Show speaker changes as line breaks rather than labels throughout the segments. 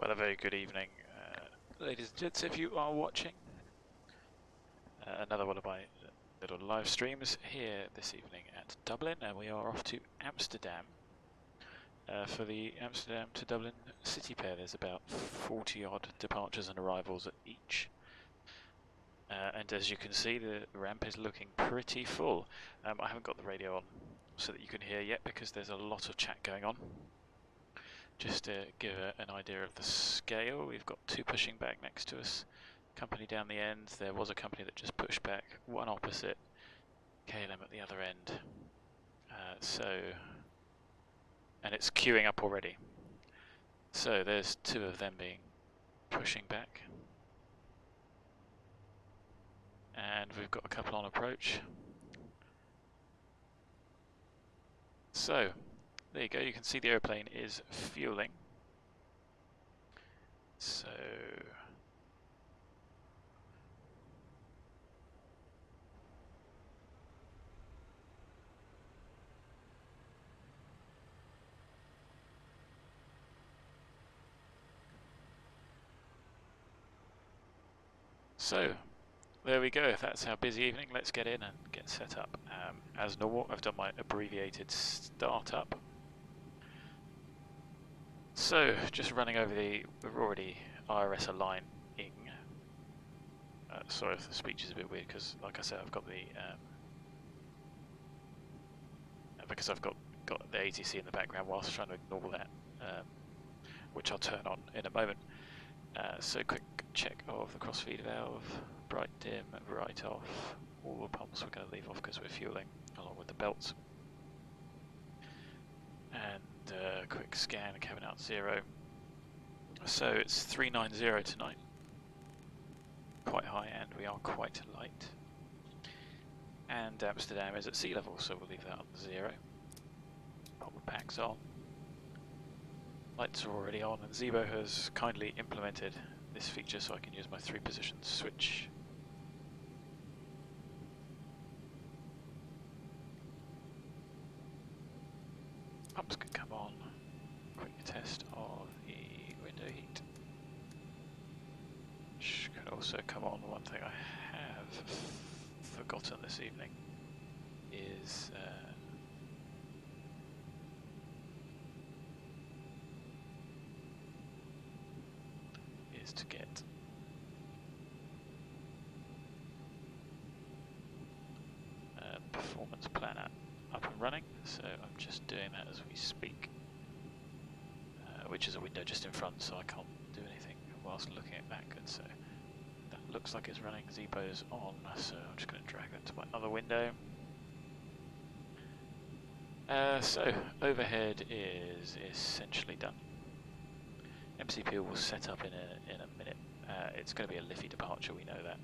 Well, a very good evening, ladies and gents, if you are watching another one of my little live streams here this evening at Dublin, and we are off to Amsterdam for the Amsterdam to Dublin Citypair. There's about 40 odd departures and arrivals at each, and as you can see, the ramp is looking pretty full. I haven't got the radio on so that you can hear yet because there's a lot of chat going on. Just to give an idea of the scale, we've got two pushing back next to us, company down the end. There was a company that just pushed back, one opposite, KLM at the other end. And it's queuing up already. So there's two of them pushing back. And we've got a couple on approach. So there you go, you can see the airplane is fueling. So there we go, that's our busy evening. Let's get in and get set up. As normal, I've done my abbreviated startup. So, just running over we're already IRS aligning. Sorry if the speech is a bit weird, because like I said, I've got the the ATC in the background whilst trying to ignore that, which I'll turn on in a moment. So quick check of the crossfeed valve, bright dim, right off. All the pumps we're going to leave off because we're fueling, along with the belts. And quick scan, cabin out 0. So it's 390 tonight. Quite high, and we are quite light. And Amsterdam is at sea level, so we'll leave that on 0. Pop the packs on. Lights are already on, and Zibo has kindly implemented this feature so I can use my 3-position switch. Pumps can come on. Quick test of the window heat. Which could also come on. One thing I have forgotten this evening is to get performance planner up and running, so I'm just doing that as we speak, which is a window just in front, so I can't do anything whilst looking at back, and so that looks like it's running. Zibo's on, so I'm just going to drag that to my other window. So overhead is essentially done. MCP will set up in a minute. It's going to be a Liffey departure, we know that.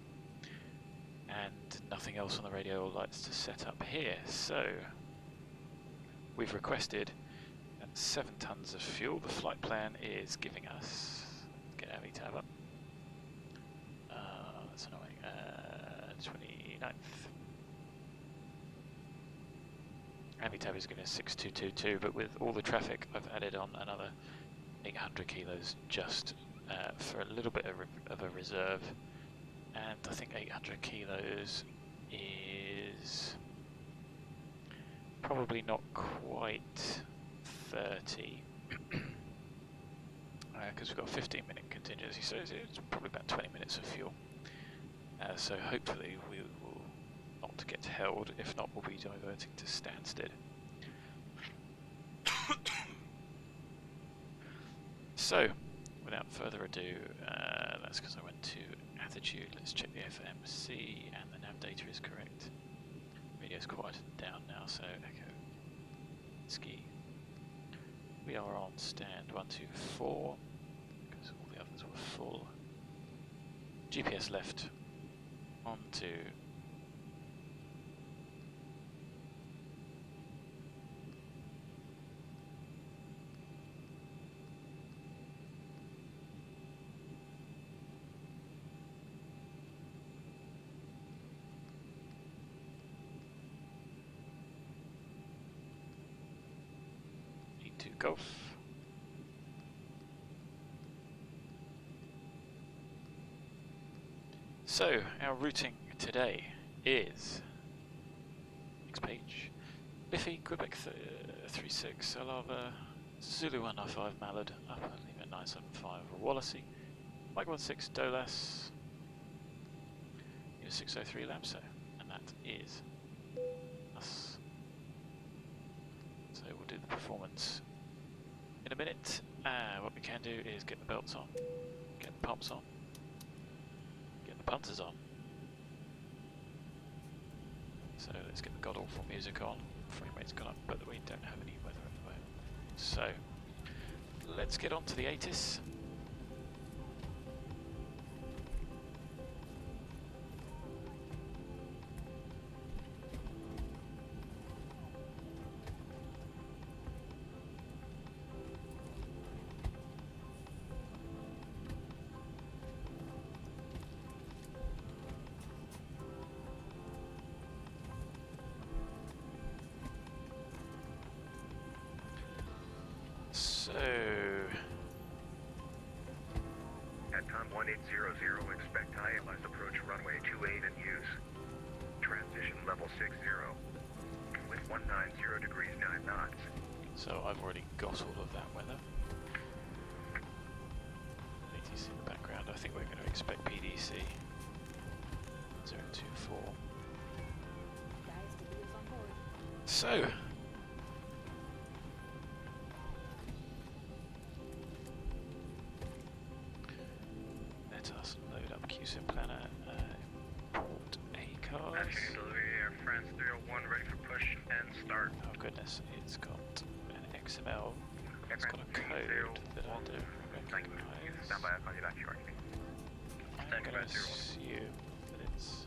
And nothing else on the radio or lights to set up here. So we've requested 7 tons of fuel. The flight plan is giving us, get our VTAB up. That's annoying. 29th. Our VTAB is giving us 6222, but with all the traffic, I've added on another 800 kilos just for a little bit of a reserve, and I think 800 kilos is probably not quite 30 because we've got a 15-minute contingency, so it's probably about 20 minutes of fuel. So hopefully we will not get held. If not, we'll be diverting to Stansted. So, without further ado, that's because I went to attitude. Let's check the FMC, and the nav data is correct. Radio's quieted down now, so echo ski. We are on stand 124 because all the others were full. GPS left onto Golf. So, our routing today is, next page, Biffy, Quebec 36, Alava, Zulu 195, Mallard, Upper Lima 975, Wallasey, Mike 16, Dolas, Unit 603, Lamso, and that is us. So we'll do the performance in a minute. What we can do is get the belts on, get the pumps on, get the punters on. So let's get the god awful music on. Frame rate's gone up, but we don't have any weather at the moment. So let's get on to the ATIS.
At time 1800, expect ILS approach runway 28 and use. Transition level 60 with 190 degrees 9 knots.
So I've already got all of that weather. ATC in the background. I think we're going to expect PDC 024. So let us load up QSIM planner, import ACARS.
Afternoon delivery, Air France 301, ready for push and start.
Oh goodness, it's got an XML, it's got a code that I don't recognize.
Stand by, I'll call you back shortly.
I'm going to assume that it's...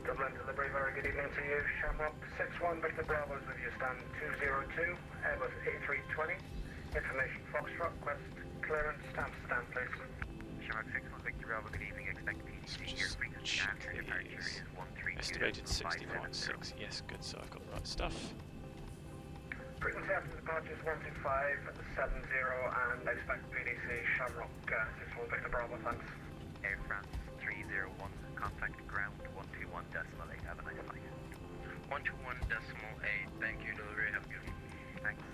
Dublin delivery, very good evening to you. Shamrock 61 Victor Bravo's with you, stand 202, Airbus A320. Information Foxtrot, request clearance, stand please.
Shamrock 61 Victor Bravo, good evening, expect PDC here, frequency after departure is 132.
Estimated 60.6, yes, good, so I've got the right stuff.
Frequency after departure is 12570 and expect PDC Shamrock 61 Victor Bravo, thanks.
Air France 301, contact ground 121.8, have a nice flight. 121.8, thank you, delivery, have a good evening. Thanks.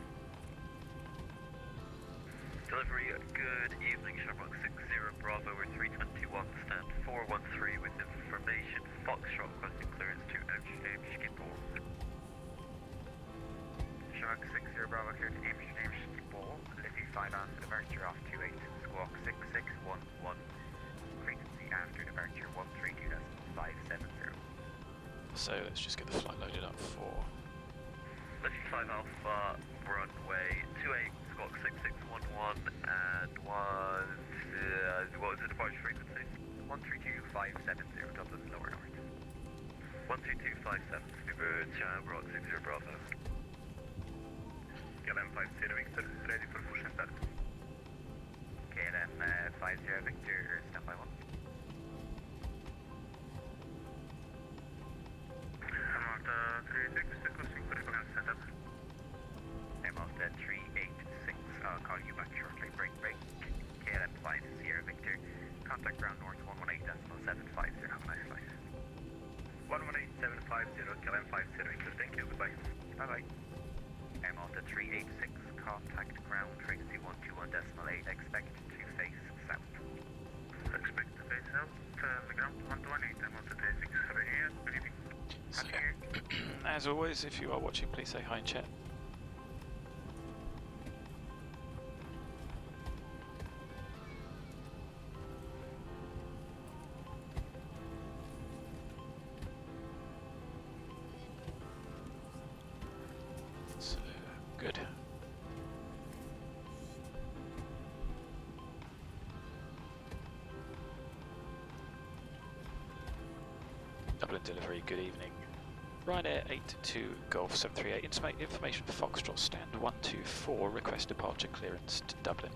Delivery, good evening, Shamrock 60 Bravo, we're 321, stand 413 with information, Foxtrot requesting clearance to Amsterdam, Schiphol. Shamrock 60 Bravo, clear to Amsterdam, Schiphol, Liffey 5 on departure off 28, squawk 6611, frequency after departure 132.570.
So let's just get the flight loaded up for...
Liffey 5 Alpha, runway 28, squawk 6611, and what was the departure frequency? 132.570, Dublin lower north. 132.570, Super Shamrock 60 Bravo. KLM 50 Victor, ready for push and start. KLM 50 Victor, stand by 1. Malta 36, requesting for recommend setup. Malta 386, I'll call you back shortly. Break. KLM 5 Sierra Victor, contact ground north 118.750, have a nice flight. 118.750, KLM 50 Victor, thank you, goodbye. Bye-bye. Malta 386, contact ground frequency 121.8, expect to face south. Expect to face south, the ground 118, Malta 36, have a here, good evening.
So, as always, if you are watching, please say hi in chat. So, good. Dublin delivery, good evening. Ryanair 82 Golf 738, information Foxtrot stand 124, request departure clearance to Dublin.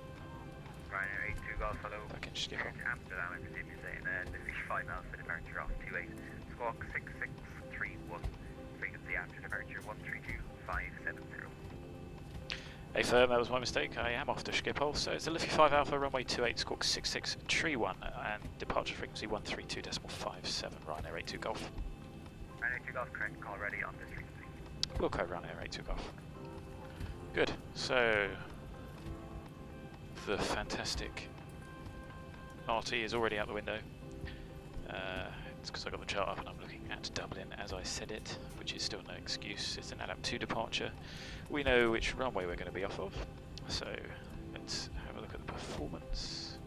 Ryanair 82 Golf, hello.
I can skip on.
Amsterdam, I presume you're saying the fish 5 Alpha departure off 28, squawk 6631, frequency after departure 132.570.
Hey firm, that was my mistake. I am off to Schiphol. So it's a Liffey 5 Alpha, runway 28, squawk 66, tree 1, and departure frequency 132.57, Ryanair 82 Golf.
Ryanair 82 Golf, correct call ready on this frequency.
Wilco, Ryanair 82 Golf. Good, so the fantastic RT is already out the window. It's because I got the chart up and I'm looking at Dublin as I said it, which is still no excuse. It's an ADAP 2 departure. We know which runway we're going to be off of, so let's have a look at the performance.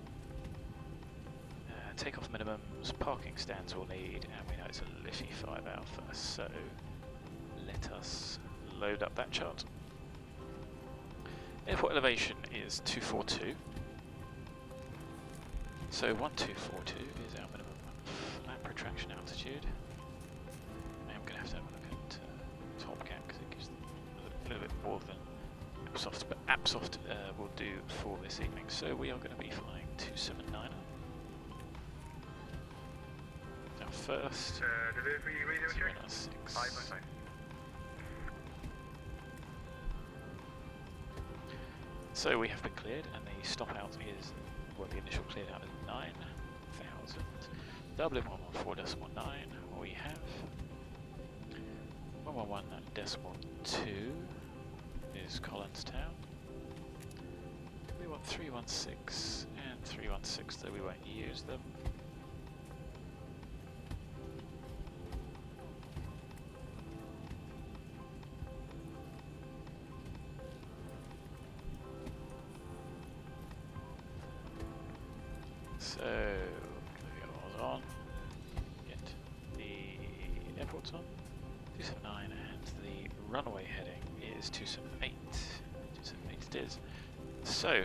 Takeoff minimums, parking stands we'll need, and we know it's a Liffey 5 Alpha, so let us load up that chart. Airport elevation is 242, so 1242 is our minimum flat protraction altitude. I am going to have a look at top cap because it gives a little bit more than AppSoft, but AppSoft will do for this evening. So we are going to be flying 279. Our first
Delivery radio check.
096.
5
So we have been cleared, and the stop out is, well, the initial cleared out is 9,000. Dublin 114.9. We have 111.2 is Collinstown. We want 316 and 316, though we won't use them. So, get all on, get the airports on, 279, and the runway heading is 278, 278 it is. So,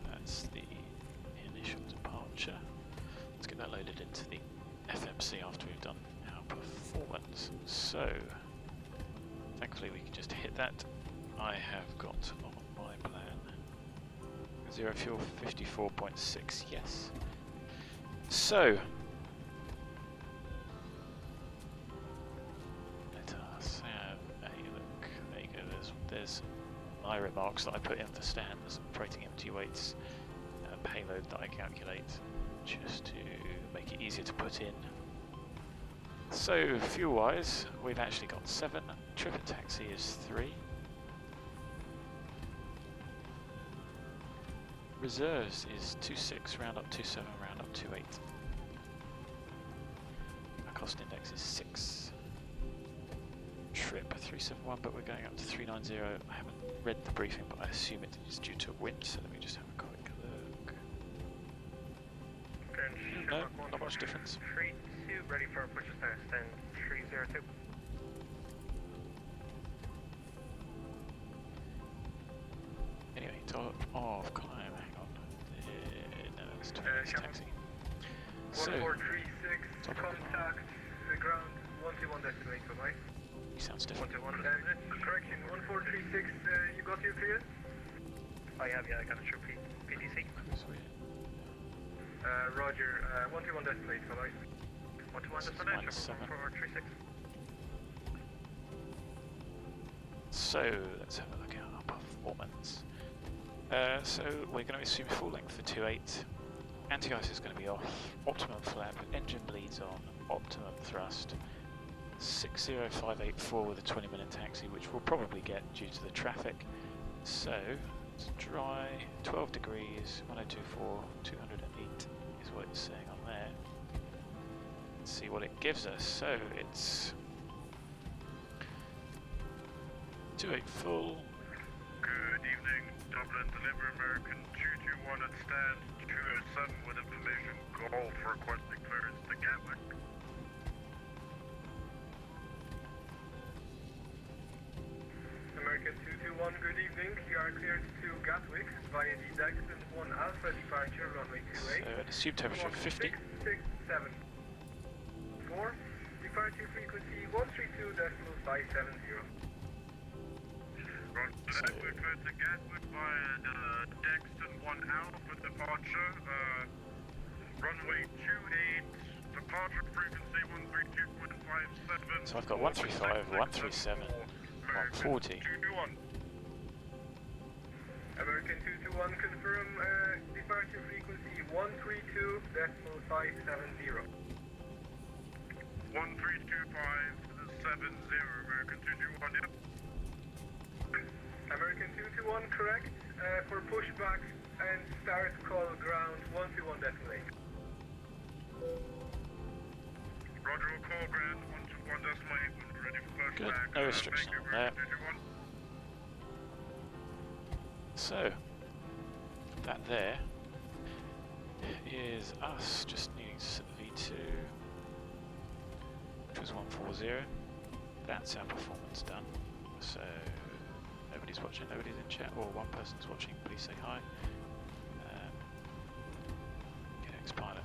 that's the initial departure. Let's get that loaded into the FMC after we've done our performance. So, thankfully we can just hit that. I have got on my plan 0 fuel 54.6, yes. So, let us have a look. There you go, there's my remarks that I put in for stands, operating empty weights, payload that I calculate, just to make it easier to put in. So, fuel-wise, we've actually got 7, trip and taxi is 3. Reserves is 26, round up 27, round up 28. Our cost index is 6. Trip 371, but we're going up to 390. I haven't read the briefing, but I assume it is due to wind, so let me just have a quick look. No, not much difference.
32, ready for a push test, and 302.
Anyway, top of climb, hang on. No, it's taxi. So,
1436, contact the ground, 121 destination, right?
he sounds different.
121, correction, 1436, you got your clearance?
I have, yeah, I got it through PTC.
Sweet.
Roger, 121 destination, right?
121 destination, 1436.
So, let's have a look at our performance. So, we're going to assume full length for 28. Anti-ice is going to be off. Optimum flap, engine bleeds on, optimum thrust. 60584 with a 20-minute taxi, which we'll probably get due to the traffic. So, it's dry, 12 degrees, 1024, 208 is what it's saying on there. Let's see what it gives us. So, it's 28 full.
Good evening, Dublin, deliver American 221 at stand 207 with information Golf requesting clearance to Gatwick.
American 221, good evening. You are cleared to Gatwick via the Daxton 1 Alpha departure, runway 28.
So, an assumed temperature of 50.
667. 4, departure frequency 132.570.
Roger, we're cleared to Gatwick via the Daxton 1 Alpha departure, runway 28, departure frequency 132.57.
So I've got 135, 137, 140.
American 221, confirm departure frequency 132.570.
132.570, American 221, yep.
American 221, correct. For pushback and start call ground 121.8.
Roger, will call ground 121.8 when we're ready for
Good,
pushback.
no restriction
Thank you,
on there.
American 221.
So, that there is us just needing to set the V2, which was 140. That's our performance done. So, nobody's watching, nobody's in chat, or one person's watching, please say hi. Get X-Pilot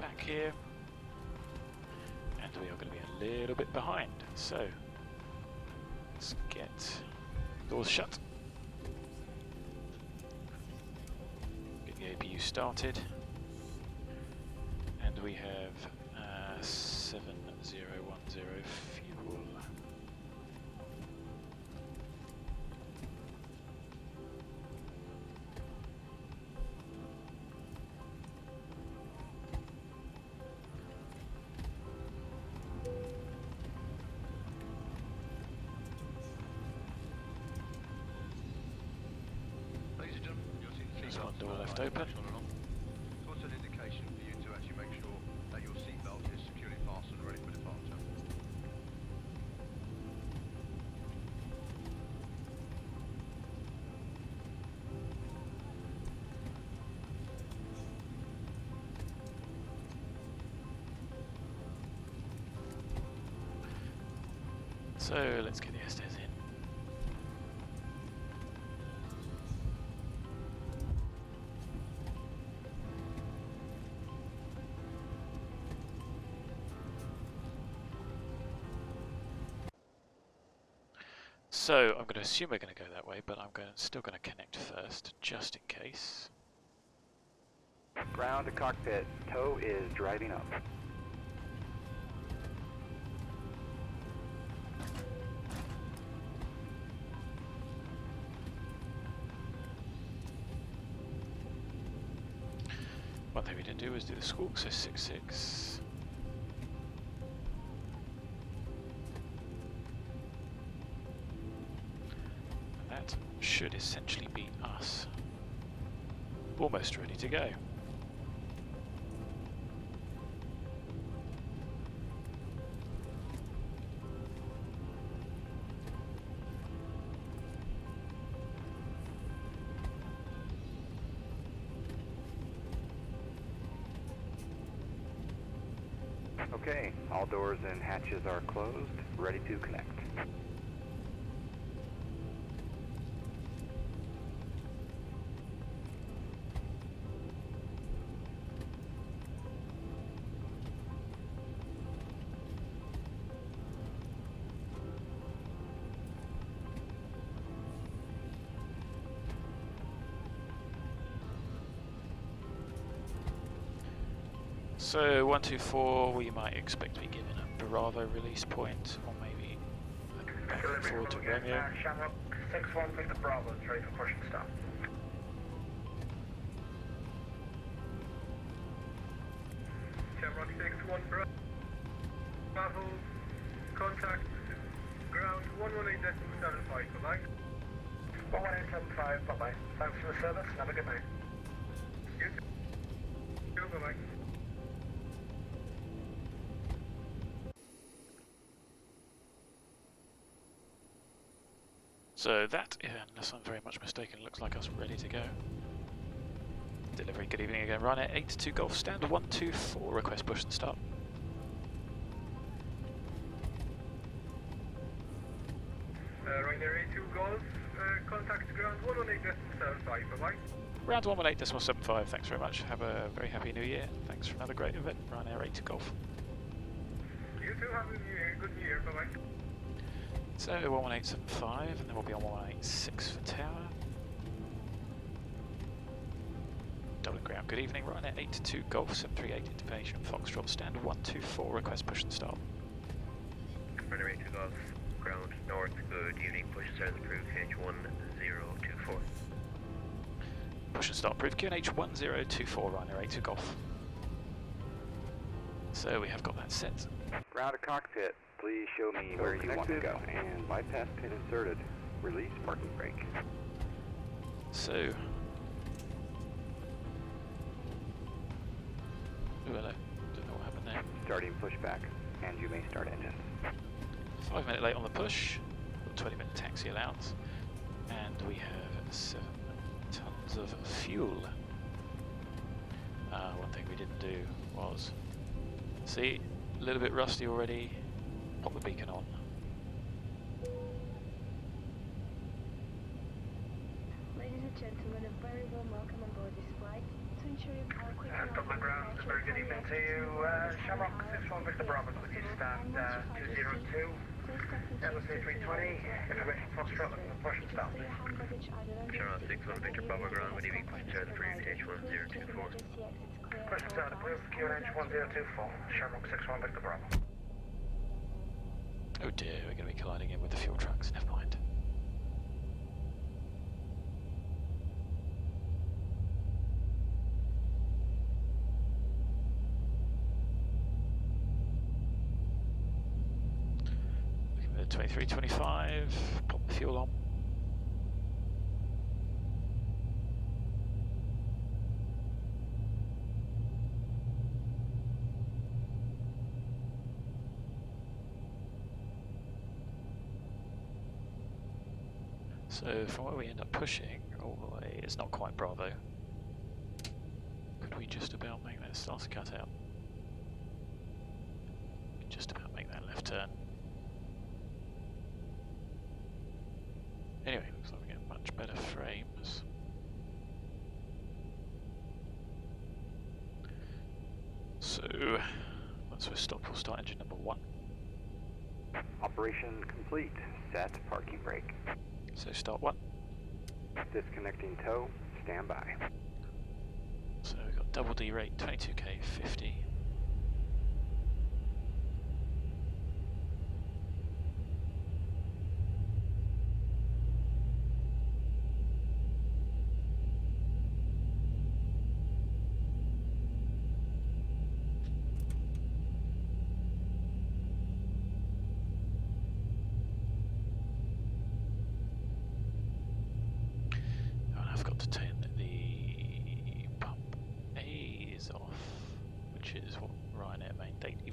back here. And we are going to be a little bit behind. So, let's get doors shut. Get the APU started. And we have 7010 fuel.
Ladies and gentlemen, you'll see the
There's
seatbelt
one door left open.
on and on. So it's an indication for you to actually make sure that your seatbelt is securely fastened and ready for departure.
So let's get the Estes in. So I'm going to assume we're going to go that way, but I'm still going to connect first, just in case.
Ground to cockpit, tow is driving up.
One thing we didn't do was do the squawk, so 66. And that should essentially be us. Almost ready to go.
Okay, all doors and hatches are closed, ready to connect.
So 124, we might expect to be given a Bravo release point, or maybe forward to Romeo.
Shamrock 61, Victor Bravo, it's ready for push and stop. Shamrock 61, Bravo, contact ground 118.75, bye-bye. 118.75, bye-bye. Thanks for the service, have a good night. You too, bye-bye.
So that, unless I'm very much mistaken, looks like us ready to go. Delivery, good evening again. Ryanair 82 Golf, stand 124, request push and start.
Ryanair 82 Golf, contact ground 118.75, bye-bye.
Round 118.75, thanks very much. Have a very happy new year. Thanks for another great event, Ryanair 82 Golf.
You too, have a new year, good new year, bye-bye.
So 118.75, and then we'll be on 118.6 for tower. Dublin ground, good evening. Ryanair 82 Golf, 738 intimation, Foxtrot, stand 124, request push and start.
Ryanair 82 Golf, ground north, good evening, push start approved, KH 1024.
Push and start approved. QNH 1024, Ryanair 82 Golf. So we have got that set.
Ground to cockpit. Please show me where you want to go. And bypass pin inserted. Release parking brake.
So... Ooh, hello. Don't know what happened there.
Starting pushback. And you may start engines.
5 minutes late on the push. Got 20 minute taxi allowance. And we have 7 tons of fuel. One thing we didn't do was... See, a little bit rusty already. Pop the beacon on.
Ladies and gentlemen, a very warm welcome on board this flight. To ensure you have a quick
Dublin ground, a very good evening to you. Shamrock 61 Victor Bravo, would you stand 202? Airbus A320, information Foxtrot, looking for push and start.
Shamrock 61 Victor Bravo ground, good evening, push and start approved, H1024.
Push and start approved, QNH 1024, Shamrock 61 Victor Bravo.
Oh dear, we're going to be colliding in with the fuel trucks, never mind. Looking at 2325, pop the fuel on. So from where we end up pushing all the way, it's not quite Bravo. Could we just about make that starter cut out? Just about make that left turn. Anyway, looks like we get much better frames. So once we're stopped, we'll start engine number 1.
Operation complete. Set parking brake.
So start 1.
Disconnecting tow. Stand by.
So we've got double D rate, 22k 50.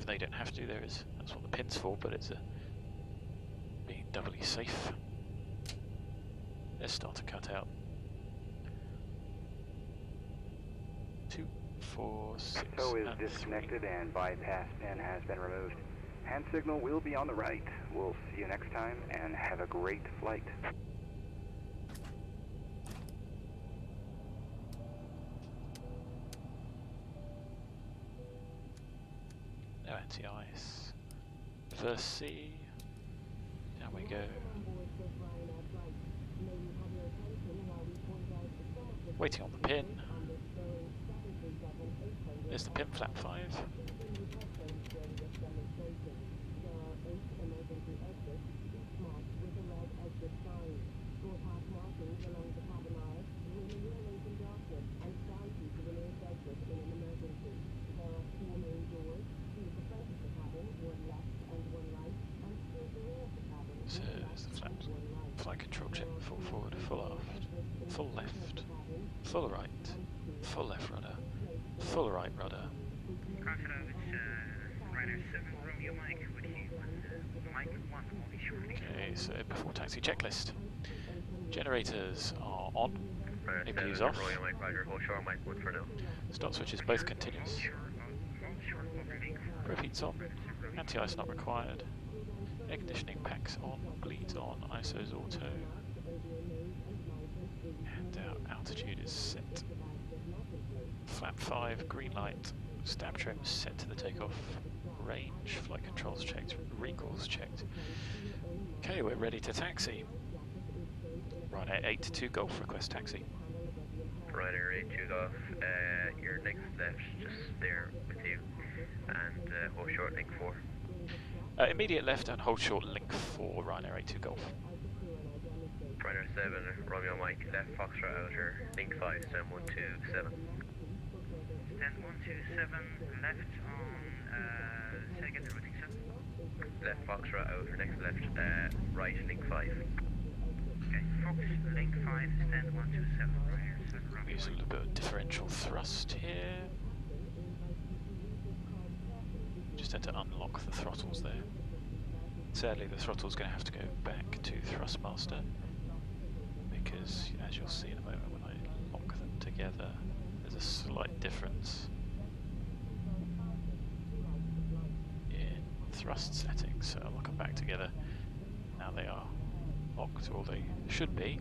They don't have to, that's what the pin's for, but it's being doubly safe. Let's start to cut out. 2, 4, 6,
Tow is
and
disconnected
3.
and bypass pin has been removed. Hand signal will be on the right. We'll see you next time and have a great flight.
No anti-ice. Reverse C. Down we go. Waiting on the pin. There's the pin flap 5. So there's the flaps. Flight control check, full forward, full aft, full left, full right, full left rudder, full right rudder. Okay, so before taxi checklist. Generators are on, APU's off. Start switches both continuous. Preheat's on, anti-ice not required. Air conditioning packs on, bleeds on, ISO's auto. And our altitude is set. Flap 5, green light, stab trim set to the takeoff. Range, flight controls checked, recalls checked. Okay, we're ready to taxi. Ryanair 82 Golf, request taxi.
Ryanair 82 Golf, your next left just there with you, and hold short link 4.
Immediate left and hold short link 4, Ryanair 82 Golf.
Ryanair 7, Romeo Mike, left Foxtrot outer, link 5, stand 127. Stand 127, left on, say again, routing 7. Left Foxtrot outer, next left, right, link 5. Okay, Fox, link 5, stand 127, Ryanair 7, Romeo
Use a little bit of differential thrust here. Just had to unlock the throttles there. Sadly, the throttle's going to have to go back to Thrustmaster because, as you'll see in a moment when I lock them together, there's a slight difference in thrust settings. So I'll lock them back together. Now they are locked, or they should be.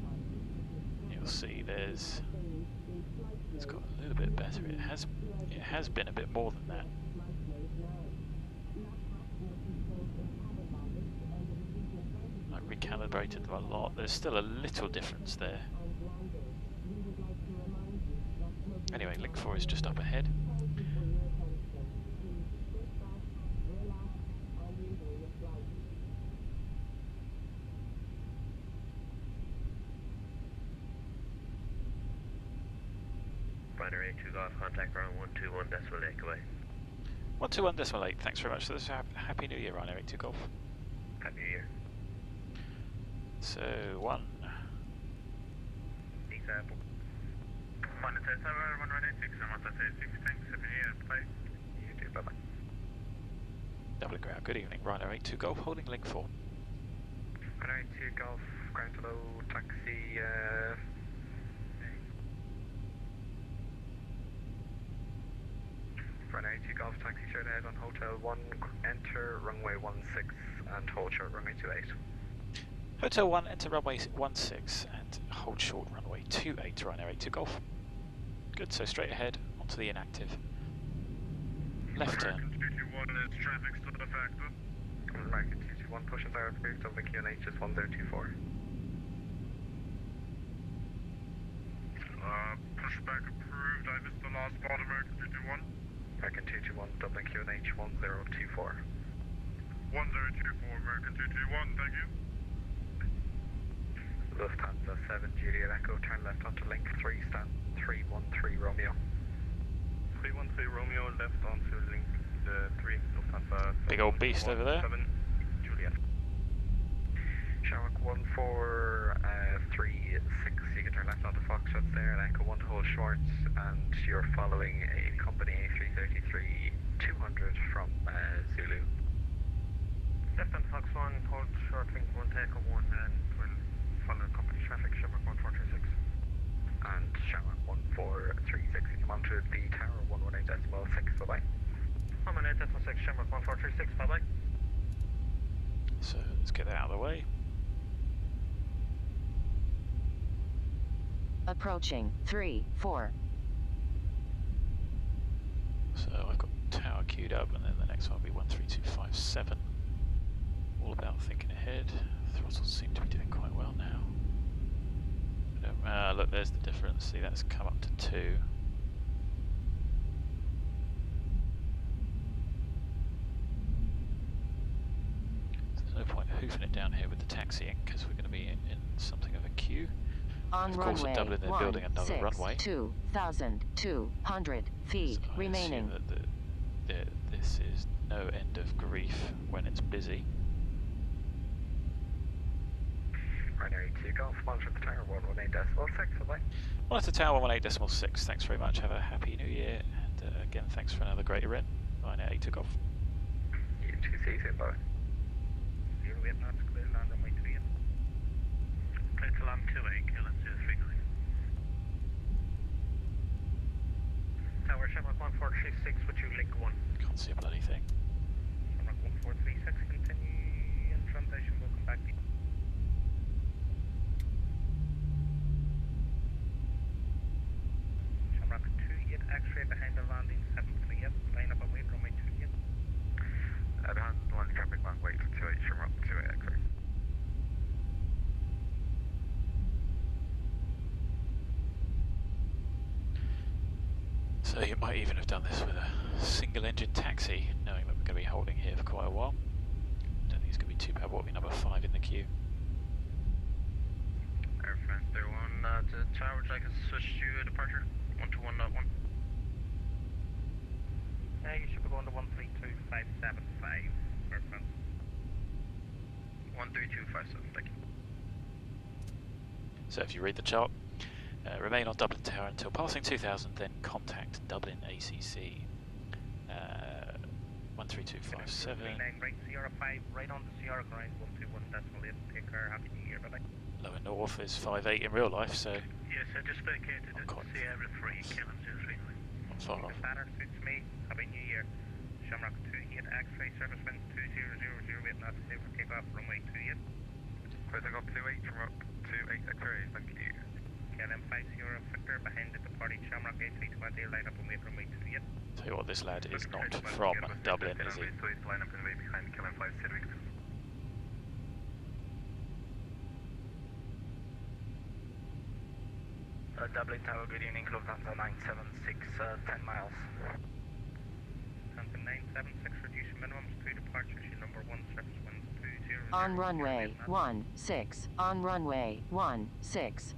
You'll see it's got a little bit better. It has been a bit more than that. Recalibrated them a lot. There's still a little difference there. Anyway, link 4 is just up ahead.
Ryanair 82 Golf, contact ground 121.8, goodbye.
121.8, thanks very much for this. Happy New Year, Ryanair 82 Golf.
Happy New Year.
So, 1.
Example.
186, and 186, thanks, happy New Year, bye.
You too, bye bye.
Dublin ground, good evening, Ryanair 82 Golf, holding link 4.
Ryanair 82 Golf, ground to low, taxi, Ryanair 82 Golf, taxi straight ahead on Hotel 1, enter runway 16 and hold short runway 28.
Hotel 1, enter runway 16 and hold short runway 28, Ryanair 82 Golf. Good, so straight ahead onto the inactive. Left turn.
American 221 is traffic still a factor.
American 221 pushes our approved over QNH is 1024.
Pushback approved, I missed the last part, American 221.
American 221, Dublin QNH 1024.
1024, American 221, thank you.
Lufthansa 7 Juliet Echo, turn left onto link 3, stand 313 Romeo. 313 Romeo, left onto link 3, Lufthansa.
Big old beast over there.
7 Juliet. Shamrock 1436, you can turn left onto Foxtrot there, and Echo 1 to hold short, and you're following a company A333 200 from Zulu. Left on Fox 1, hold short link 1 to Echo 1, and we'll follow company traffic, Shamrock 1436. And Shamrock 1436, you come onto the tower 118.6, bye bye. 118.6, Shamrock 1436, bye bye.
So let's get that out of the way.
Approaching 3-4.
So I've got tower queued up, and then the next one will be 13257. All about thinking ahead. Throttles seem to be doing quite well now. Look, there's the difference. See, that's come up to 2. There's no point hoofing it down here with the taxiing because we're going to be in something of a queue.
On
Of course,
runway
at Dublin they're building another runway.
2,200 feet
So I
remaining.
assume that this is no end of grief when it's busy.
Ryanair 82 Golf, monitor the tower 118.6, bye bye.
Well, that's a tower 118.6. Thanks very much. Have a happy new year. And again, thanks for another great event. Ryanair 82 Golf.
You too, see you soon, bye. 08 knots, clear land on way 3. Clear to land 28, Killen 239. Tower Shamrock 1436, would you link 1?
Can't see a bloody thing.
Shamrock 1436, continue in transition, we'll come back to you. Shamrock 2 yet, X-ray behind the landing 73 yet, line up and wait, runway 2 yet. Behind the landing traffic man, wait for 28, Shamrock 28 X-ray.
So you might even have done this with a single engine taxi, knowing that we're going to be holding here for quite a while. Don't think it's going to be too bad. What will be number 5 in the queue?
Citypair, France 31, to tower, I can switch to departure, 121.1. You should be going to 132575 for France. 13257, thank you.
So if you read the chart, remain on Dublin Tower until passing 2000, then contact Dublin ACC. 13257.
39 right, Sierra 5, right on the Sierra ground, 121.8, take care, happy new year, bye-bye.
Lower north is 58 in real life, so
Yes, I just vacated it, Sierra 3, Killam 03.
not far off.
Banner suits me, happy new year. Shamrock 28, X-ray service wind 20008 knots, clear for takeoff, runway 28.
Clear takeoff 28, Shamrock 28 X-ray, thank you.
KLM 50 Victor, behind the departing Shamrock A320, line up and wait runway 28.
Tell you what, this lad is not from Dublin, is he?
Line up and wait behind KLM 50 Victor.
Dublin Tower, good evening, Lufthansa 976, 10 miles. Lufthansa 976, reduce minimums, 2 departures, your number 1 service winds 200.
On runway 16. On runway 16.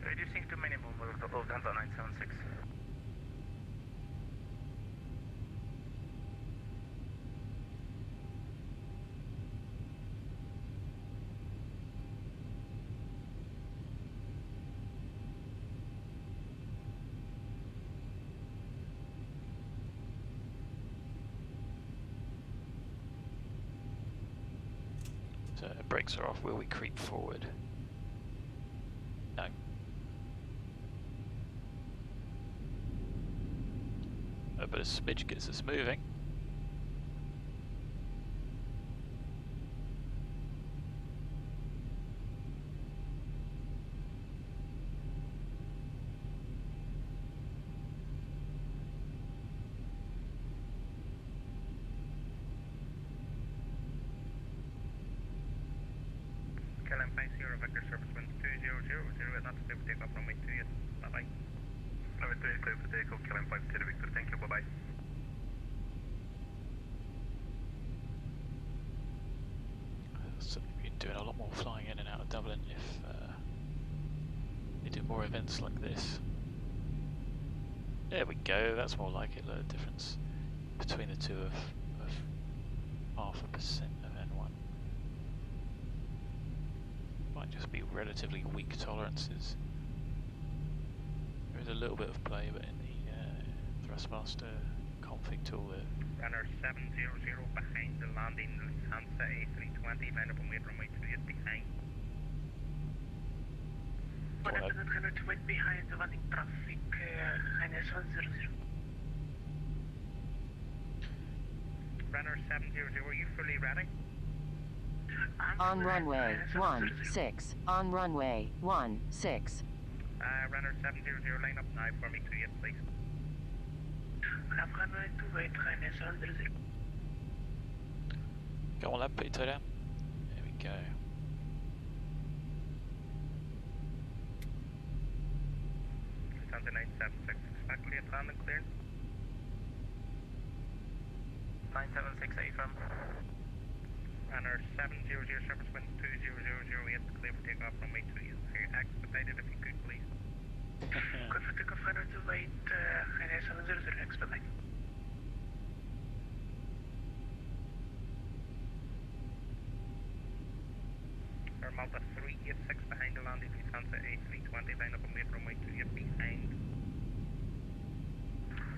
Reducing to minimum, Lufthansa 976.
So brakes are off. Will we creep forward? No. But a smidge gets us moving.
KLM 50 Victor service winds 20008 knots, clear for takeoff, runway 28. Bye-bye.
Runway 28, clear for takeoff, KLM 50 Victor, thank you, bye-bye.
So we've been doing a lot more flying in and out of Dublin if they do more events like this. There we go, that's more like it. The difference between the two of 0.5% of N1. Might just be relatively weak tolerances. There is a little bit of play, but in the Thrustmaster config tool there.
Runner 700 behind the landing, Lufthansa A320, line up and wait runway 28 behind.
wait behind the landing traffic, Highness 100.
Runner 700, are you fully ready?
On runway 16. On runway 16.
Runner 700, line up now for me 28, please.
Runway 28, Highness 100.
Go on, lad, put your toe down. There we go.
Lufthansa 976, expect clear, landing clear. 976, affirm. Runner 700, service wind 20008, clear for takeoff, runway 28. Expedited if you could, please.
Good for takeoff, runway 28, Highness 100, expedite.
Malta 386 behind the landing, Lufthansa A320, line up and wait runway 28 behind.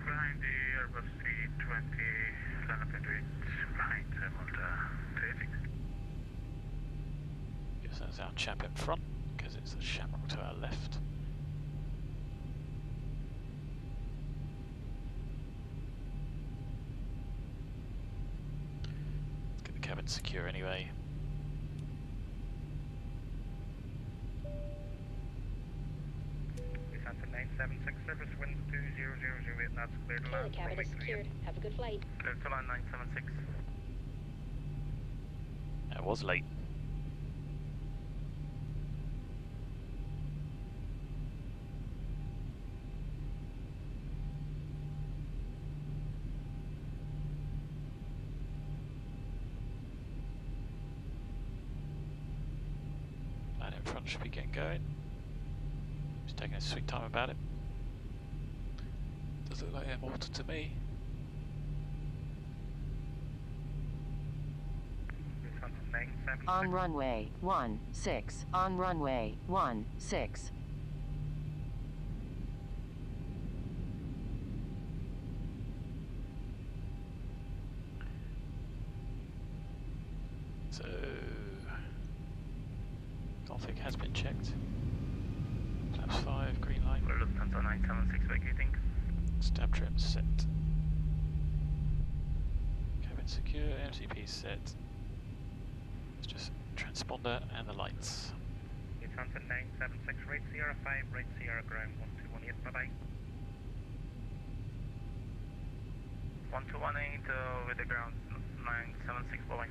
Behind the Airbus 320, line up and wait behind Malta 386.
Guess that's our chap in front, because it's the Shamrock to our left. Let's get the cabin secure anyway.
Lufthansa 976, service winds 20008 knots, clear to land.
The cabin
runway
is
28.
secured. Have a good flight.
Clear to land 976.
It was late. Line in front should be getting going. He's taking his sweet time about it. Does look like air water to me.
On runway 16. On runway 16.
So, config has been checked. Flaps 5, green light.
Lufthansa 976 vacating.
Stab trim set. Cabin secure, MCP set. It's just transponder and the lights.
Lufthansa 976 right Sierra 5, right Sierra ground 1218, bye bye. 1218 with the ground 976 blowing.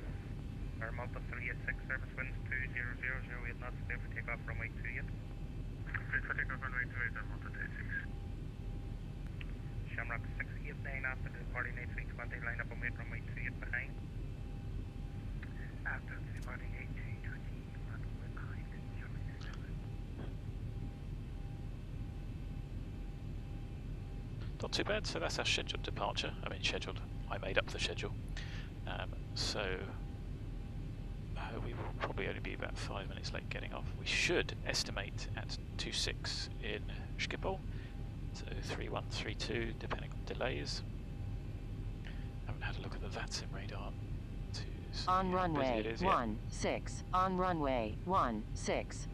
Our Malta 386 service winds 2000, 8 knots, clear for takeoff runway 28.
Clear for takeoff runway 28 on Malta 26.
Shamrock 689 after departing A320, line up on wait runway 28 behind. After departing A320, line up on behind.
Not too bad, so that's our scheduled departure. I mean scheduled, I made up the schedule. We will probably only be about 5 minutes late getting off. We should estimate at 26 in Schiphol, so 3132 depending on delays. Haven't had a look at the VATSIM radar to see
On
how
runway
busy it is yet.
16. On runway 16.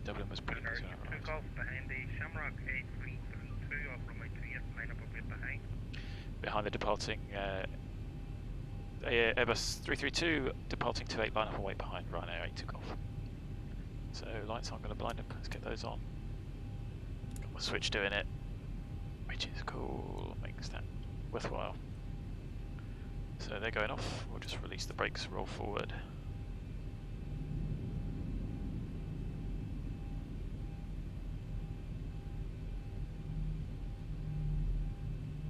Dublin was pretty busy.
Took off behind the Shamrock A332 off runway 28, line up on wait behind.
Behind the departing Airbus 332, departing 28, line up and wait behind, Ryanair 8 took off. So lights aren't going to blind them, let's get those on. Got my switch doing it, which is cool, makes that worthwhile. So they're going off, we'll just release the brakes, roll forward.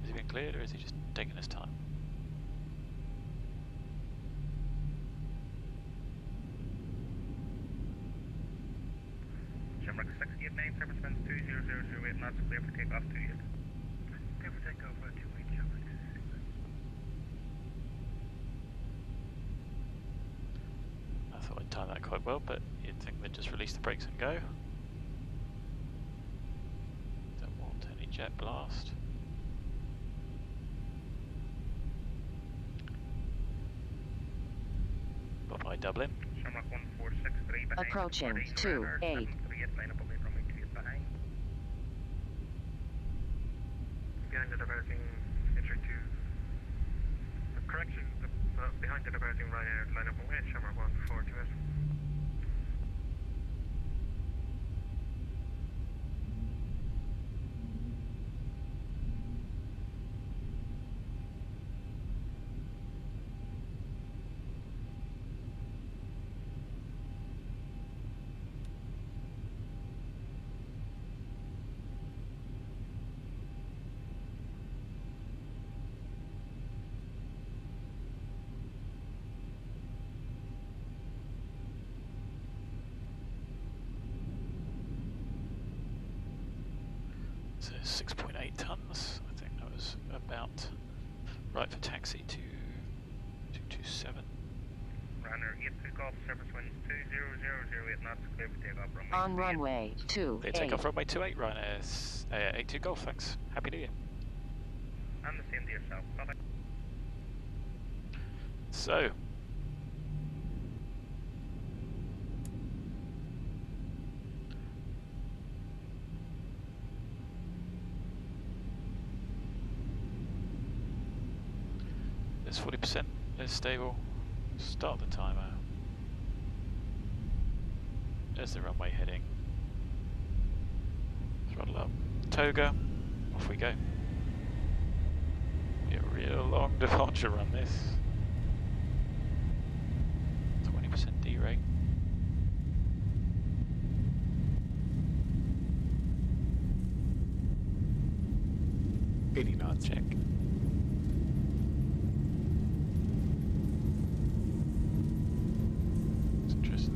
Has he been cleared or is he just taking his time?
Shamrock 689, service winds 2000, 8 knots, clear for takeoff 28. Clear for takeoff 28, Shamrock.
I thought I'd time that quite well, but you'd think they'd just release the brakes and go. Don't want any jet blast. Bye-bye Dublin.
Shamrock 1463 behind.
Approaching
departing
28.
Ryanair 738, line up on wait runway 28 behind. Behind the departing A32. Correction, behind the departing Ryanair, line up on wait, Shamrock 1428.
So 6.8 tons, I think that was about right for taxi to 227.
Ryanair 8 took off, service winds 2000, 8 knots, clear for takeoff runway.
On runway 28.
They take off runway 28, Ryanair 82 Golf, thanks. Happy New Year.
And the same to yourself, bye bye.
So, there's 40%, there's stable. Start the timer. There's the runway heading. Throttle up. Toga. Off we go. Be a real long departure run this. 20% D-rate. knots check. It's interesting.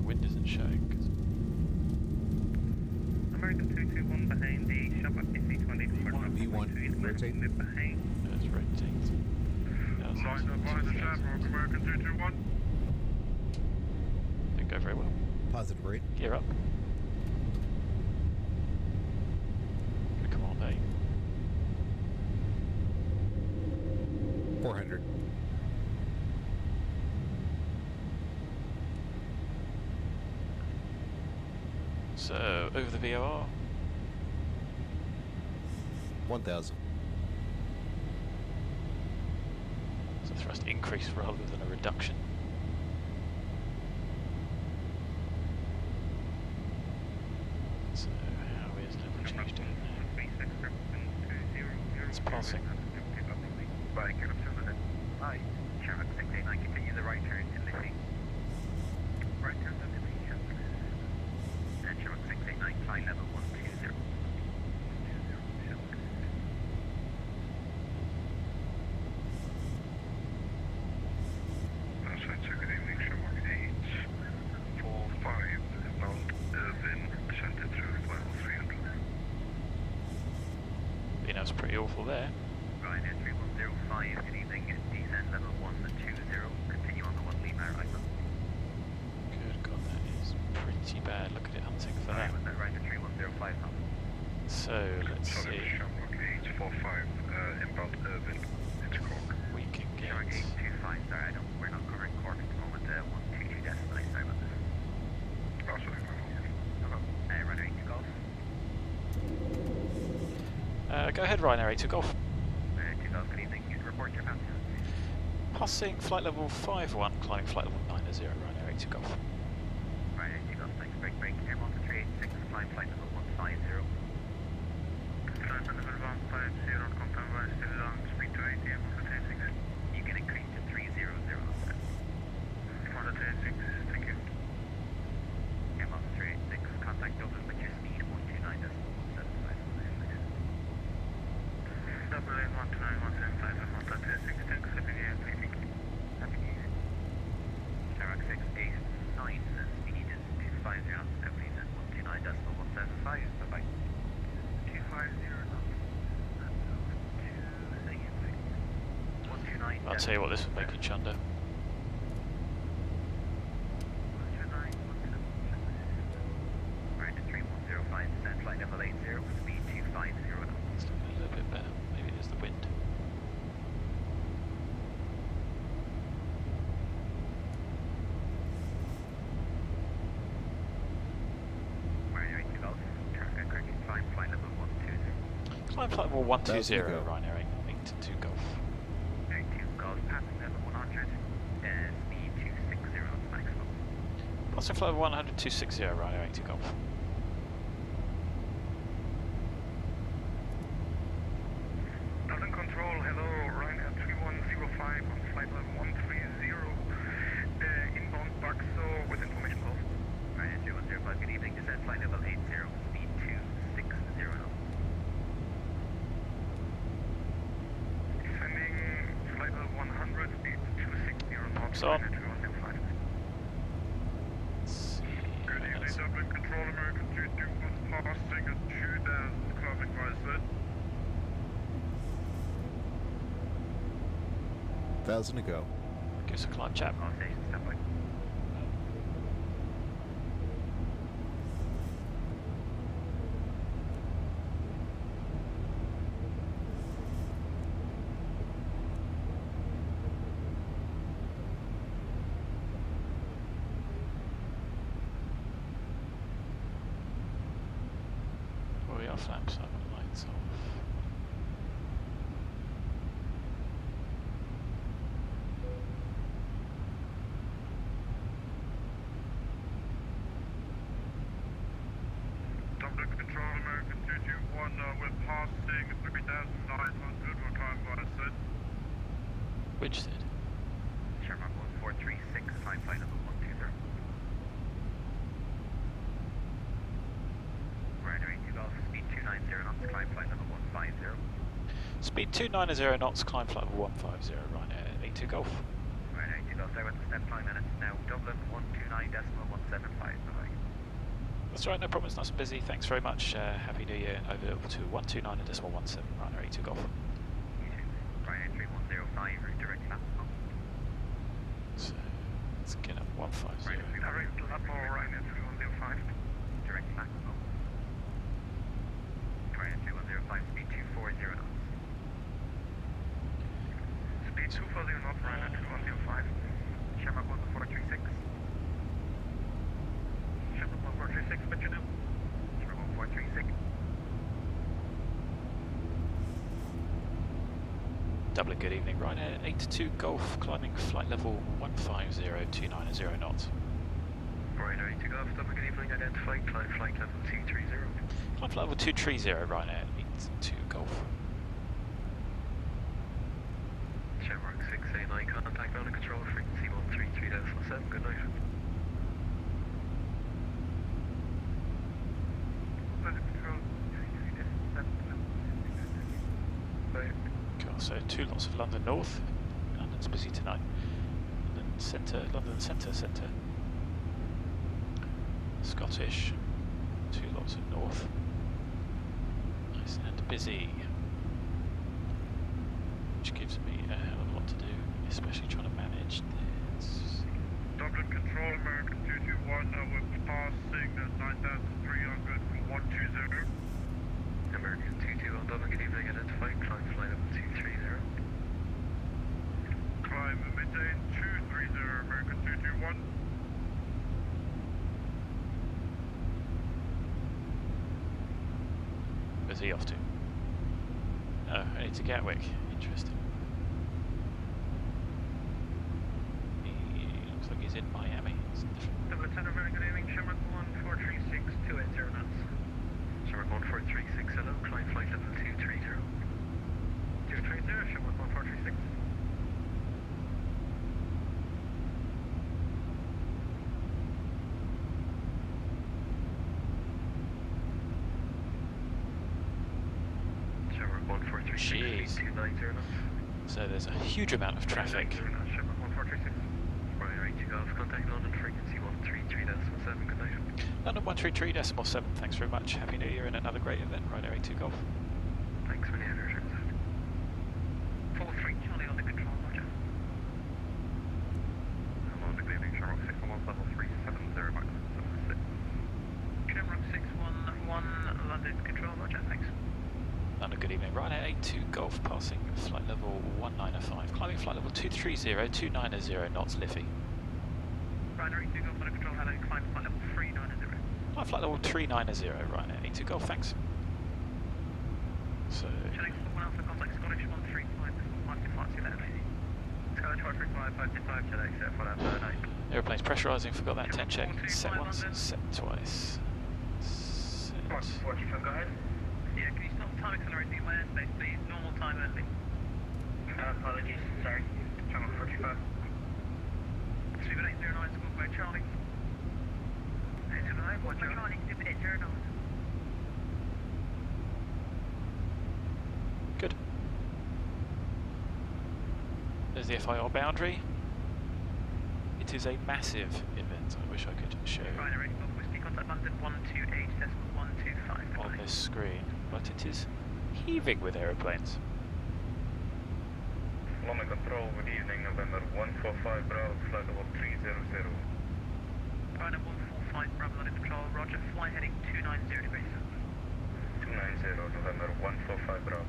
rotate.
Let's rotate.
Line up behind the Shamrock, American 221.
Didn't go very well.
Positive rate.
Gear up. Come on, mate.
400.
So, over the VOR.
1000.
So thrust increase rather than a reduction. So, how is level change doing now? It's passing.
Right, get up to the right. Shamrock 689, continue the right turn to Liffey. Right turn to Liffey, Shamrock. And Shamrock 689, flight level 120.
Good evening, Shamrock 845, bound Irvin, descended through level 300.
You know, it's pretty awful there.
Ryanair 3105, good evening, descend level 120, continue on the 1 Lima island.
Good God, that is pretty bad. Look at it hunting for that.
Was that Ryanair 3105 now?
So, let's
Solid
see.
Shamrock 845, inbound Irvin, into Cork.
We can get...
Shamrock 825, sorry, we're not covering Cork at the moment, 122 decimal, sorry about this.
Oh, sorry, my fault.
Hello, Ryanair 8 to golf.
Go ahead, Ryanair 8 to golf.
Ryanair 2 golf, good evening, report your path.
Passing flight level 51, climbing flight level 90, Ryanair 8 to golf.
Ryanair 2 golf, thanks, break, Air Malta 386, climb flight level 150.
Flight level 150, confirm by still on speed to 80, Air Malta 386.
You can increase to 300 knots.
Malta 386, thank you.
Air Malta 386, contact Dublin with your speed 129.175.
Dublin 129.175, Air Malta 386, thanks, happy new year, thank you.
Happy New Year. Shamrock 689, speed is 250 knots, now please at 129.175, bye-bye.
250 knots.
I'll tell you what, this would make you chunder.
Right, 3105, descent flight level 80, speed 250 knots.
It's looking a little bit better. Maybe it is the wind.
Ryanair 8 to golf, correct, climb flight level 120.
Climb flight level 120,
That's the go.
Ryanair 8 to golf.
Ryanair 2 golf, passing level 100, speed 260 knots maximum.
Passing flight level 100, 260, Ryanair 8 to golf.
Dublin Control, hello, Ryanair 3105 on flight level 130, inbound Baxo with information off.
Ryanair 3105, good evening, descent flight level 80, speed 260 knots.
Descending flight level 100, speed 260 knots.
So on.
Ryanair 3105.
Let's see.
Good evening, Dublin Control, American 221, passing at 2000, climbing by set.
1000 to go.
Give us a climb, chap.
On station, stand by.
Oh, we are flaps, I've got lights off.
Dublin Control, American 221, we're passing 3,900, we're climbing by set.
Which did?
Shamrock 1436, climb flight level 120. Ryanair 8 to golf, speed 290 knots, climb flight level 150.
Speed 290 knots, climb flight level 150, Ryanair 8 to golf.
Ryanair 8 to golf, there with the step climb minutes now, Dublin 129.175, bye-bye.
That's right, no problem, it's nice and busy. Thanks very much. Happy New Year. Over to 129.17, Ryanair 8 82 Golf.
Ryanair 3105, redirect maximum.
So let's get up 150.
Direct level Ryanair 3105.
Direct maximum. Ryanair 3105, speed 240 knots.
Speed 240 knots, Ryanair 3105.
Shamrock 1436.
Shamrock 1436, but you know.
Shamrock 1436.
Dublin, good evening. Ryanair 82 Golf, climbing flight level 150, 290 knots.
Ryanair 82 Golf, Dublin, good evening. Identify, climb flight level 230.
Climb flight level 230, Ryanair 82 Golf.
Shamrock 689, contact ground and control, frequency 133.7, good night.
Cool, so 2 lots of London North. London's busy tonight. London Centre. Scottish. 2 lots of North. Nice and busy. Which gives me a hell of a lot to do, especially trying to manage this.
Dublin Control, American 221, we're passing the 9,300 for 120.
American 221, Dublin, good evening. Identify, climb flight level 230.
Climb maintain 230, American 221.
Where's he off to? Oh, only to Gatwick. Interesting. He looks like he's in Miami. It's different.
Dublin Center, very good evening. Shamrock 1436, 280 knots.
Shamrock 1436, hello, climb flight level 230.
230, Shamrock 1436.
Shamrock 1436,
Jeez.
speed 290 knots.
So there's a huge amount of traffic.
Shamrock 1436.
Ryanair 82 Golf, contact London, frequency 133.7, good night.
London 133.7, thanks very much. Happy New Year and another great event, Ryanair 82 Golf.
Thanks, many others.
43, Charlie on the control, roger.
Hello, good evening. Shamrock 611, level 370, max 76.
Shamrock 611, London control, roger, thanks.
London, good evening. Ryanair 82 Golf, passing flight level 195, climbing flight level 230, 290 knots, Liffey.
Ryanair 82 Golf, London control, hello, climb flight level 390.
Climb flight level 390, Ryanair 82 Golf, thanks. So,
Chilling 1 Alpha, contact Scottish 135, 525, Scottish 135, 525, Chilling, set for that night.
aeroplane's pressurising, forgot that 10 check. Set once, set twice. Set.
45, go ahead.
Yeah, can you stop time accelerating in my airspace, please? Normal time only.
Apologies, sorry. Channel 45.
Stupid 809, squawk by Charlie. 809, watch out. Charlie, stupid 809.
Good. There's the FIR boundary. It is a massive event. I wish I could show
Ryanair 84, whiskey, contact London 128.125.
on this screen, but it is heaving with aeroplanes.
London Control, good evening. November 145, Bravo, flight level 300.
Ryanair 145, Bravo, London control, roger, fly heading 290 degrees.
290, November 145, Bravo.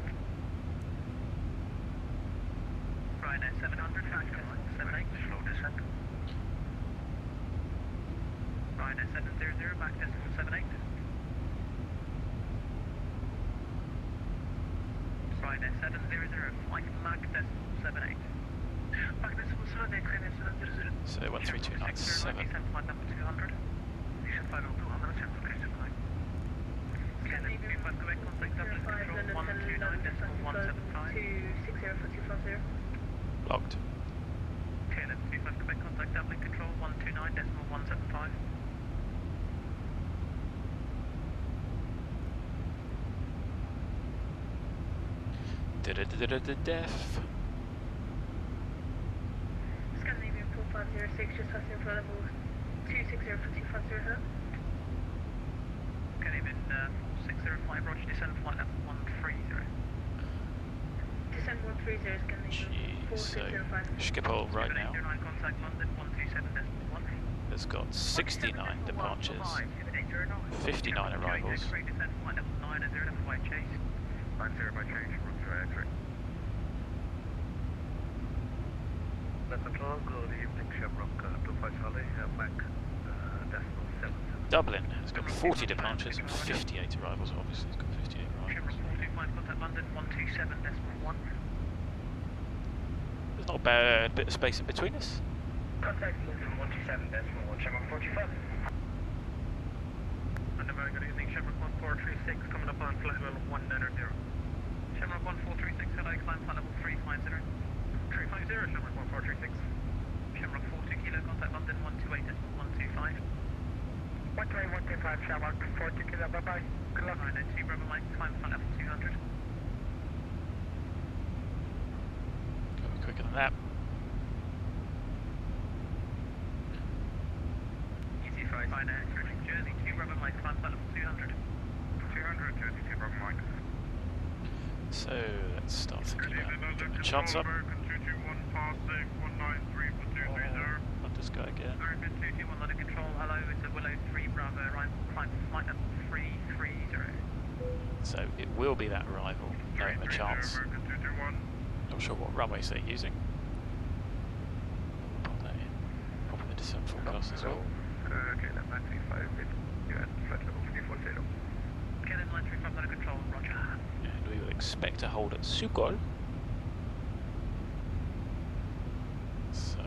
Ryanair 700, factor 78, slow descent. Ryanair 700, back decimal 78. Ryanair 700, flight mag decimal 78. Back decimal 78, clear 700.
So 13297.
Descent flight number 200. Descent flight number 200, descent flight number 200. Scanning 25, Quebec, contact Dublin control 129.175. 2604250.
Locked.
KLM 25, Quebec, contact Dublin control 129.175.
Def.
Scandinavian 4506, just passing for level 2604250, hello.
Canadian 4605, roger, descend flight level 130. descend 130, Scandinavian
Jeez, so
4605.
Schiphol right now
809, contact London 127.1.
has got 69 departures, 59 arrivals.
X-ray descent flight level 90 by chase. 90 by change, run through X-ray.
The control, good evening, Shamrock 25 Charlie, Mac decimal 7.
Dublin has got 40 departures and 58 arrivals. Obviously, it's got 58 arrivals.
Shamrock 425, contact London 127.1.
There's not a bad bit of space in between us.
Contact London 127.1, Shamrock 45.
And a very good evening, Shamrock 1436, coming up on flight level 190. Shamrock 1436, hello, climb flight level 350. 350, Shamrock 1436. Shamrock 42 kilo, contact London 128.125.
128.125, Shamrock 42 kilo, bye bye. Good luck.
902, Bravo Mike, climb flight level 200.
Gotta be quicker than that.
Easy 5, Jersey 2, Bravo Mike, climb flight level 200. 200, Jersey 2, Bravo Mike.
So let's start thinking about getting the chance up. I'll just go again.
221 London Control, hello, it's a Willow 3 Bravo, arrival, climb flight level 330.
So it will be that arrival, knowing the chance. Not sure what runways they're using. Pop that in. Pop in the descent forecast as well.
Okay, then 935, you're at flight level 340. Okay, then 935 London Control, roger.
And we will expect to hold at Sukol. So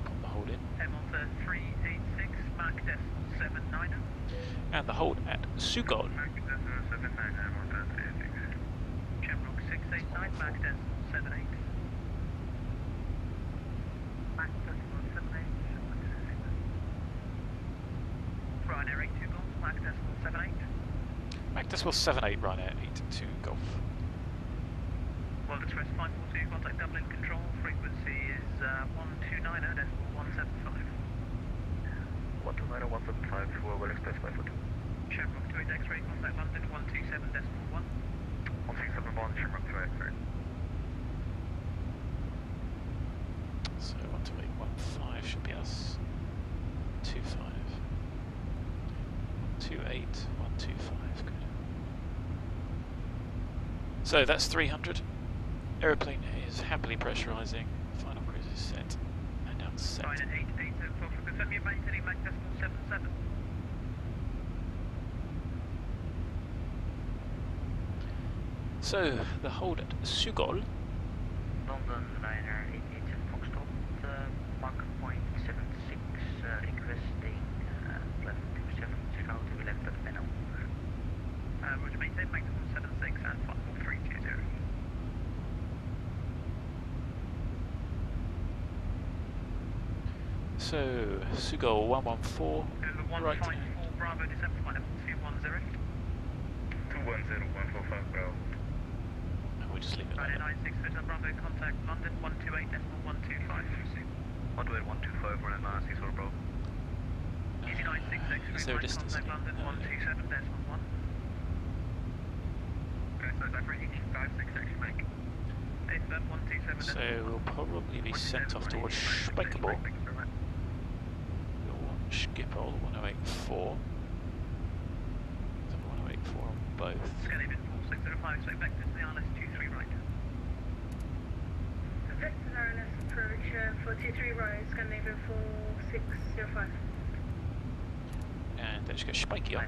pop the hold in.
Hamilton 386, Mark decimal 79.
And the hold at Sukol.
Mark decimal 79, Hamilton 386. Shamrock 689, Mark decimal 78. Mark decimal 78, Shamrock 689. Ryanair 82 Golf, Mark decimal 78.
Mac decimal 78, Ryanair 82 Golf.
World Express 542, contact Dublin Control, frequency is 129.175. 129.175 for World Express 542. Shamrock 28 X-ray, contact London 127.1. 127.1, Shamrock 28 X-ray.
So 128.15 should be us. 25. 128, 125, good. So that's 300. Aeroplane is happily pressurising. Final cruise is set. And now it's set.
Ryanair 884, confirm you're maintaining Mac decimal 77.
So the hold at Sukol.
London Ryanair 887 Foxtrot, Mach 0.76, requesting 1127, check out to be left at Benham. Roger, maintain Mach 76 and 54320.
So Sukol 114. Right.
154 Bravo, December flight level 210. 210, 145 Bravo.
And we'll just leave it
Ryanair
there.
96 Victor Bravo, contact London 128.125. 128.125, Ryanair 96 for Bravo. Easy 96 X-ray,
Is there a distance?
contact London 127.1. Okay, so is that for each 56 X make? 127.
So we'll probably be sent off towards Spikeable. Schiphol 1084. 1084 on both.
Scandinavian 4605, so vector to the RLS 23 right.
Vector RLS approach 423 right, Scandinavian 4605.
And let's go spiky on.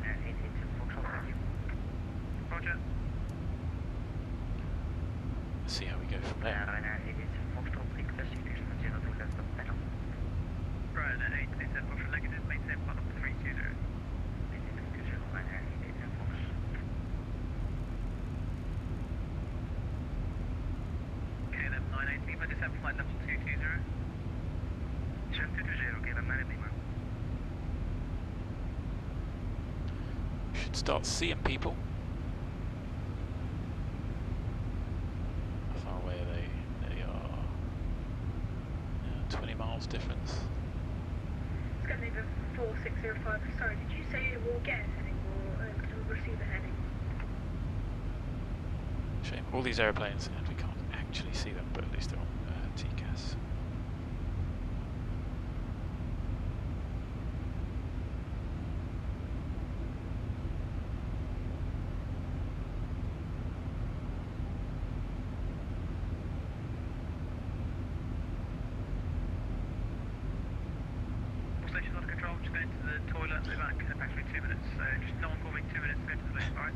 Roger.
Let's see how we go from there.
Ryanair 887 Fox negative, maintain flight level 320. KLM 980 Lima, descend flight level 220. Descend 220, KLM 980 Lima.
Should start seeing people. How far away are they? They are 20 miles difference.
Scandinavian 4605, sorry, did you say it will get a heading or receive a heading?
shame. All these aeroplanes, and we can't actually see them, but at least they're on TCAS.
Station under control, just going to the toilet, be back in approximately 2 minutes. Just no one call me 2 minutes to go to the list, alright?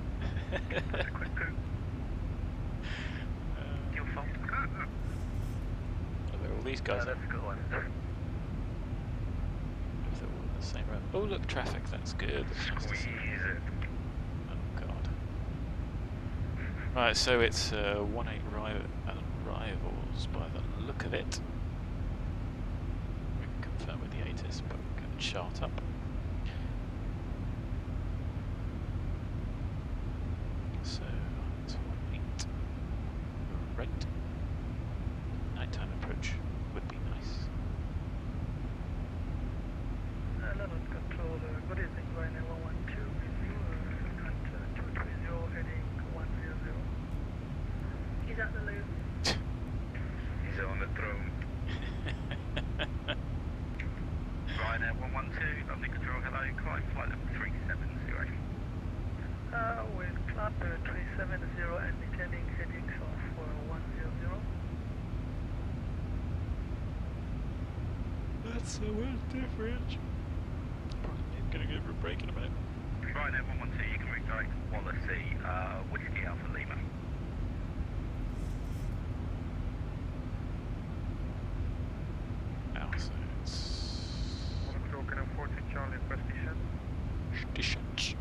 That's a quick poo. Your fault.
Are there all these guys?
That's a good one.
If they're all in the same row. Oh look, traffic, that's good. That's nice to see.
Squeeze it.
Oh god. Right, so it's 18 arrivals by the look of it. We can confirm with the 8s, but we can chart up. So, 8. Right. Nighttime approach would be nice.
London control, good evening, Ryanair 112 with you, at 230 heading 100. He's at the loo.
He's on the throne. Ryanair 112, London control, hello, climb flight level 370.
With Clapper 370 and returning headings of 100.
That's so much different. Probably gonna go for a break in a minute.
Ryanair 112, you can redirect Wallasey, Whiskey Alpha Lima.
Now, so it's...
Control, can I 14 Charlie, press
Descent.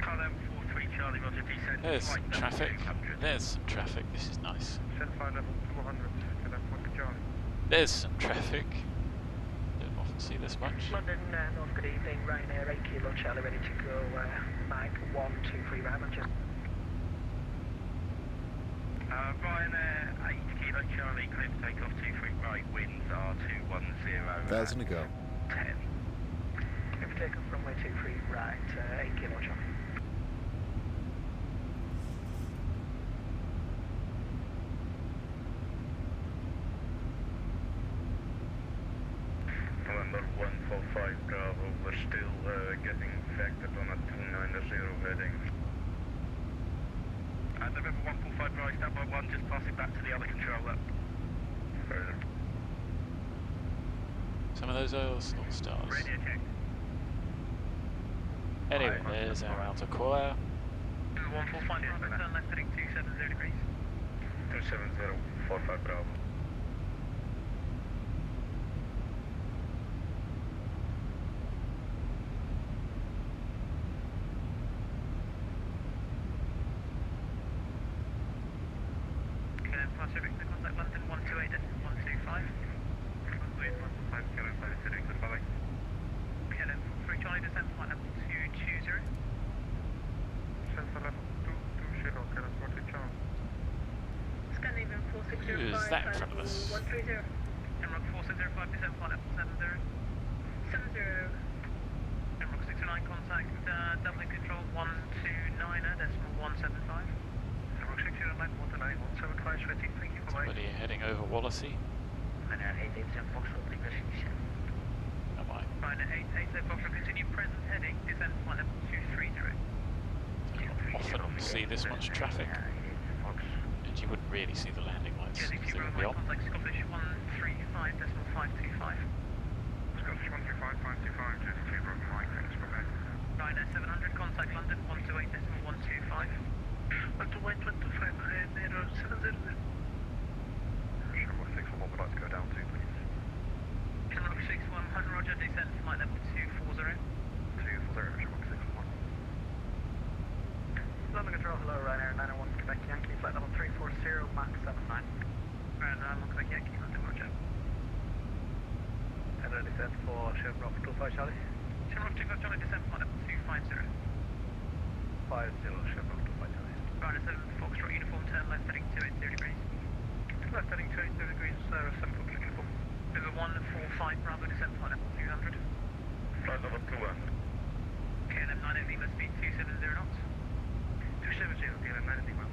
Carl 43 Charlie, Roger, descent.
There's
flight
some
level
traffic.
200.
There's some traffic. This is nice.
Send flight level 200, can I 14 Charlie?
There's some traffic. Don't often see this much.
London North, good evening, Ryanair 8 Kilo Charlie, ready to go, Mike 123 right, Manchester.
Ryanair 8 Kilo Charlie, clear to take off 23 right, winds are 210.
1,000 to go.
10.
If we take off runway 23 right, 8 Kilo Charlie.
November 145 Bravo, we're still getting affected on a 290 heading. November 145 Bravo, stand by 1, just passing back to the other controller. Further.
Some of those are small stars.
Radio check.
Anyway, there's our outer choir.
145 Bravo, turn left heading 270 degrees.
270, 45 Bravo.
Pacific to contact London 128 and 125.
125, Kevin, Pacific, goodbye.
KLM 43 Charlie, descent flight level 220.
Send flight level 220, can I 14 Charlie?
Scandinavian 4605.
Who's that in front of us?
130. Emrock 4605, descent flight level 70. 70. Emrock 629, contact Dublin control 129er, decimal 175. Emrock 609, 129, 175, ready, thank you, bye-bye.
Somebody heading over Wallasey.
Ryanair 887 Foxtrot, please descent.
Am I?
Ryanair 887 Foxtrot, continue present heading, descent flight level 230.
Often see this much traffic, and you wouldn't really see the landing lights because they would be on.
Contact Scottish 135, decimal 525.
Scottish 135, 525, just 2 Bravo Mike, thanks for that.
Ryanair 700, contact London 128, decimal 125. 128, 25, 70.
Shamrock 611 would like to go down to, please.
Shamrock 611, roger, descent flight level 240.
240, Shamrock 611.
London Control, hello, Ryanair 901, Quebec Yankee, flight level 340, Mach 79. Ryanair 901, Quebec Yankee, London, roger.
Hello, descent for Shamrock 25 Charlie.
Shamrock 25 Charlie, descent flight level 250.
50, Shamrock 25 Charlie.
Ryanair 7 Foxtrot uniform, turn left heading 280 degrees.
Left heading 280 degrees, 7 Foot uniform.
River 145 Bravo, descent flight level 200.
Flight level 200.
KLM KLM 98 Lima, speed 270 knots.
270, KLM 98 Lima.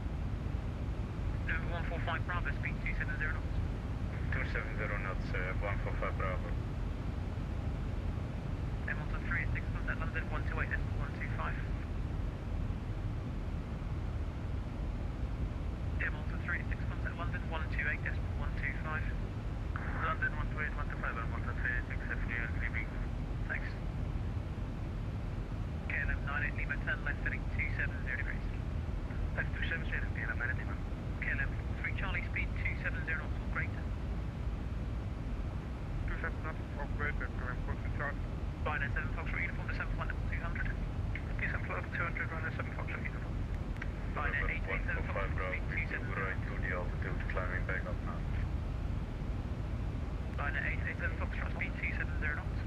November 145 Bravo, speed 270 knots.
270 knots, 145 Bravo.
Hamilton 386, contact London 128, 125. Hamilton 386, contact London 128, 125.
London 128, 125, and 136, FDL leaving.
Thanks. KLM 98 Lima, turn left heading 270 degrees.
Left 270, KLM 98 Lima.
KLM 3 Charlie, speed 270 knots or greater.
270 knots or greater, KLM 4 Charlie.
Ryanair 7 Foxtrot uniform, descend flight level 200.
Descend flight level 200, Ryanair 7 Foxtrot uniform.
Ryanair 887 Foxtrot, speed 270.
Right to the altitude, climbing back up now.
Ryanair 887 Foxtrot, speed 270 knots.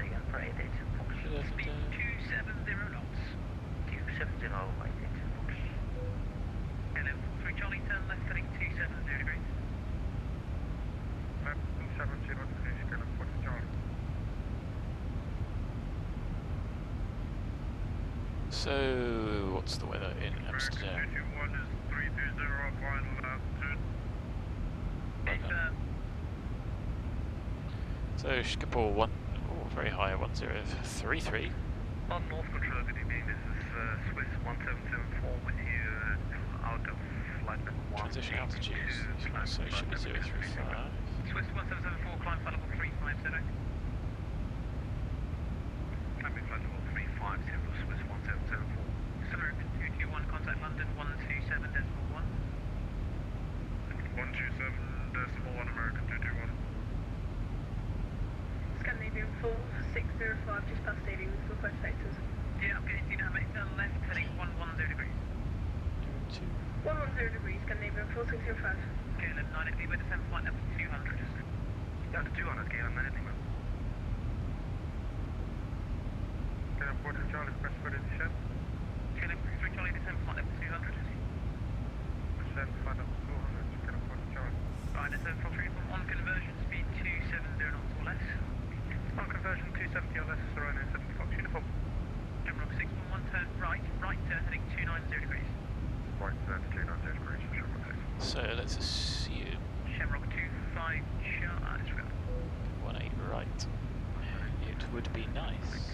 Say again for 887 Foxtrot.
Speed 270 knots.
270, 887 Foxtrot.
KLM 3 Charlie, turn left heading 270 degrees.
Left 270 degrees, KLM 4 Charlie.
So, what's the weather in Amsterdam?
221 is 330, final altitude.
So, Schiphol 1, very high, 1033.
On North Control, good evening, this is Swiss 1774 with you out of flight number 1.
Transition altitude, so it should be 035.
Swiss 1774, climb flight level 350.
Climbing flight level 350, Swiss 1774.
American 221, contact London 127.1.
127.1, American 221.
Scandinavian 4605, just past Davy with request vectors.
Yeah, I'm getting dynamic, turn left heading 110 degrees.
110 degrees, Scandinavian 4605.
KLM 98 Lima, descend flight level 200.
Down to 200, KLM 98 Lima. KLM 4 Charlie, request for the descent.
KLM 3 Charlie, descend flight level 200.
Descent flight level 200, KLM 4 Charlie.
Ryanair 7 Fox uniform, on conversion, speed 270 knots or less.
On conversion 270 or less, Ryanair 7 Fox uniform.
Shamrock 611, turn right turn heading 290 degrees.
Right turn 290 degrees, Shamrock 6.
So, let's assume
Shamrock 25 charge.
18 right. It would be nice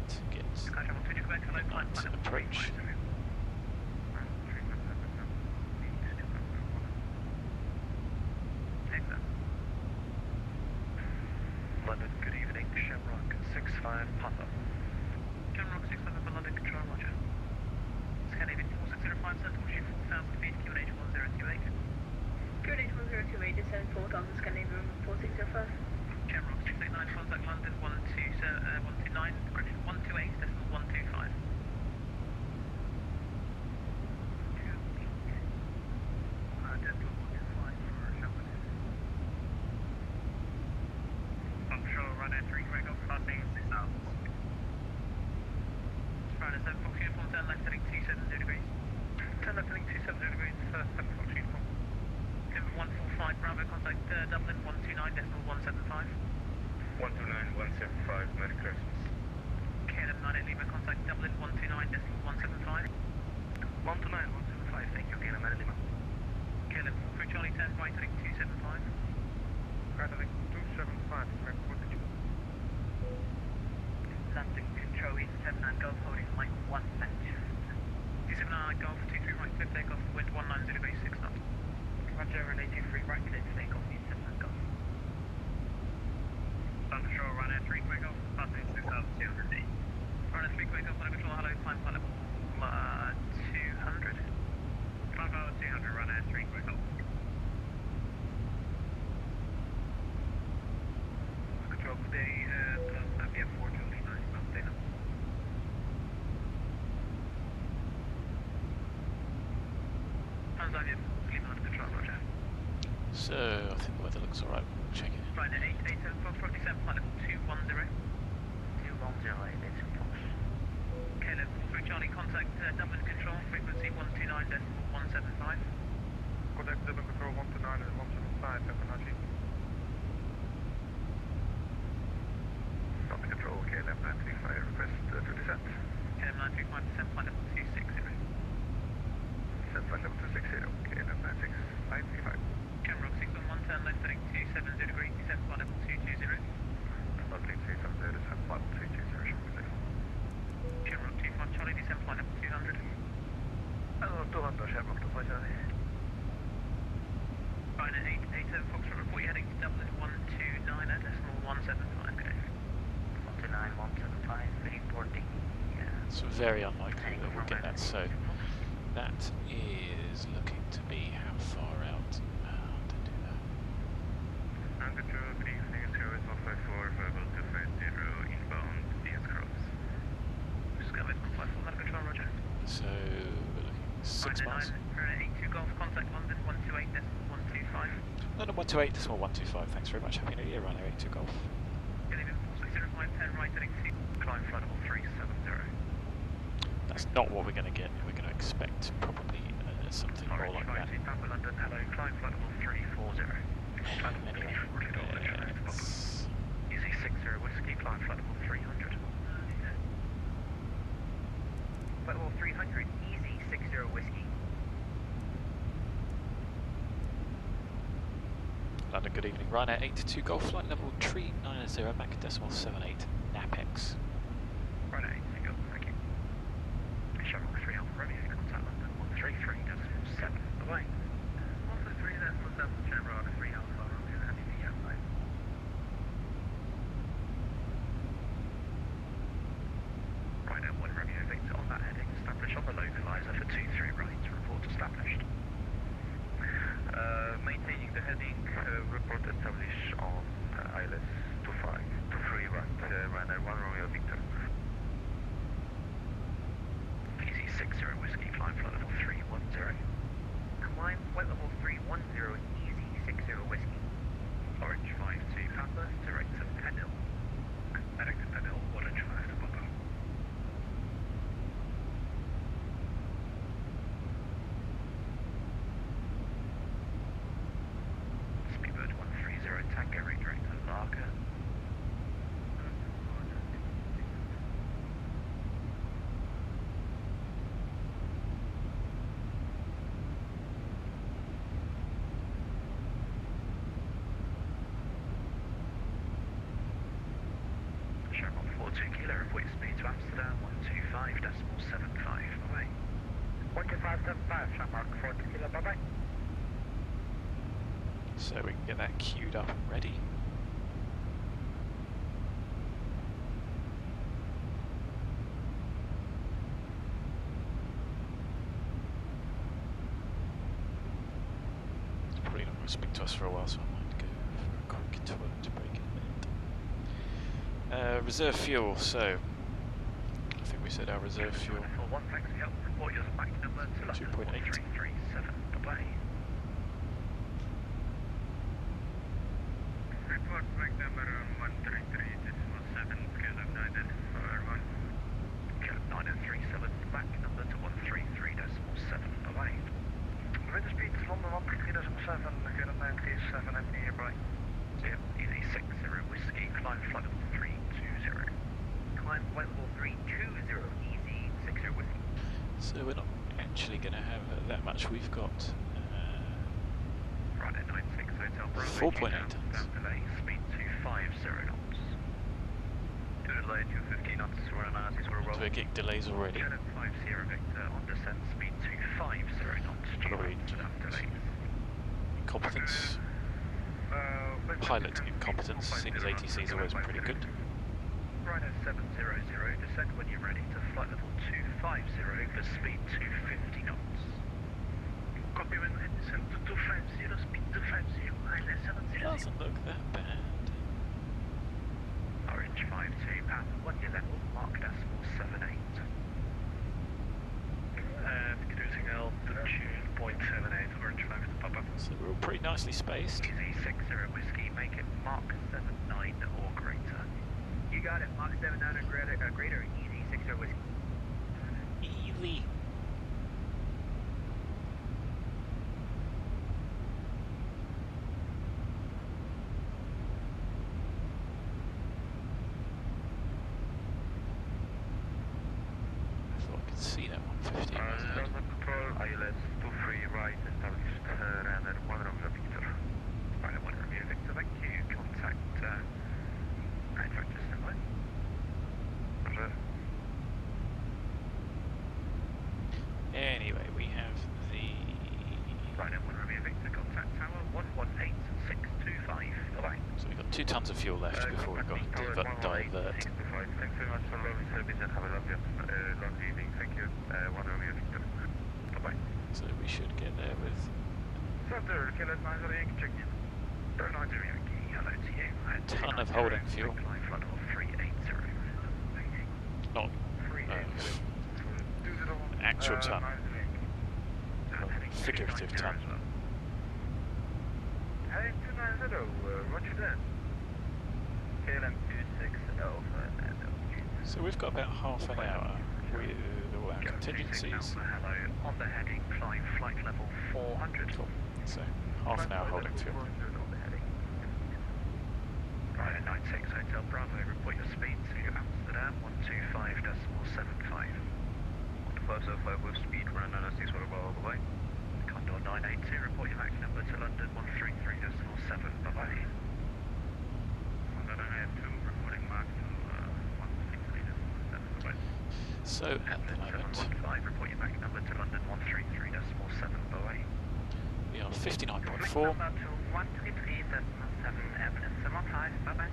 to get
Sky Channel 2 Quebec, hello, climb flight level
approach.
350. Excellent.
London, good evening, Shamrock 65 Papa.
Shamrock 65 for London Control, roger. Scandinavian 4605, Central Shoot 4000 feet, QNH 1028.
QNH 1028, descend 4000, Scandinavian 4605.
Shamrock 689, contact London 129, correction 128.125.
Control, Ryanair 3 Quebec, passing 6000.
Ryanair 7 Fox uniform, turn left heading 270 degrees.
Turn left heading 270 degrees, 7 Fox uniform.
November 145 Bravo, contact Dublin 129.175.
129.175, Merry Christmas.
KLM 98 Lima, contact Dublin 129.175.
129.175, thank you, KLM 98 Lima.
KLM 3 Charlie, turn right heading 275.
Right heading 275, correct footage.
London Control East 79 Golf, holding line 1 match. 279 Golf, 23 right, clear takeoff, wind 190 degrees, 6 knots.
Roger, relay 23 right, clear to takeoff, East 79 Golf.
London Control, Ryanair 3 Quebec Golf, passing 6200 feet. Ryanair 3 Quebec Golf, London Control, hello, climb flight level 200.
Climb level 200, Ryanair 3 Quebec Golf. Control, stay Zambia 4 Julie 9, stay now.
Tanzania, Lima, London Control, roger.
So, I think the weather looks alright. We'll check it.
Ryanair 887 Fox, roger, descend flight level 210.
210, it's Fox.
KLM 43 Charlie, contact Dublin Control, frequency 129.175.
Contact Dublin Control 129 and 175, Fibonacci. Dublin Control, KLM 935, request to descent.
KLM 935, descent flight level 260.
Descent flight level 260, KLM 935.
Camrock 611, turn left heading 270 degrees, descent flight level 220.
Lovely, 270, descent flight level 220, short clear.
Camrock 25 Charlie, descent flight level 200.
200, Shamrock 25 Charlie.
Ryanair 887 Foxtrot, report you're heading to Dublin 129er, decimal 175, good day.
129, 175, reporting.
It's very unlikely that we'll get that, so that is looking to be how far out to do that.
Control, good evening, service 154, verbal 250, inbound, DS cross.
Discovered 154, London Control, roger.
So we're looking 6 miles.
Ryanair 82 Golf, contact London 128, decimal 125.
London 128, decimal 125, thanks very much, happy new year, Ryanair 82 Golf.
Good evening, 4605, turn right heading 2.
Climb flight level 370.
That's not what we're going to get, we're going to expect probably something more like that.
Papa London, hello, climb flight level 340.
Anyway,
Easy 60 whiskey, climb flight level 300.
Flight level 300, easy 60 whiskey.
London, good evening, Ryanair 82 Golf, flight level 390, back at decimal 78, NAPEX.
Ryanair 82 Golf, thank you. Shamrock 3 Alpha Romeo, contact London 133.7, away.
133.7, Shamrock 3 Alpha Romeo, happy to be outside.
Ryanair 1 Romeo Victor on that heading, establish on the localizer for 23 right, report established. Maintaining the heading, report established on ILS 23 right, Ryanair 1 Romeo Victor. Easy 60 whiskey, climb flight level 310.
Climb flight level 310, easy 60 whiskey.
Orange 52 Papa, direct to Penil. Direct to Penil, Orange 5 to Papa. Speedbird 130 Tango, redirect to Larga. Shamrock 42 Kilo, report speed to Amsterdam 125.75, away.
12575, Shamrock 42 Kilo, bye bye.
So we can get that queued up and ready. It's probably not going to speak to us for a while, so I might go for a quick toilet break in a minute. Reserve fuel, so I think we said our reserve fuel.
141, thanks for your help. Report yours back number to London
2.8.
1337, away.
Report back number 133.7, KLM 9 for 1.
KLM 937, back number to 133.7, away.
Wind speed to London 133.7, KLM 937, empty nearby.
Yep, easy 60 whiskey, climb flight level 320.
Climb flight level 320, easy 60 whiskey.
So we're not actually going to have that much. We've got
Ryanair 96 Hotel Bravo.
4.8 tons.
Delay, speed 250 knots. To delay 250 knots, we're analysis for a roll.
So we're getting delays already.
KLM 50 Victor on descent, speed 250 knots.
Probably
delays.
incompetence. Pilot incompetence, seeing as ATC is always pretty good.
Ryanair 700, descend when you're ready to flight level 250 for speed 250 knots.
Copy when I descend to 250, speed 250, Ryanair 700.
Doesn't look that bad.
Orange 52, path 1 year level, mark decimal 78. Introducing altitude 0.78, Orange 5 to Papa.
So we're all pretty nicely spaced.
Easy 60 whiskey, make it Mark 79 or greater.
You got it, Mach 79 or greater, easy 60 whiskey.
Easy. see that 150.
London Control, ILS 23 right, established runner 1 Romeo Victor.
Runner 1 Romeo Victor, thank you. Contact manufacturer standby.
Roger.
Anyway, we have the...
Runner 1 Romeo Victor, contact tower 118625. Bye-bye.
So we've got 2 tons of fuel left before we've got to divert.
Thanks very much for lovely service and have a lovely evening. Thank you. 1 Romeo Victor.
Bye-bye.
So we should get there with...
Center, Killer 90 Yankee, check in.
90 Yankee, hello to you.
Ton of holding fuel.
Line flood of 380.
Not actual ton. Figurative ton.
Heading 290, roger that. KLM 260 Fernando.
So we've got about half an hour with all our contingencies.
Hello, on the heading, climb flight level 400.
Cool. So half an hour holding fuel.
Right, 96 Hotel Bravo, report your speed to Amsterdam 125.75.
1505 with speed run and 6 all the way.
Condor 982, report your MAC number to London 133.7. Bye-bye.
Condor 982, reporting Mark to 163.7. Bye-bye.
So at the moment
715, report your MAC number to London 133.7. Bye-bye.
we are 59.4.
To 133.7, bye-bye.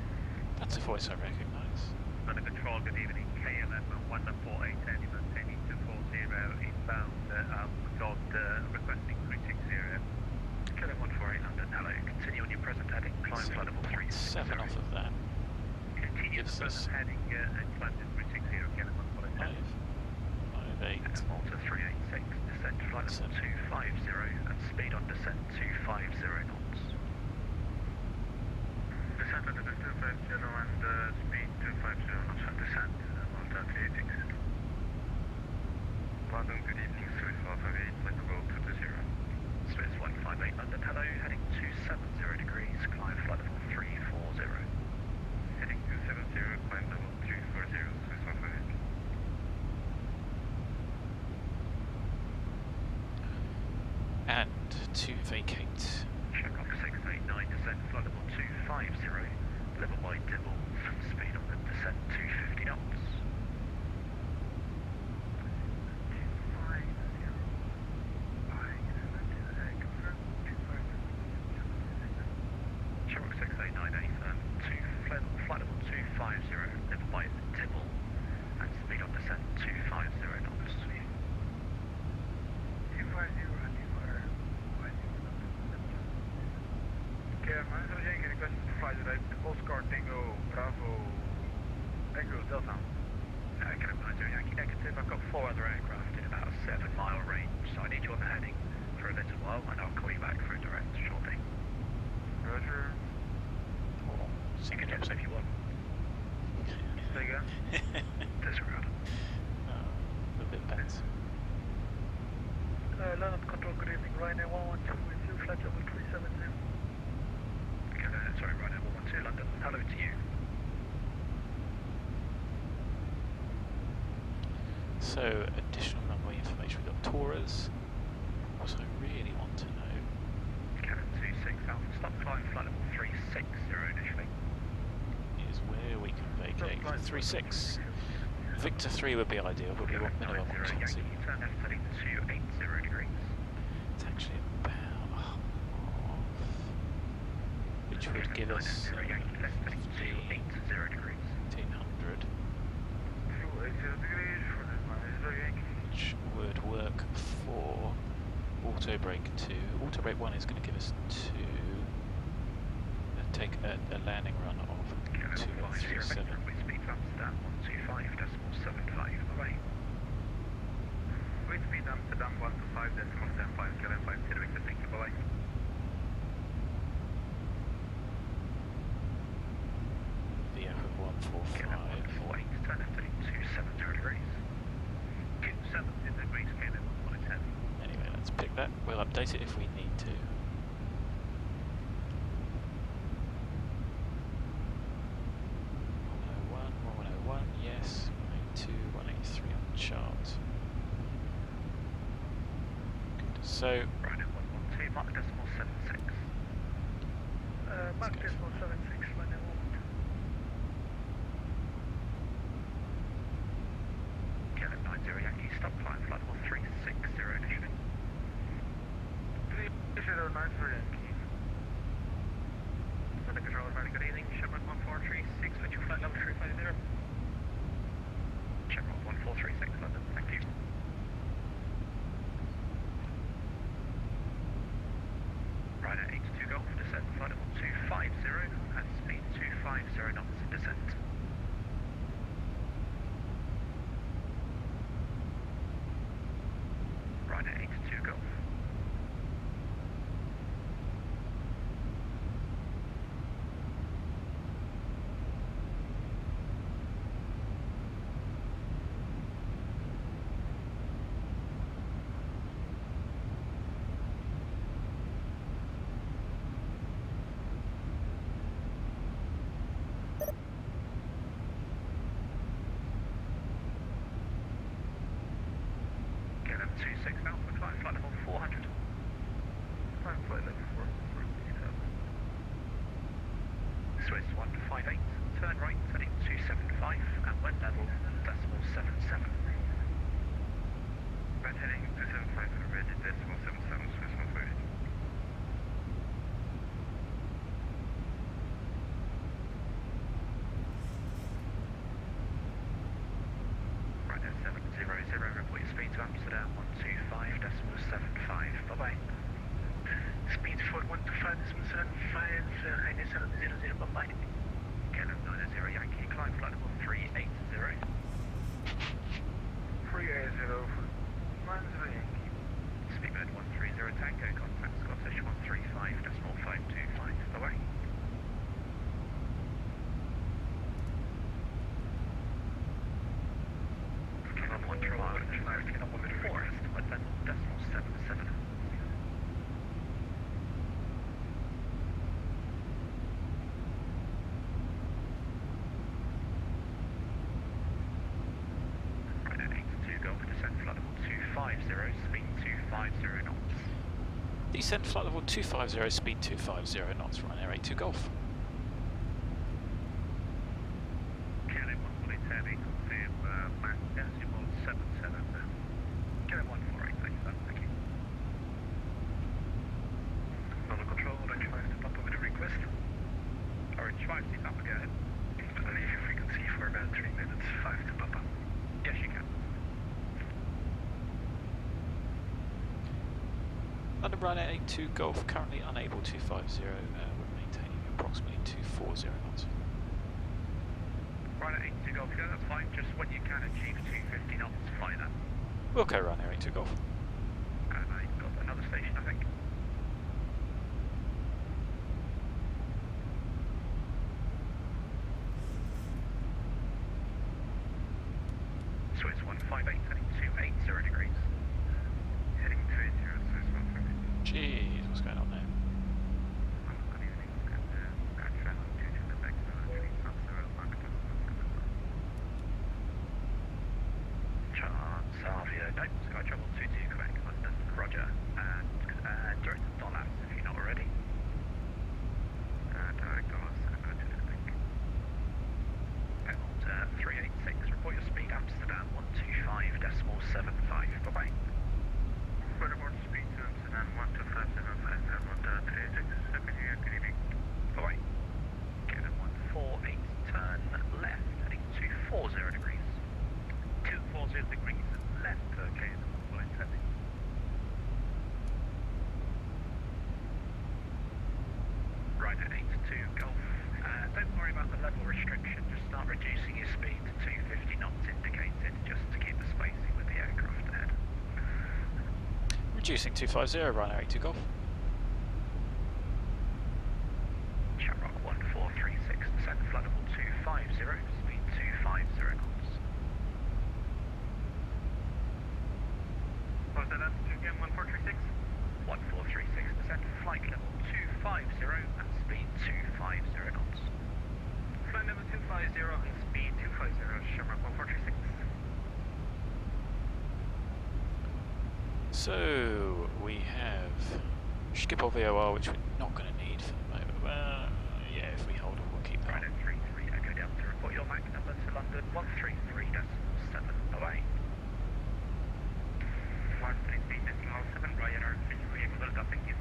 That's a voice I recognise.
Under control, good evening. KLM 148, animal 10240 inbound. Got requesting 360.
KLM 148 London, hello. Continue on your present heading, climb
So
flight level 360.
7 off of that.
Continue
Gives
the
us
present heading and climb to 360. KLM 148.
5, 8.
Malta 386, descent flight level 250 and speed on descent 250 knots.
Descent at the 250 and speed 250 knots and descent. Malta 386. London, good evening. Swiss 558, let the roll 220.
Swiss 158 London, hello. Heading 270 degrees, climb flight level 340.
Heading 270, climb level 240, Swiss 158.
And to vacate.
Check off 689, descent flight level 250, level wide dibbles, speed on the descent 250 knots. Check off 6898, flight level 250, level wide dibble, and speed on descent 250 knots.
Manager Yankee request to fly direct Oscar Tango Bravo Echo Delta.
Okay, Manager Yankee negative. I've got 4 other aircraft in about a 7-mile range, so I need you on the heading for a little while, and I'll call you back for a direct shortly.
Roger.
Or
You can text if you want.
Say again?
Disregard.
a bit better.
London Control, good evening. Ryanair 112 with you, flight level 370.
Sorry, Ryanair 112 London. Hello to you.
So additional runway information. We've got Taurus. What I really want to know
Kevin 26 Alpha. Stop climb flight level 360 initially.
is where we can vacate. 3-6. Victor 3 would be ideal, but we want minimum
90
occupancy.
Yankee. Turn left heading 280 degrees.
It's actually about half, which would give us
90 Yankee. Left heading 280 degrees.
1500,
280 degrees for the Manager Yankee.
which would work for auto brake 2. Auto brake 1 is going to give us 2. Take a landing run of 237.
With speed to Amsterdam 125.75. Bye-bye.
With speed Amsterdam 125.75, KLM 50 Victor, thank you, bye-bye.
VF of 145.
148. Turn left heading 270 degrees.
270 degrees, KLM 110.
Anyway, let's pick that. We'll update it if we need to. 101, yes. 182, 183 on the chart. So
Right, 112, Mark decimal 76.
Mark decimal 76, when they want.
Kilo 90 Yankee, stop climb, flight level 360 initially.
3090 Yankee. Southern Control, very good evening, Shamrock 1436, with your flight level 350.
Shamrock 1436, London, thank you. Ryder 82 Golf, descent flight level 250 at speed 250 knots in descent. Ryder 82 Golf. KLM 26 Alpha, climb flight level 400.
Climb flight level 400.
Swiss 158, turn right, heading 275, at wind level, decimal 77.
Right heading 275, ready decimal 77, Swiss 158.
Right at 700, report your speed to Amsterdam, 125, decimal 75, bye-bye.
Speed for 125.75, highness 700, bye-bye.
KLM 90 Yankee, climb flight level 380.
380 for 90 Yankee.
Speedbird 130 Tango, contact Scottish 135, decimal 525, bye-bye. KLM 125, KLM 1 Forest, wind level, decimal 77. Right at 82 Golf, descent flight level 250, speed 250 knots.
descent flight level 250, speed 250 knots, Ryanair 82 Golf.
KLM 140 confirm Mac decimal 77. KLM 148, thank you, thank you.
Normal control, Orange 5 to Papa with a request.
Orange 5, see Papa, go ahead.
I leave your frequency for about 3 minutes, 5 to Papa.
Yes, you can.
London Ryanair 82 Golf, currently unable 250, we're maintaining approximately 240 knots.
Right at 82 Golf, yeah, that's fine. Just when you can achieve 250 knots, fly that.
Okay, Ryanair 82 Golf.
And I got another station, I think. Swiss 158, heading 280 degrees.
Heading 280, Swiss 158.
Jeez, what's going on there?
Good evening, and travel due to the back 350 Mark
Chance, Avia, no, Sky Travel 22 Quebec, London, Roger. And direct to DUB-AMS if you're not already.
direct dollars, go to the back.
Emerald 386, report your speed, Amsterdam 125, decimal 75, bye-bye.
Report speed to Amsterdam 12575, Emerald 386, happy New Year, good evening.
Bye-bye. KLM 148, turn left, heading 240 degrees. 240 degrees left, okay, the 147. Right at 82 Golf. Don't worry about the level restriction, just start reducing your speed to 250 knots indicated, just to keep the spacing with the aircraft ahead.
Reducing 250, Ryanair 82 Golf.
Shamrock 1436, descent flight level 250, speed 250 knots.
What was that altitude again, 1436?
1436, descent flight level 250 and speed 250 knots.
Flight level 250 and speed 250, Shamrock 1436.
So we have skip or VOR, which we're not going to need for the moment. Well, yeah, if we hold it, we'll keep that.
Right, 33, Echo Delta, report your MAC number to London 133.7. Bye-bye. 133.7, vRYR, visually able to thank you.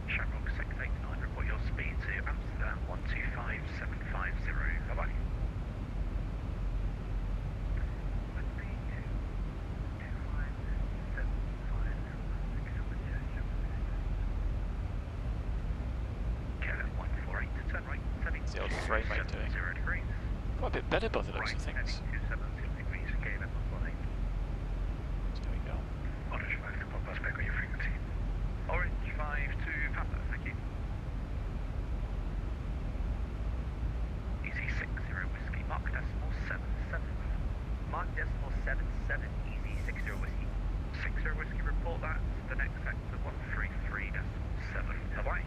Shamrock 689, report your speed to Amsterdam 125750. Bye-bye.
What's the old frame rate doing? Quite a bit better by the looks of things. There we go.
Orange 5 to Papa, back on your frequency. Orange 5 to Papa, thank you. Easy 60 whiskey, mark decimal 77. Mark decimal 77, easy 60 whiskey. 60 whiskey, report that to the next sector 133.7. Bye-bye.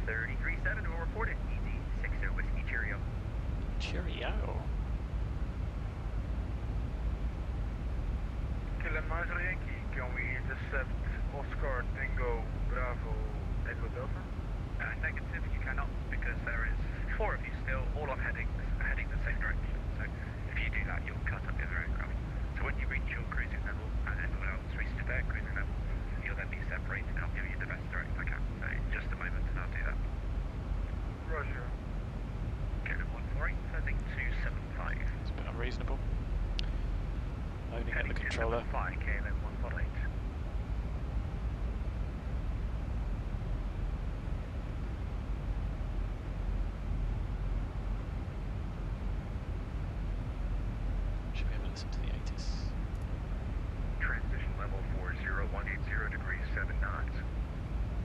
33.7 will report it, easy 60 whiskey, cheerio.
Cheerio.
Kilometer Yankee, can we intercept Oscar Tango Bravo Echo Delta?
Negative, you cannot, because there is 4 of you still, all on heading the same direction. So if you do that, you'll cut up the other aircraft. So when you reach your cruising level, and everyone else reaches their cruising level, you'll then be separated, and I'll give you the best direct I can. So in just a moment, and I'll do that.
Roger.
Caleb 148, heading 275.
It's a bit unreasonable. Owning at the controller.
5, KLM 148.
Should be able to listen to the 80s.
Transition level 40180 degrees 7 knots.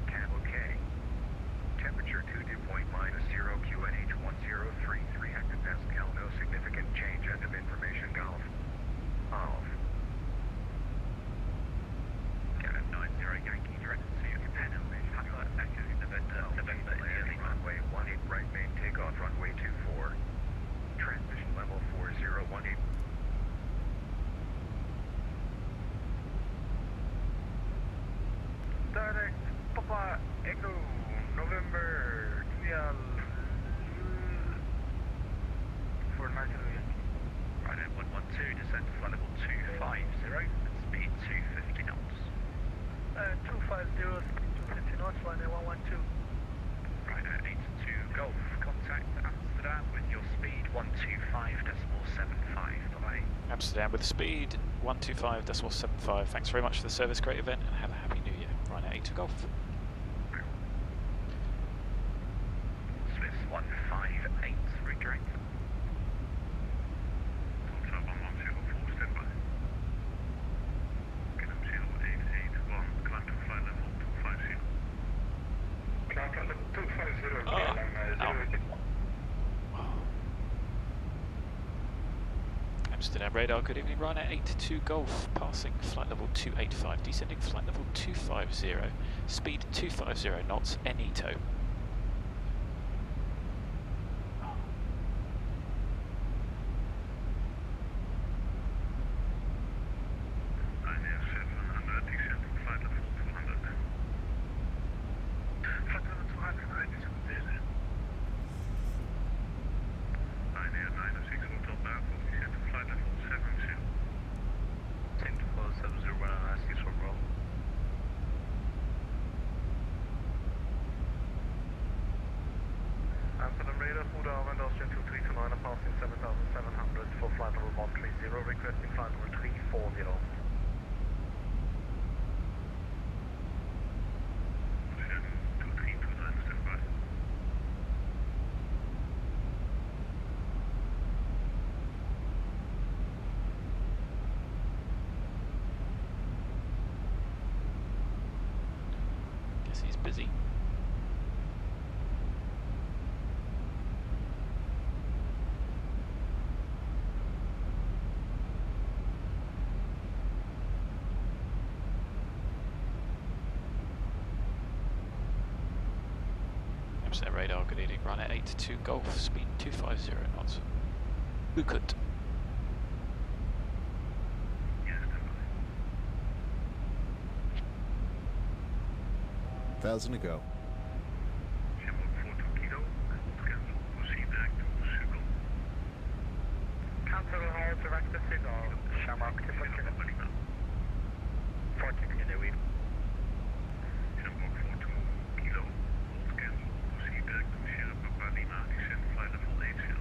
Cab OK. Temperature 2 dew point -0, QNH 1033 hectopascal. No significant change. End of information. Golf. Off. Canada 90 Yankee direct to your companion. Papa Echo November runway 18 right main takeoff runway 24. Transition level 4018.
Direct Papa Echo November Trial for National Yankee.
Right at 112, descend to flight level 250, speed 250 knots.
250, speed 250 knots, runway 112.
Right at 82 Golf, contact Amsterdam with your speed 125.75. Bye-bye.
Amsterdam with speed 125.75. Thanks very much for the service, great event, and have a happy new year. Right at 82 Golf.
Swiss 158, redirect.
Hotel 110 stand by. KLM 0881, climb to flight level 250.
Climb to level 250,
Oh,
KLM 081.
Amsterdam radar, good evening, Ryanair 82 Golf, passing flight level 285, descending flight level 250, speed 250 knots, NETO.
Ryanair 700, descending flight level 200. Flight level 200, ready to descend. Ryanair 96 Hotel Bravo, descending flight level 70.
10 to 70, run on IC for Bravo.
Amsterdam radar, Huda Armand Austrian 2329, passing 7700 for flight level 130, requesting flight level 340.
Descend 2329, stand by.
Guess he's busy. Amsterdam radar, good evening, run at 82 Golf, speed 250 knots. Who could?
Yes, stand by.
1,000 to go.
Shamrock 42 Kilo, hold cancel, proceed direct to Zibo.
Cancel hold direct to Zibo. Shamrock 2
Sierra Papa Lima.
40 Kilo Weed.
Shamrock 42 Kilo, hold cancel, proceed direct to Sierra Papa Lima, descend flight level 80.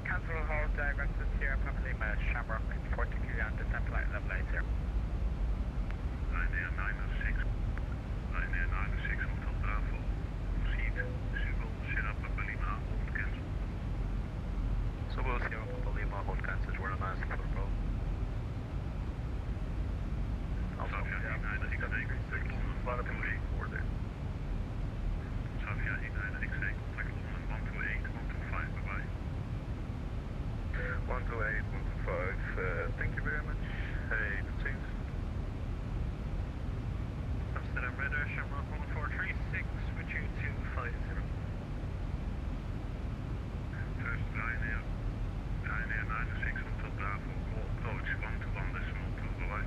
Cancel hold direct to Sierra Papa Lima. Shamrock 40 Kilo and descend flight level 80.
Ryanair 906. Ryanair 906 Hotel Bravo. Proceed Zibo, Sierra Papa Lima, hold cancel.
Zibo, Sierra Papa Lima, hold cancel. We're on Master Pro.
Savia 19XA, contact London 128 order. Savia 19XA, contact London 128, 125, bye-bye.
128, 125, thank you very much. Hey, proceed.
Amsterdam radar, Shamrock 1436, switch you to 50.
First Ryanair 906 Hotel Bravo, call approach 121.2, bye-bye.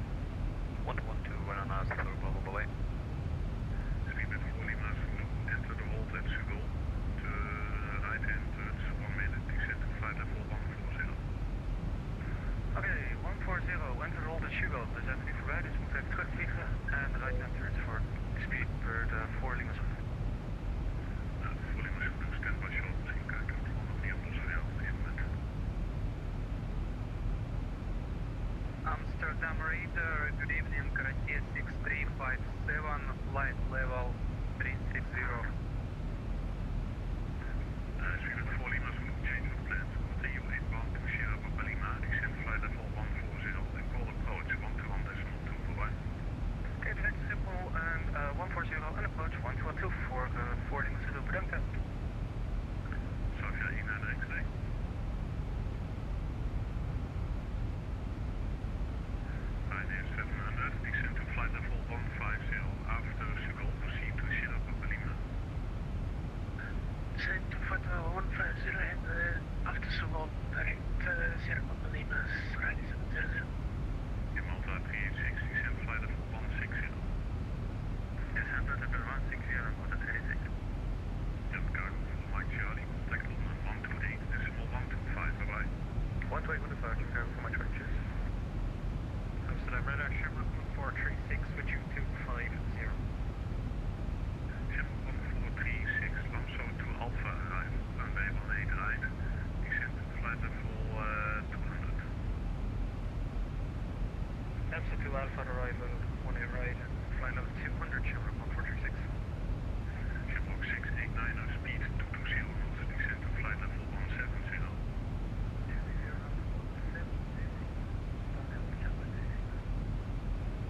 112, we're on Master Pro, bye-bye.
Speed at 4 Lima Zulu, enter the hold at Zibo. To right hand turns 1 minute, descend to flight level 140.
Oké, 140, enter hold at Hugo. We zijn nu voorbij, dus we moeten even terugvliegen. En de right hand turns voor speed per de 4 Lima Zulu.
Nou, 4 Lima Zulu, standby short, misschien kijken of het nog niet op onze rail op dit moment.
Amsterdam radar, good evening, Karachi 6357, light level 360.
Speed at 4 Lima Zulu, change of plans, continue inbound to Sierra Papa Lima, descend flight level 140 and call approach 121.2, bye-bye.
Okay, direct simple and 140 and approach 112 for 4 Lima Zulu, bedankt.
Savia 19XA. Ryanair 700, descend to flight level 150, after Zibo, proceed to Sierra Papa Lima.
Descend to flight level 150 and after Zibo, direct Sierra Papa Lima, Friday 700.
Malta 386, descend flight level 160.
Descend flight level 160, Malta 386.
Jet cargo for Mike Charlie, contact London 128, decimal 125, bye-bye.
128, 125, cargo for my trenches.
Amsterdam radar, Shamrock 1436, switch you to 50.
Shamrock 1436, Lamso to Alpha, arrival, runway 18 right, descend to flight level 200.
Amsterdam to Alpha arrival, 18 right, flight level 200, Shamrock 1436.
Shamrock 689, speed 220 knots, descend to flight level 170.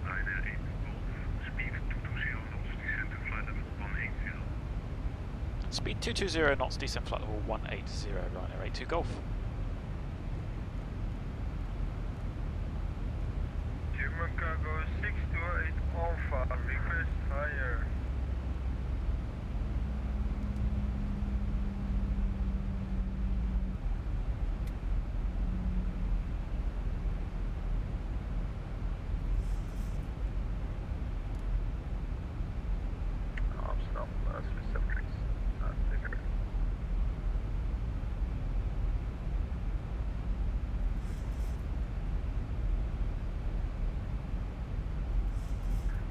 Ryanair 8 Golf, speed 220 knots, descend to flight level 180.
Speed 220 knots, descent flight level 180, Ryanair 82 Golf.
German cargo 628 Alpha, request higher. Amsterdam, Swiss 76, take it.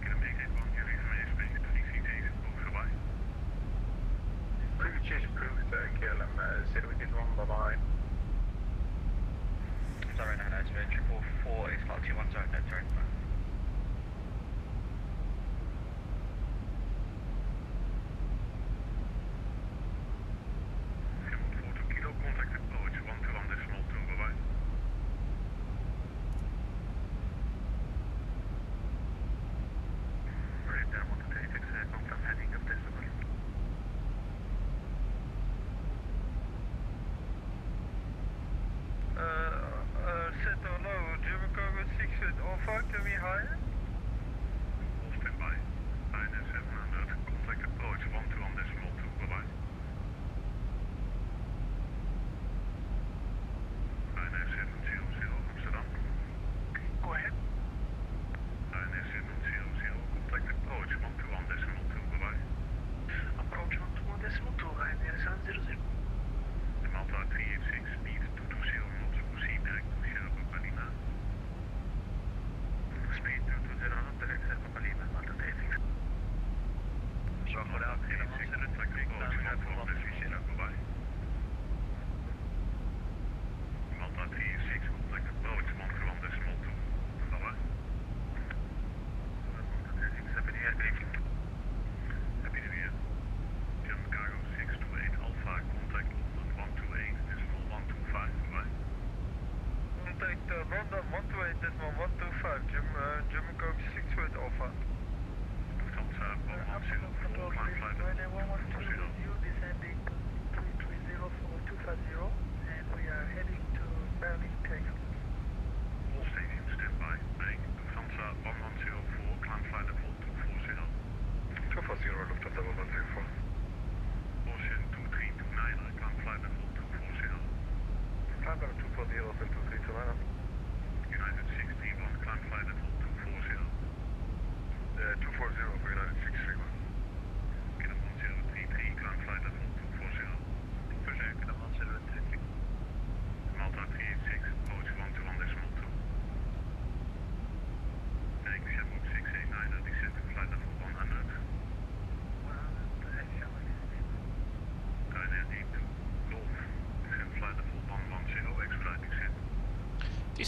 Get 881, give information space, 3 feet 8, goodbye.
Previous chase approved, KLM 081, bye-bye.
Sorry, no, that's 444, it's not 21, sorry, that's right.
Shamrock 42 Kilo, contact approach 121.2, bye-bye.
Radar 136, confirm heading of decimal. Set or low, German cargo 6 Alpha, can we hire?
All standby. Ryanair 700, contact approach 121.2.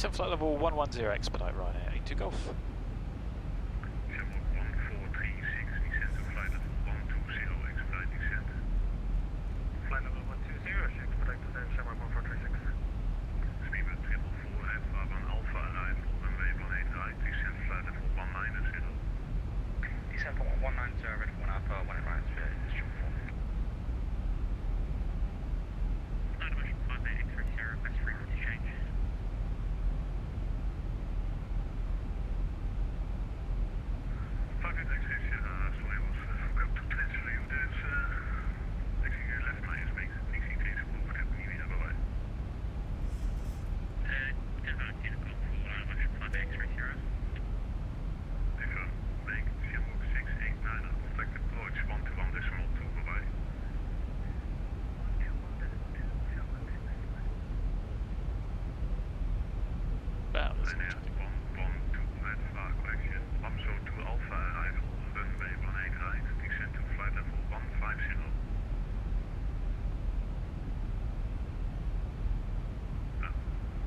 descent flight level 110 expedite Ryanair 82 Golf.
Shamrock 1436, descent to flight level 120, expedite descent.
Flight level 120, expedite descent, Shamrock 1436.
Speedbird 444, F1 Alpha arrival, runway 18 right, descent flight level 190.
Descent for 190, ready for 1 Alpha, 1 right, Stream 4.
Animation 58830, best frequency change. 586, sorry, I forgot to transfer you. There's actually your left line is made. Ik zie deze over het niet weer bij. Even animation 58830. Even make Shamrock 689, contact approach 121.2 bye.
Wow, that's
Linear 112 at far correction. Lamso 2 Alpha arrival, runway 18 right, descent to flight level 150.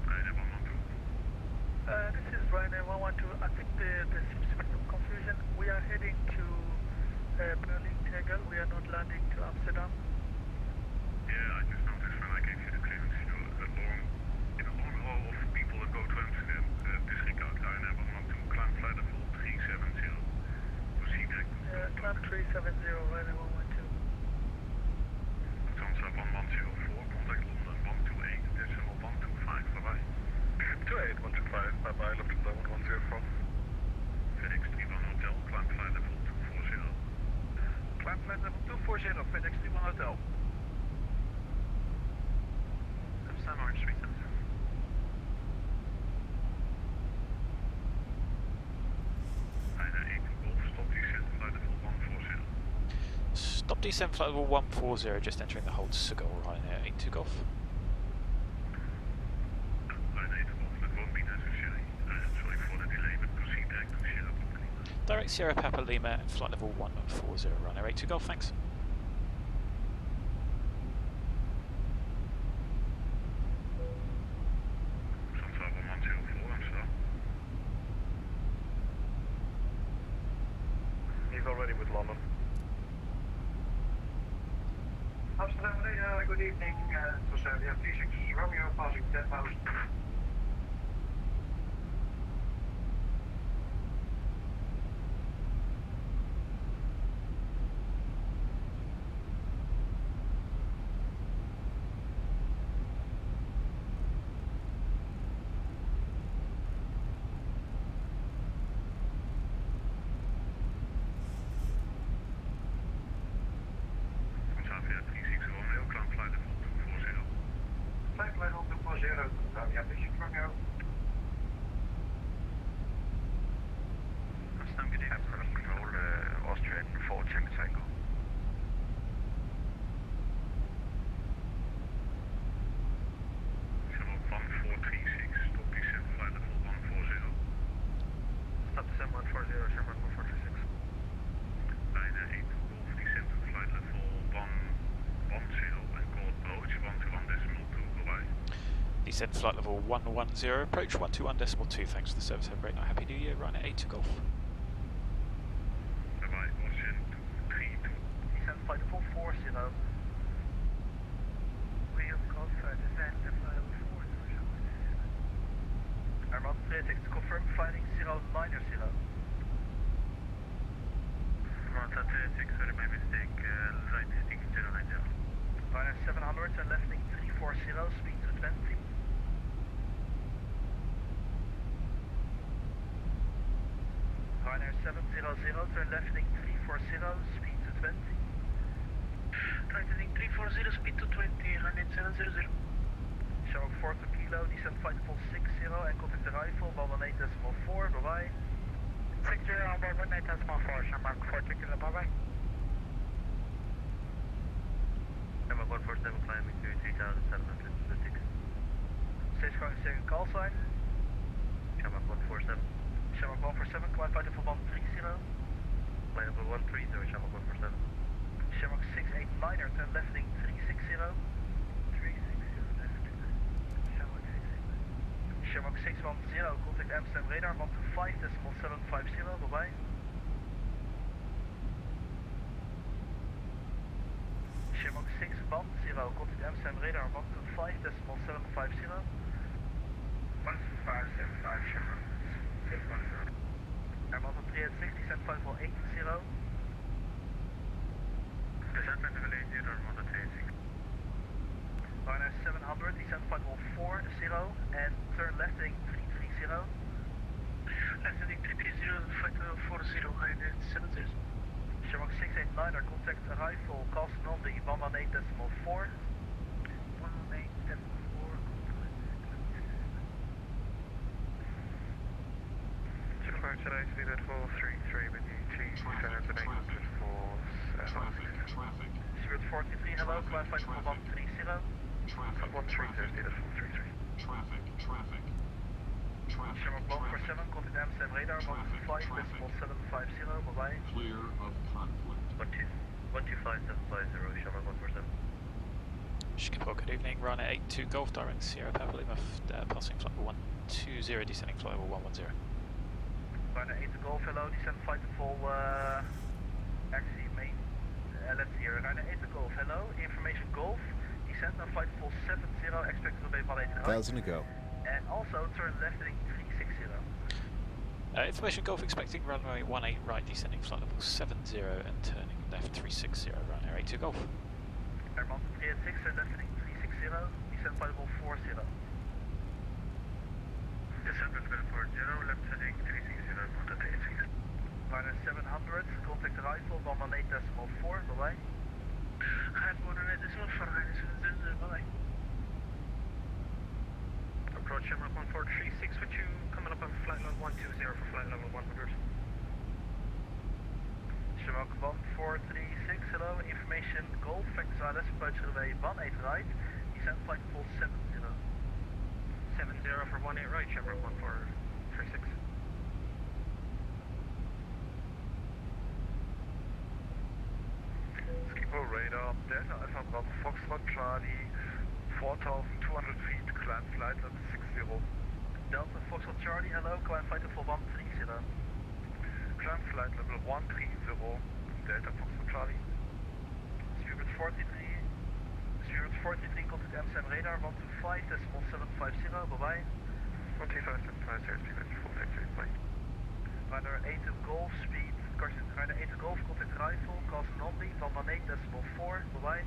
Ryanair 112.
This is Ryanair 112. I think there seems to be some confusion. We are heading to Berlin Tegel. We are not landing to Amsterdam.
Yeah, I just noticed when I gave you the clearance, you know, in a long row of people that go to Amsterdam, disregard Ryanair 112, climb flight level 370. Proceed back to
Climb 370, Ryanair 112.
Lufthansa 1104, contact London 128, decimal 125, bye-bye.
28, 125, bye-bye, Lufthansa 1104.
FedEx 31 Hotel, climb flight level 240.
Climb flight level 240, FedEx 31 Hotel.
Amsterdam Orange 370. Ryanair 82 Golf, stop descent, flight level 140.
Stop descent flight level 140, just entering the hold Seagull Ryanair 82 Golf.
Ryanair 82 Golf, that won't be necessary. Sorry for the delay, but proceed back to Sierra Company.
Direct Sierra Papa Lima, flight level 140 Ryanair 82 Golf, thanks.
Lufthansa 1104, Amsterdam.
He's already with London. Amsterdam, good evening. So Serbia 36 Romeo passing 10,000.
Transavia 36 Romeo, climb flight level 240.
Flight level 240, Serbia 36 Romeo.
Amsterdam, good evening. Control, Austrian 4, check cycle.
Shamrock 1436, stop descent, flight level 140.
Stop descent 140, Shamrock 1436.
Ryanair 82 Golf, descent to flight level 110 and call approach 121.2, bye-bye.
Descent flight level 110, approach 121.2, thanks for the service, have a great night, happy new year, Ryanair 82 Golf.
Bye-bye, Ocean 232.
Descent flight level 40. Real Golf, descent flight level 40. Airman 36 to confirm flighting 090.
Manta 36, sorry, my mistake, line distinct 090.
Ryanair 700 and lefting 340, speed to 20. Ryanair 700, turn lefting 340, speed to 20. Tightening 340, speed to 20, Ryanair 700. Shamrock 4 to kilo, descent flight level 60 and contact arrival, 118.4, bye-bye. 60 on board 118.4, Shamrock 4 to kilo, bye-bye.
Shamrock 147, climbing to 3,756.
Stage calling second call sign.
Shamrock 147.
Shamrock 147, climb flight level 130.
Flight level 130, Shamrock 147.
Shamrock 689er, turn lefting 360. 360 left. Shamrock 689. Shamrock 619, Amsterdam radar 125.750, bye-bye. Shamrock 6, band 0, contact Amsterdam radar 125.750.
1575 Shamrock 610.
Airman 386, descent 580.
Descent met relay 0, 186.
Ryanair 700, descent 540, and turn left heading 330.
Left heading 330, flight 40, Ryanair 70.
Shamrock 689, our contact arrival, Castle on the 118.4.
118.4,
Citypair today, speed at 433 with you, T7800 for
traffic.
Spirit 43, hello, climb flight 130.
130, speed at 433.
Traffic.
Shamrock 147, contact Amsterdam radar 125.750, bye-bye.
Clear of conflict.
125.750, Shamrock 147.
Skipper, good evening. Ryanair 82 Golf, direct Sierra Papa Lima, passing flight 120, descending flight 110.
Ryanair 82 Golf, hello, descent flight to full, actually main, let's see here. Ryanair 82 Golf, hello, information Golf, descent on flight full 70, expected to be 180 right.
1,000 to go.
And also turn left heading 360.
Information Golf expecting runway 18 right, descending flight level 70 and turning left 360, Ryanair 82 Golf.
Airman 386, turn left heading 360, descent flight level 40.
Descent met relay 40, left heading 360, 186.
Ryanair 700, contact arrival 118.4, bye-bye.
Gaat 118.4, Ryanair 70, bye-bye.
Approach Shamrock 1436 with you, coming up on flight level 120 for flight level 100.
Shamrock 1436, hello, information Golf, vectors ILS, approach runway 18 right, descent flight full 70.
70 for 18 right, Shamrock 1436. Skipo radar, Delta Alpha Bravo Foxtrot Charlie, 4,200 feet, climb flight level 60.
Delta Foxtrot Charlie, hello, climb flight to full 130.
Climb flight level 130, Delta Foxtrot Charlie.
Spirit 43, contact Amsterdam radar 125.750, bye-bye.
125.750, speed at 450, bye.
Ryanair 82 Golf, speed, Ryanair 82 Golf, contact arrival, Castle Nondy, 118.4, bye-bye.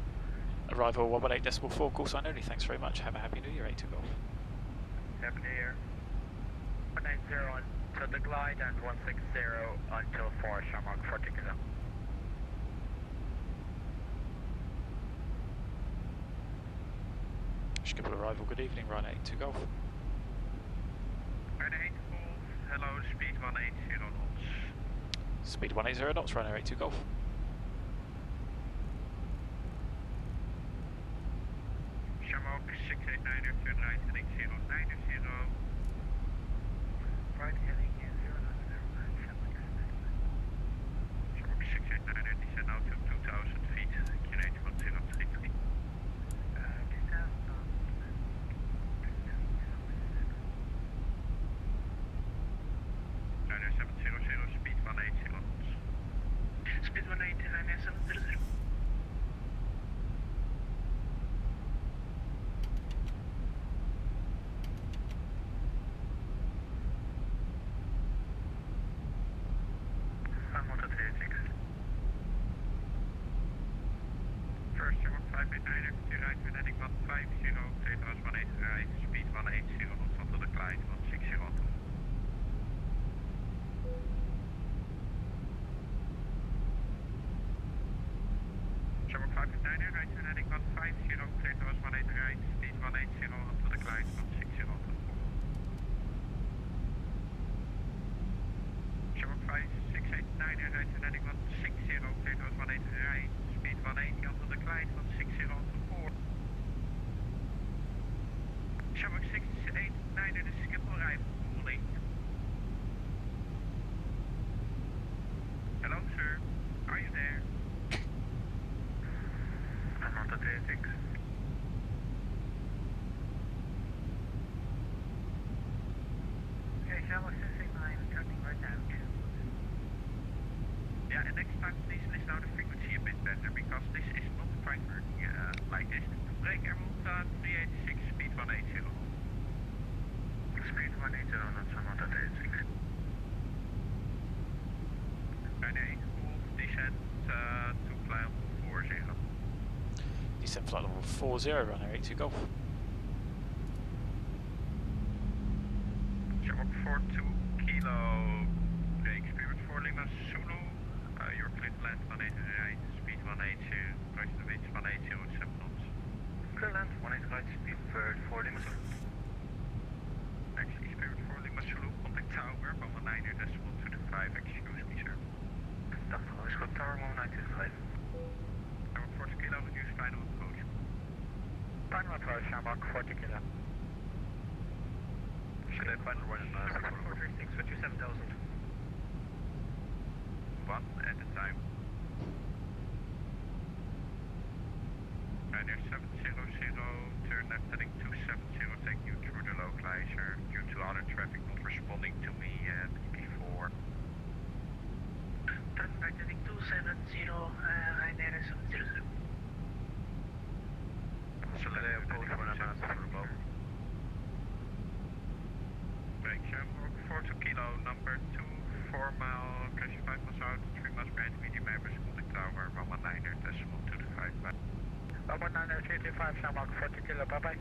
Arrival 118.4, call sign only, thanks very much. Have a happy new year, 82 Golf.
Happy New Year.
190 until the glide and 160 until 4 Shamrock 40 kilo.
Skipper, arrival, good evening, Ryanair 82 Golf.
Ryanair 82 Golf, hello, speed 180 knots.
Speed 180 knots, Ryanair 82 Golf.
Shamrock 689, turn right heading 090.
Right heading 090.
Shamrock 689, descend now to 2,000 feet, QNH 1033. Ryanair 700, speed 180 knots.
Speed 180, Ryanair 700.
I'm on the 386. First Shamrock 589, to right, we're heading 150, clear to us 180 right, speed 180 knots onto the glide 160 onto. Shamrock 589, right, we're heading 150, clear to us 180 right, speed 180 onto the glide 160 onto. Shamrock 5689, right, we're heading 160, clear to us 180 right, speed 180 onto the glide 160 onto 4. Shamrock 689, the Skipper arrival calling. Hello sir, are you there? I'm on the 386. next time please listen out the frequency a bit better because this is not quite working like this. Break Emerald 386, speed 180. Speed 180, not so not at 86. And 8 full descent to flight level 40.
Descent flight level 40, runner 82 Golf.
Shamrock 42 Kilo, break Spirit 4 Lima Zulu. You're clear to land 180 right, speed 180, approach the wind 180 with 7 knots. Clear land 180 right, speed 4 Lima Zulu. Actually, Spirit 4 Lima Zulu, contact tower 190 decimal to the 5, excuse me sir. Dag is goed, tower 190 to 5. Shamrock 40 Kilo, reduce final approach. Final approach, Shamrock 40 Kilo. Should I find one in 436 with you 7000? One at a time. Ryanair 700, turn left heading 270, take you through the localizer due to other traffic not responding to me before.
Turn right heading 270, Ryanair 700.
So let me approach 1 for the boat. Break Shamrock 42 Kilo, number 2, 4 mile, crash 5 miles out, 3 miles behind medium average, contact tower 119 decimal to the 5 bye.
119 325, Shamrock 40 Kilo, bye bye.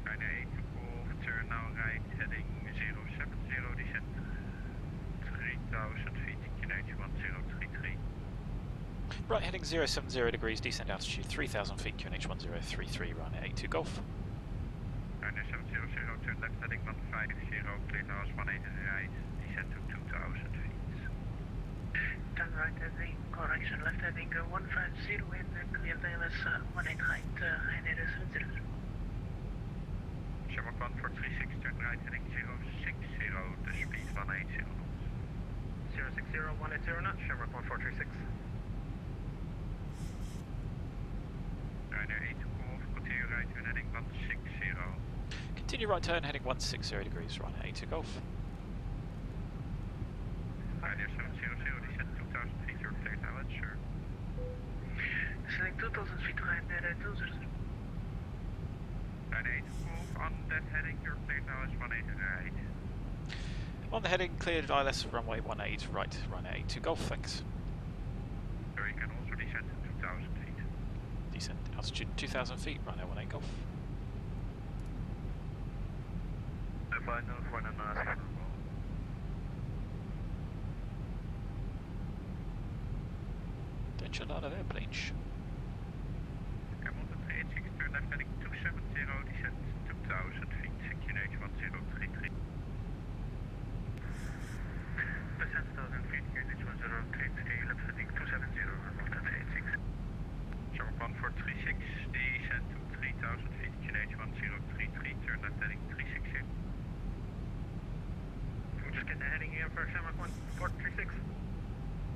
Ryanair 8 to call, turn now right heading 070, descent 3000 feet, QNH 1033.
Right heading 070 degrees, descent altitude 3000 feet, QNH 1033, runner 82 Golf.
Ryanair 700, turn left heading 150, clear house 180 right, descent to 2000 feet.
Turn right heading, correction, left heading 150 and clear AMS 18 right, Ryanair 700.
Shamrock 1436, turn right heading 060, the speed 180 knots. 060, 180 knots, Shamrock 1436. Ryanair 8 to call, continue right turn heading 160.
Continue right turn heading 160 degrees, runner 82 Golf.
Ryanair 700, descent 2000 feet, you're clear now, sure.
Descending 2000 feet, Ryanair 200.
Ryanair 8 to call, on that heading, you're clear now, is 180 right.
On the heading, cleared ILS runway 18 right, runner 82 Golf, thanks.
So you can also descend to 2000 feet.
Descent altitude 2000 feet, runner 18 Golf.
Final for an
Attention, a lot of airplanes.
Hamilton 386, turn left heading 270, descent 2000 feet, QNH 1033. Descent 1000 feet, QNH 1033, left heading 270, Hamilton 386. Shamrock 1436, descent to 3000 feet, QNH 1033, turn left heading 360. We'll just get the heading here for Shamrock 1436.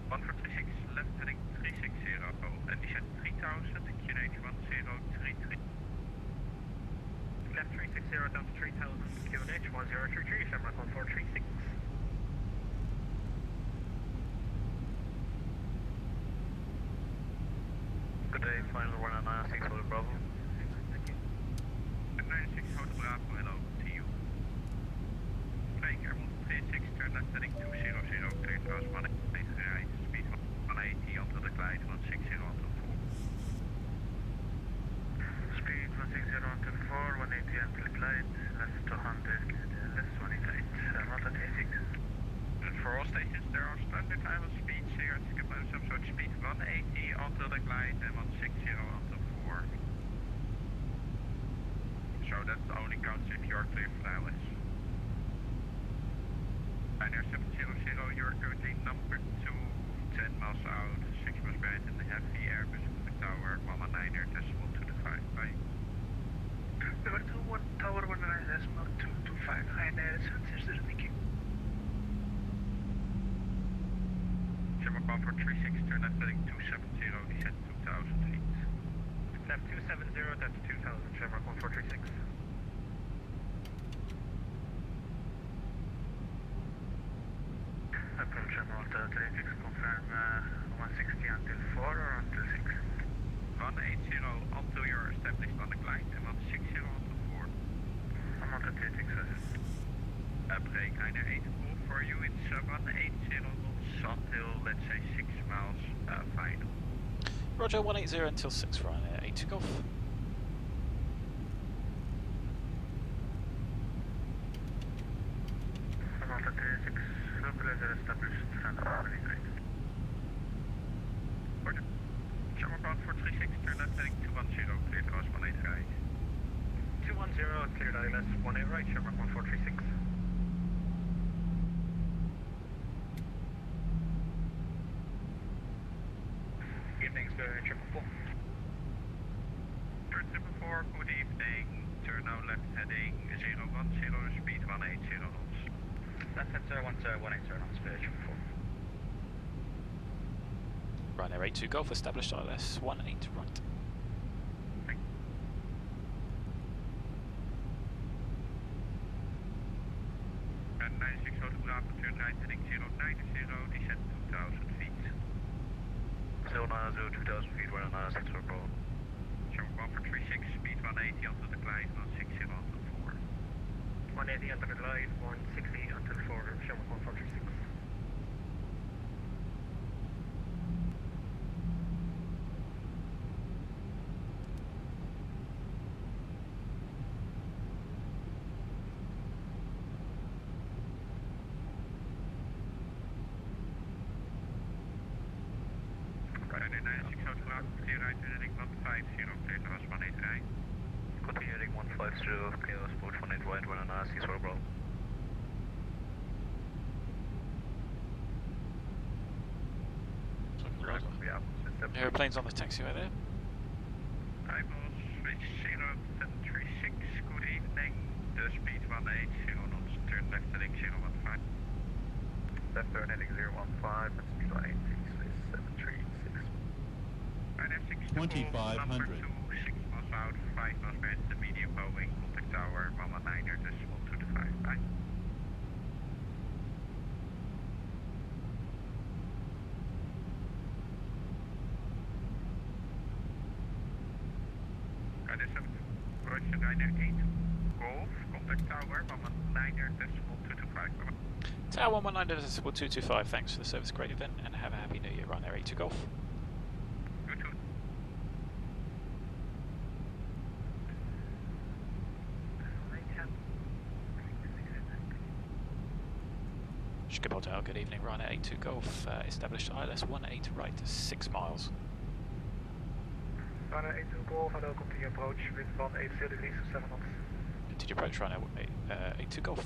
1436, left heading 360, and descent 3000, QNH 1033. Left 360 down to 3000, QNH 1033, Shamrock 1436. Good day, final 196 Hotel Bravo. Thank you. 96 Hotel Bravo, hello, to you. Break Airmont 36, turn left heading 200, clear house 180 right, speed 180 onto the glide 160 onto 4. Speed 160 onto 4, 180 onto the glide, left 200, left 188, not at 86. And for all stations, there are standard island speeds here at some sort of speed 180 onto the glide and 160 onto 4. So that only counts if you are clear for ILS. Ryanair 700, you're currently number 2, 10 miles out, 6 miles behind in the heavy Airbus contact tower, 119 decimal to the 5 bye.
Number 2, 1 tower 19 decimal 225, Ryanair 700, thank you.
Shamrock 1436, turn left heading 270, descent 2000 feet. Left 270, that's 2000, Shamrock 1436. Approach Shamrock traffic confirm 160 until 4 or until 6?
180 until you're established on the client and 160 until 4.
I'm on the 36,
Break Ryanair 8 Golf for you, it's 180 knots until let's say 6 miles final.
Roger, 180 until 6 for Ryanair 82 Golf.
I'm on the 36, localizer established, and I'm ready.
Roger. Summer ground for 36, turn left heading 210, clear to us 18 right.
210, cleared ILS 18 right, Shamrock 1436. Evening, Spirit 444.
Turn 444, good evening. Turn now left heading 010, speed 180 knots.
Left head 010, 180 knots, Spirit 444.
Ryanair 82 Golf, established ILS 18 right.
And 960 to Bravo, turn right heading 090, descent 2000 feet.
090, 2000 feet, 196 for Bravo.
Shamrock 1 for 36, speed 180 onto the glide, 160 onto 4.
180 until the glide, 160 until 4, Shamrock 1436.
Ryanair 960 to Bravo, clear right heading 150, clear to us 18 right.
Continuing 150, clear sport 18 right, 196 for Bravo.
Aeroplanes on the taxiway there.
Hi boss, switch 0736, good evening. The speed 180 knots, turn left heading 015.
Left turn heading 015 and speed 180, space 736.
Ryanair 6
2500.
number 2, 6 miles out, 5 miles past the medium Boeing, contact tower 119er, decimal 2 to 5. Bye. Ryanair 7, Roger, Ryanair 8, Golf, contact tower 119er, decimal 2 to 5. Bye.
Tower 119.225, thanks for the service, great event, and have a happy new year, Ryanair 82 Golf.
You too.
Skip Hotel, good evening, Ryanair 82 Golf, established ILS 18 right, 6 miles.
Ryanair 82 Golf, hello, continue approach with 180 degrees, 7 knots.
Continue approach, Ryanair 82 Golf.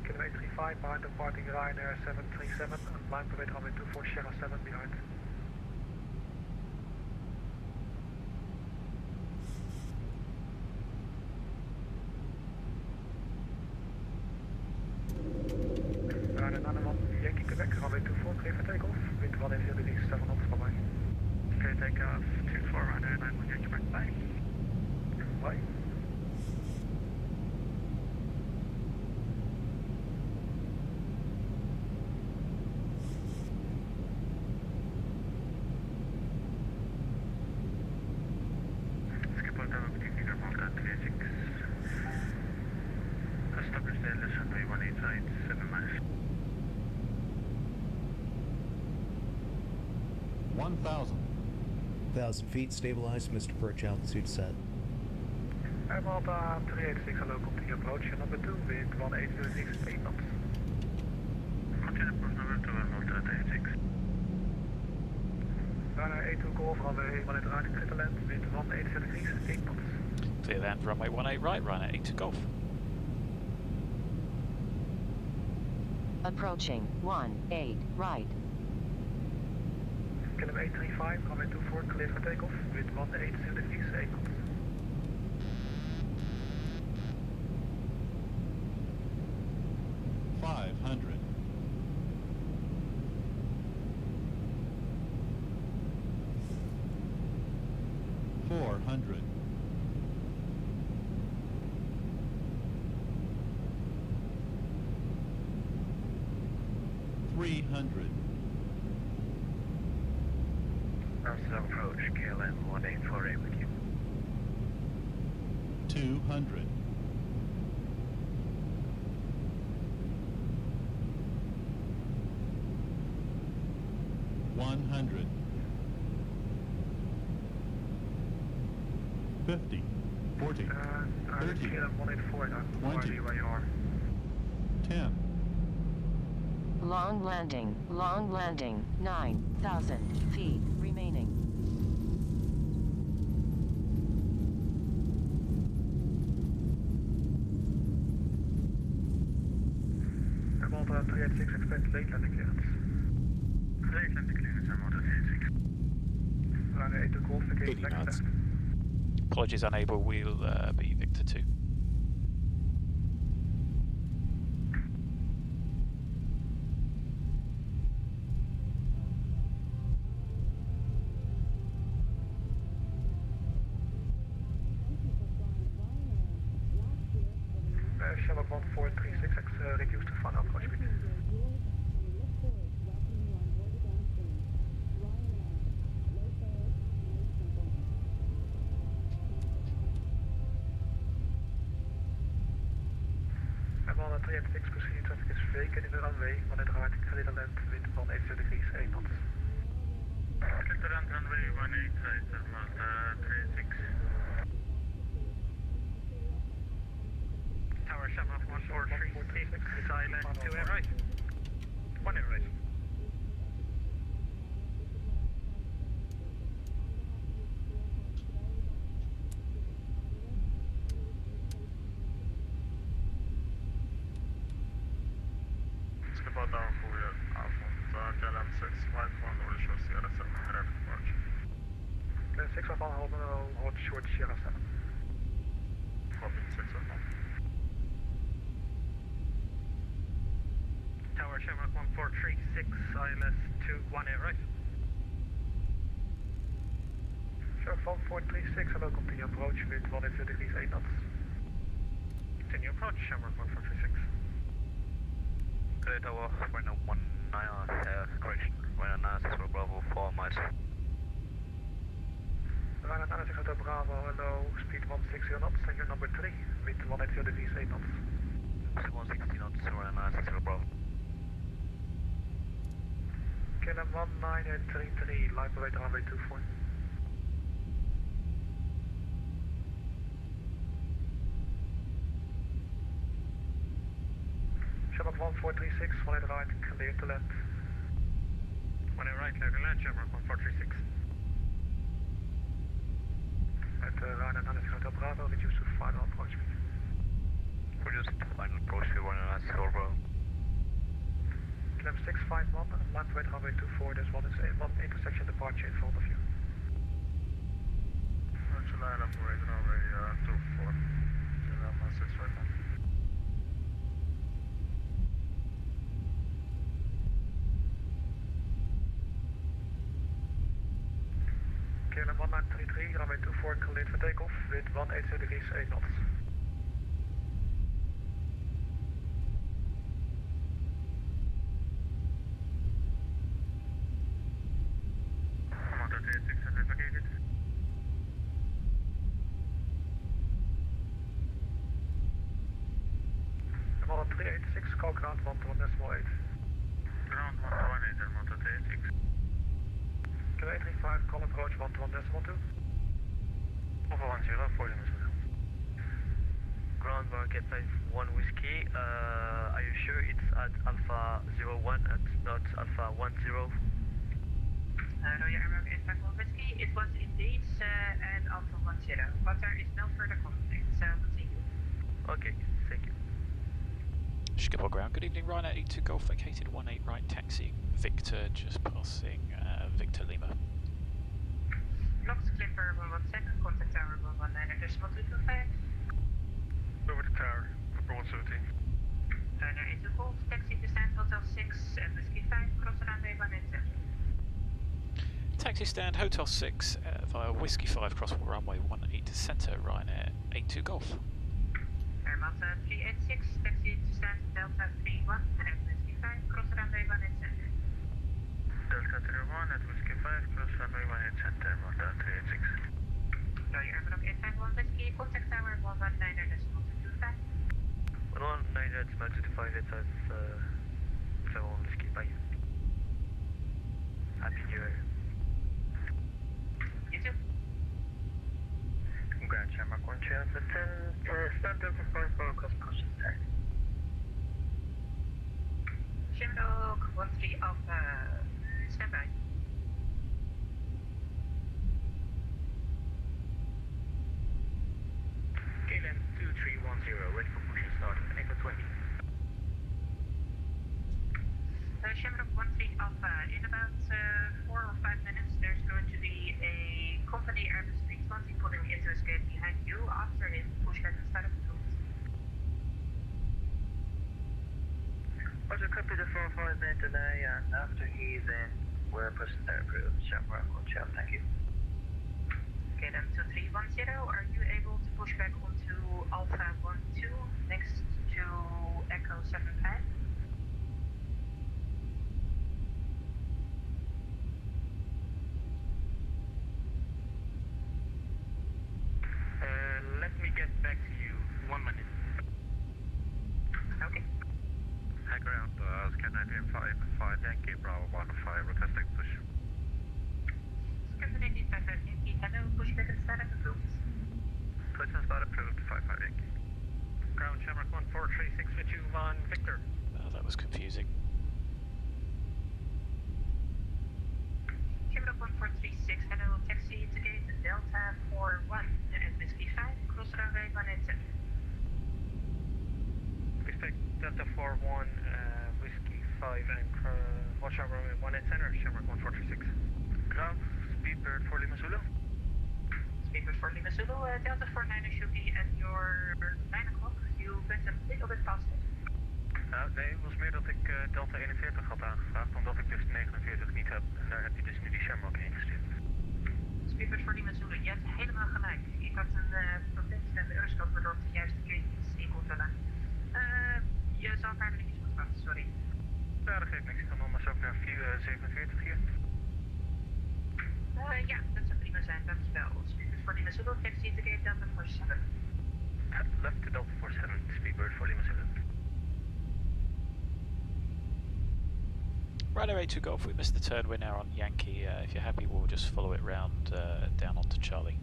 Kilometer 35 behind departing Ryanair 737 and line permit runway 24 Sierra 7 behind. Ryanair 91 Yankee Quebec, runway 24 clear for takeoff, wind 180 degrees, 7 knots, bye bye.
Clear takeoff 24, Ryanair 91 Yankee Quebec, bye.
Bye.
Skip Hotel, good evening, Malta 36. Established ILS runway 18 right, 7 miles.
1,000. 1,000 feet, stabilized, Mr. Perch, altitude set.
Air Malta 386, hello, continue approach, number 2, wind 180 degrees, 8 knots.
Continue approach number 2, Air Malta 386.
Ryanair 82 Golf, runway 18 right, clear to land, wind 180 degrees, 8 knots.
Clear land, runway 18 right, Ryanair 82 Golf.
Approaching 18 right.
Kilometer 835, runway 24, clear for takeoff, wind 180 degrees, 8 knots.
300.
Amsterdam approach, KLM 184A with you.
200. 100. 50. 40. 30.
KLM 184 now.
20.
vRYR.
10.
Long landing, 9,000 feet remaining.
I'm on 386, expect late landing clearance.
Late landing clearance, I'm on 386.
Runway 82 Golf, vacation
80
next
knots.
left.
Apologies, unable. We'll be Victor 2.
Shamrock 1436X, reduced to final approach speed. I'm on 386, proceeding traffic is vacant in the runway. When it right, clear the land, wind van 80 degrees, 8 knots.
Clear the land, runway 188, I'm on 386. Tower Shamrock 1436, silent, 2 air right. 1 air right.
Skipper down, goedenavond. KLM 651, North Shore Sierra 7, direct departure.
651, hold short Sierra 7.
Copy 651.
Tower Shamrock 1436, ILS 2, 1 air right.
Shamrock 1436, hello, continue approach, wind 180 degrees, 8 knots.
Continue approach, Shamrock 1436.
Clear tower, runway 19, correction, runway 96 for Bravo, 4 miles.
Runway 96 Hotel Bravo, hello, speed 160 knots, and you're number 3, wind 180 degrees, 8 knots.
160 knots, runway 96 for Bravo.
KLM 1933, line away to runway 24. Shamrock 1436, 1 right, clear to land.
1 air right, clear to land, Shamrock 1436.
At runway 96 Hotel Bravo, reduce to final approach speed.
Reduce to final approach speed, runway 96 for Bravo.
KLM 651, line away to runway 24, there's one intersection departure in front of you.
July line operator, runway 24. KLM 651.
KLM 1933, runway 24, cleared for takeoff, wind 180 degrees, 8 knots.
I'm on 386 and navigated.
I'm on 386, call ground 1.8.
Ground 118, I'm on 386.
K835, call approach 1.2.
Over 10, 40 minutes.
Ground market 51 whiskey, are you sure it's at Alpha 01 and not Alpha 10?
Royal Airmark is 51 whiskey. It was indeed at Alpha 10, but there is no further contact, so continue.
Okay, thank you.
Schiphol ground. Good evening, Ryanair 82 Golf vacated 18 right, taxi Victor, just passing Victor Lima.
Lock Clipper 117, contact tower 119.225.
Over the tower, 117.
Ryanair 82 Golf, taxi descent, Hotel 6 and Whiskey 5, cross runway 187.
Taxi stand, Hotel 6 via Whiskey 5, cross runway 18 centre, Ryanair 82 Golf.
Airmaster 386, taxi stand Delta 31 and Whiskey 5, cross runway 187.
wedstrijd zo ski bij je. Happy New Year.
You too.
Grand Shamrock 1 Channel 10, stand up for 5 bar cross caution start.
Shamrock 13 Alpha, stand by.
KLM 2310, ready for push and start at Echo 20.
Shamrock 13 Alpha, in about 4 or 5 minutes there's going to be a company Airbus 320 pulling into a gate behind you. After him, push back and start up the tools.
Roger, copy the 45 minute delay, and after he's in, we're pushing start approved. Shamrock 1 Channel, thank you.
KLM 2310, are you able to push back onto Alpha 12 next to Echo 75?
Let me get back to you. 1 minute.
Okay.
High ground, Scandinavian 5 Yankee, Bravo 15, requesting push.
Scandinavian 5 Yankee, hello, push back and start up the tools.
Push and start approved, 55 Yankee.
Ground Shamrock 1436 with you on Victor.
Oh, that was confusing.
Shamrock 1436, hello, taxi to gate Delta 41 and Whiskey 5, cross runway 187.
Expect Delta 41, Whiskey 5 and watch out runway 187 or Shamrock 1436.
Ground, Speedbird for Lima Zulu.
Speedbird for Lima Zulu, Delta 49 should be at your 9 o'clock. You went a little bit faster.
Nee, het was meer dat ik Delta 41 had aangevraagd, omdat ik dus 49 niet heb. En daar heb je dus nu die Shamrock ingestuurd.
Speedbird voor Lima Zulu, je hebt helemaal gelijk. Ik had een probleem met de Euroscope waardoor ik de juiste kledings in kon vullen. Je zou een paar minuutjes moeten wachten, sorry.
Ja, dat geeft niks. Ik kan anders ook naar 47 hier.
Ja, dat zou prima zijn, dankjewel. Speedbird voor Lima Zulu, taxi to gate Delta 47.
Left to Delta 47, Speedbird for Lima Zulu.
Right away to golf, we missed the turn, we're now on Yankee. If you're happy, we'll just follow it round down onto Charlie.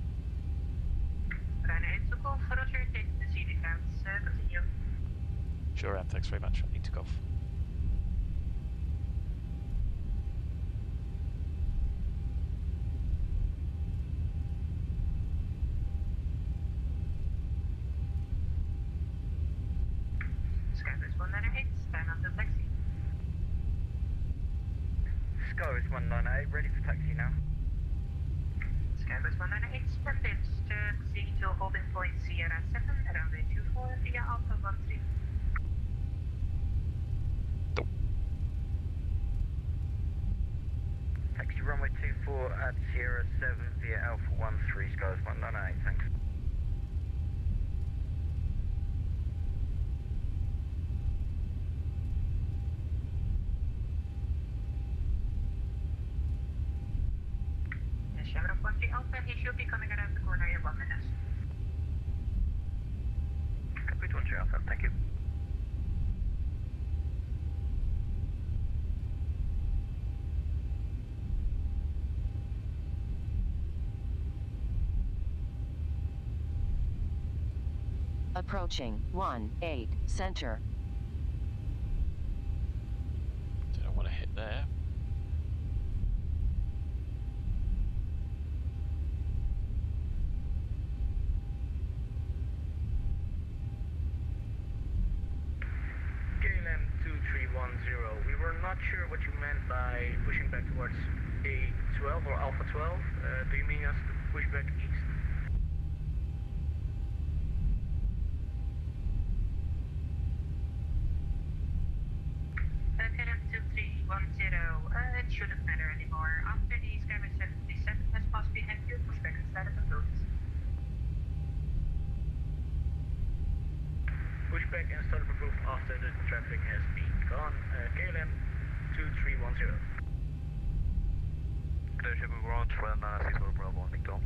Ryanair 8 to golf, Roger, take the CD counts, continue.
Sure, and thanks very much. I need to golf.
Skybus 198, stand on the taxi.
Skybus 198, ready for taxi now.
Skybus 198, splendid. Taxi to holding point Sierra 7, runway 24 via Alpha 13.
Taxi runway 24 at Sierra 7 via Alpha 13, Skybus 198, thanks.
Shamrock 13 Alpha, he should be coming around the corner in 1 minute.
Copy 13 Alpha, thank you.
Approaching 1-8 center.
Don't know what I hit there.
KLM 2310, we were not sure what you meant by pushing back towards A12 or Alpha 12. Do you mean us to push back east?
KLM 2310, it shouldn't matter anymore. After the Skybus 77 has passed behind you, push back and start up the route.
Push back and start approved after the traffic has been gone. KLM 2310.
Closure move around from Zibo, Bravo, Victor.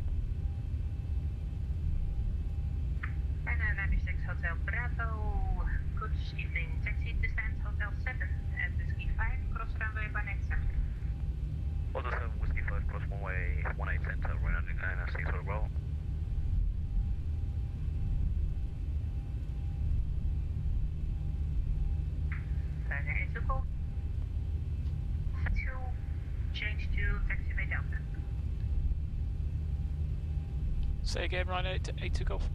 And 96 Hotel Bravo, good evening. Taxi to stand to call. 2, change to taxiway Delta.
Say again, Rhino 8 to Golf.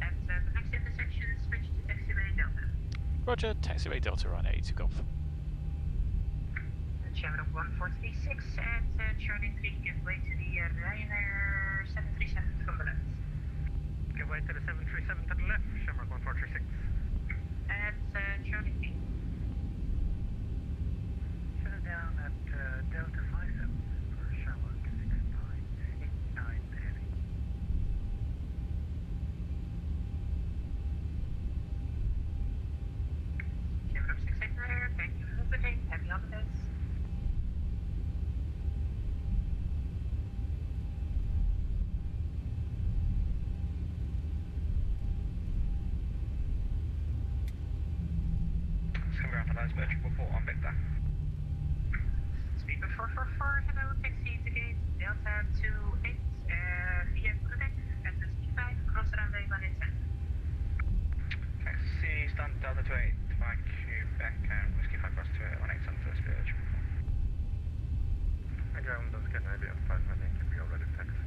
At the next intersection, switch to taxiway Delta.
Roger, taxiway Delta, Rhino 8 to Golf.
Shamrock 1436 at Charlie 3, give way to the Ryanair 737 from the left.
Give way to the 737 to the left, Shamrock 1436.
At Charlie 3.
Shut it down at Delta 57 for Shamrock 6989 heavy.
Shamrock 689, thank you for visiting, happy holidays.
Virtual report on Victor.
Speaker 444, hello, taxi to gate Delta 28, via Quebec, at the C5, cross runway 187.
Taxi stand Delta 28, by Quebec, Whiskey 5 cross to 187 first virtual report.
Again, those can maybe a 5 minute can be already taxi.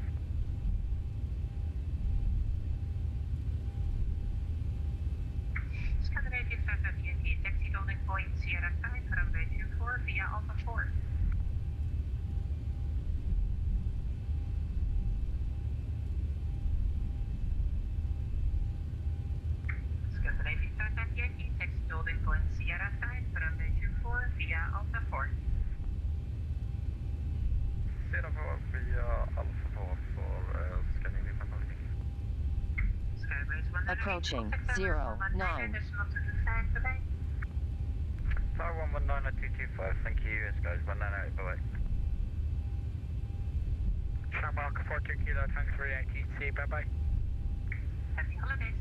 Scandinavia 5 Yankee, taxi holding point Sierra 5, runway 24 via Alpha 4. Scandinavia 5 Yankee, taxi holding point Sierra 5, runway 24 via Alpha 4.
Sierra 4 via Alpha 4 for Scandinavia 5 Yankee.
Skybase 198,
Approaching,
contact
0, 9.
decimal 225, bye-bye.
Tower 119.225, thank you, Skies 198, bye bye. Shamrock 42 Kilo, Tank 380, bye bye.
Happy holidays.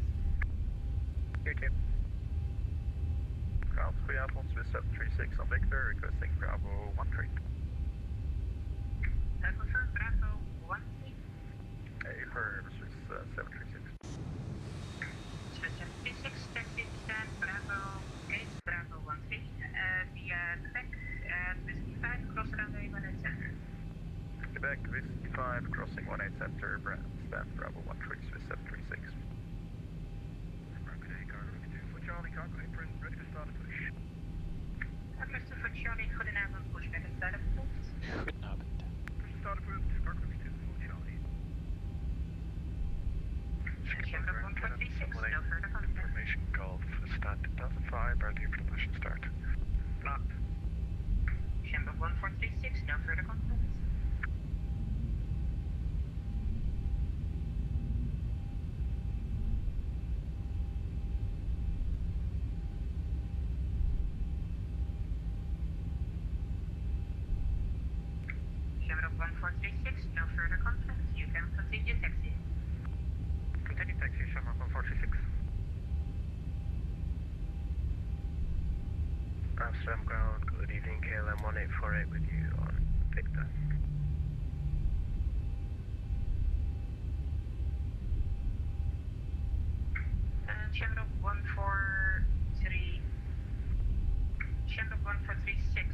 You too.
Ground 3 Alpha Swiss 736 on Victor, requesting Bravo 13.
Confirm Bravo 13.
A for Swiss 736.
Swiss 736, taxi to stand Bravo 8, Bravo 13, via Quebec, Whiskey 5, cross runway 18 center.
Quebec, Whiskey 5, crossing 18 center, stand Bravo 13, Swiss 736.
Rapid A, cargo 2 for Charlie, cargo apron, ready to start a push.
Adresse voor Charlie, goedenavond, pushback en start approved.
Goedenavond.
Push start approved, cargo 2 for Charlie.
Shamrock 146, no further contact.
Information Golf, stand 2005, ready for the push and start.
Locked.
Shamrock 1436, no further contact. Shamrock 1436, no further contact. You can continue taxiing.
Continue taxi, Shamrock 146.
Amsterdam ground, good evening, KLM 1848 with you on Victor.
Shamrock 143. Shamrock 1436.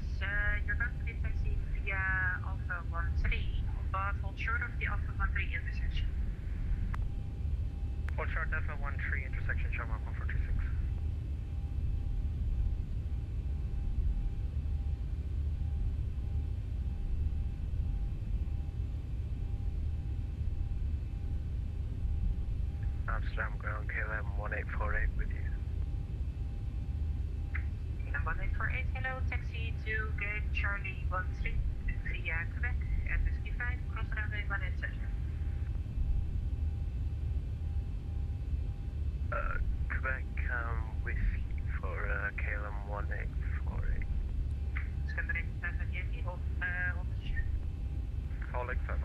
You're going to be taxiing via Alpha 13, but hold short of the Alpha 13 intersection.
Hold short Alpha 13 intersection, Shamrock 146.
Amsterdam ground, KLM 1848 with you.
KLM 1848, hello, taxi to gate Charlie 13 via Quebec at Whiskey 5, cross runway 187.
Quebec, whiskey for KLM 1848.
Scandinavia 5 Yankee, hold position.
Calling 5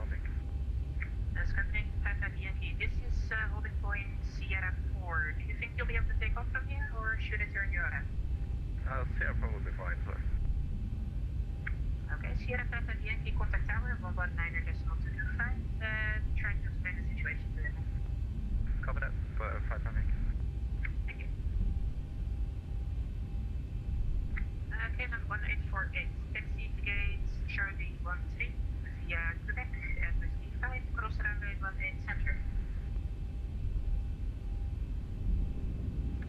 Scandinavia 5 Yankee, this is holding point Sierra 4. Do you think you'll be able to take off from here, or should I turn you around?
Sierra 4 will be fine, sir.
Okay, Sierra 5 Yankee, contact tower 119.225. Trying to explain the situation to them.
Copy that, 5
Thank you. KLM 1848, taxi to gate Charlie 13 via Quebec at Whiskey 5, cross runway 18 center.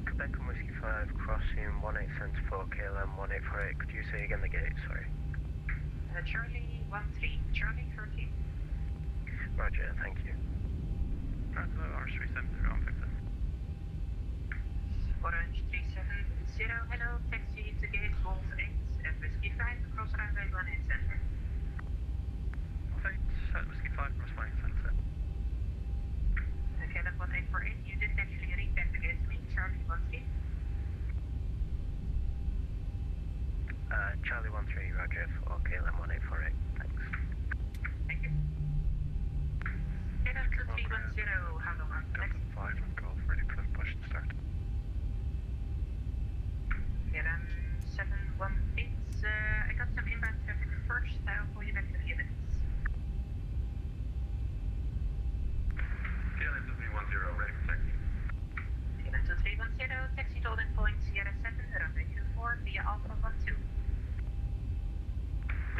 Quebec and Whiskey 5, crossing 18 center for KLM 1848. Could you say again the gate, sorry?
Charlie 13, Charlie 13.
Roger, thank you.
R370 on Victor.
Orange 370, hello, taxi to gate Golf 8 at Whiskey 5, cross runway 18 center.
Whiskey 5, cross 18 center.
KLM 1848, you didn't actually read back the gate to me, Charlie 13.
Charlie 13, roger, for KLM 1848. Thanks.
Thank you. KLM 2310, how long on next?
5 and Golf, ready for the push and start.
KLM 718, I got some inbound traffic first, I'll call you back in a few minutes.
KLM 2310, ready for taxi.
KLM 2310, taxi to holding point Sierra 7, runway 24 via Alpha 12.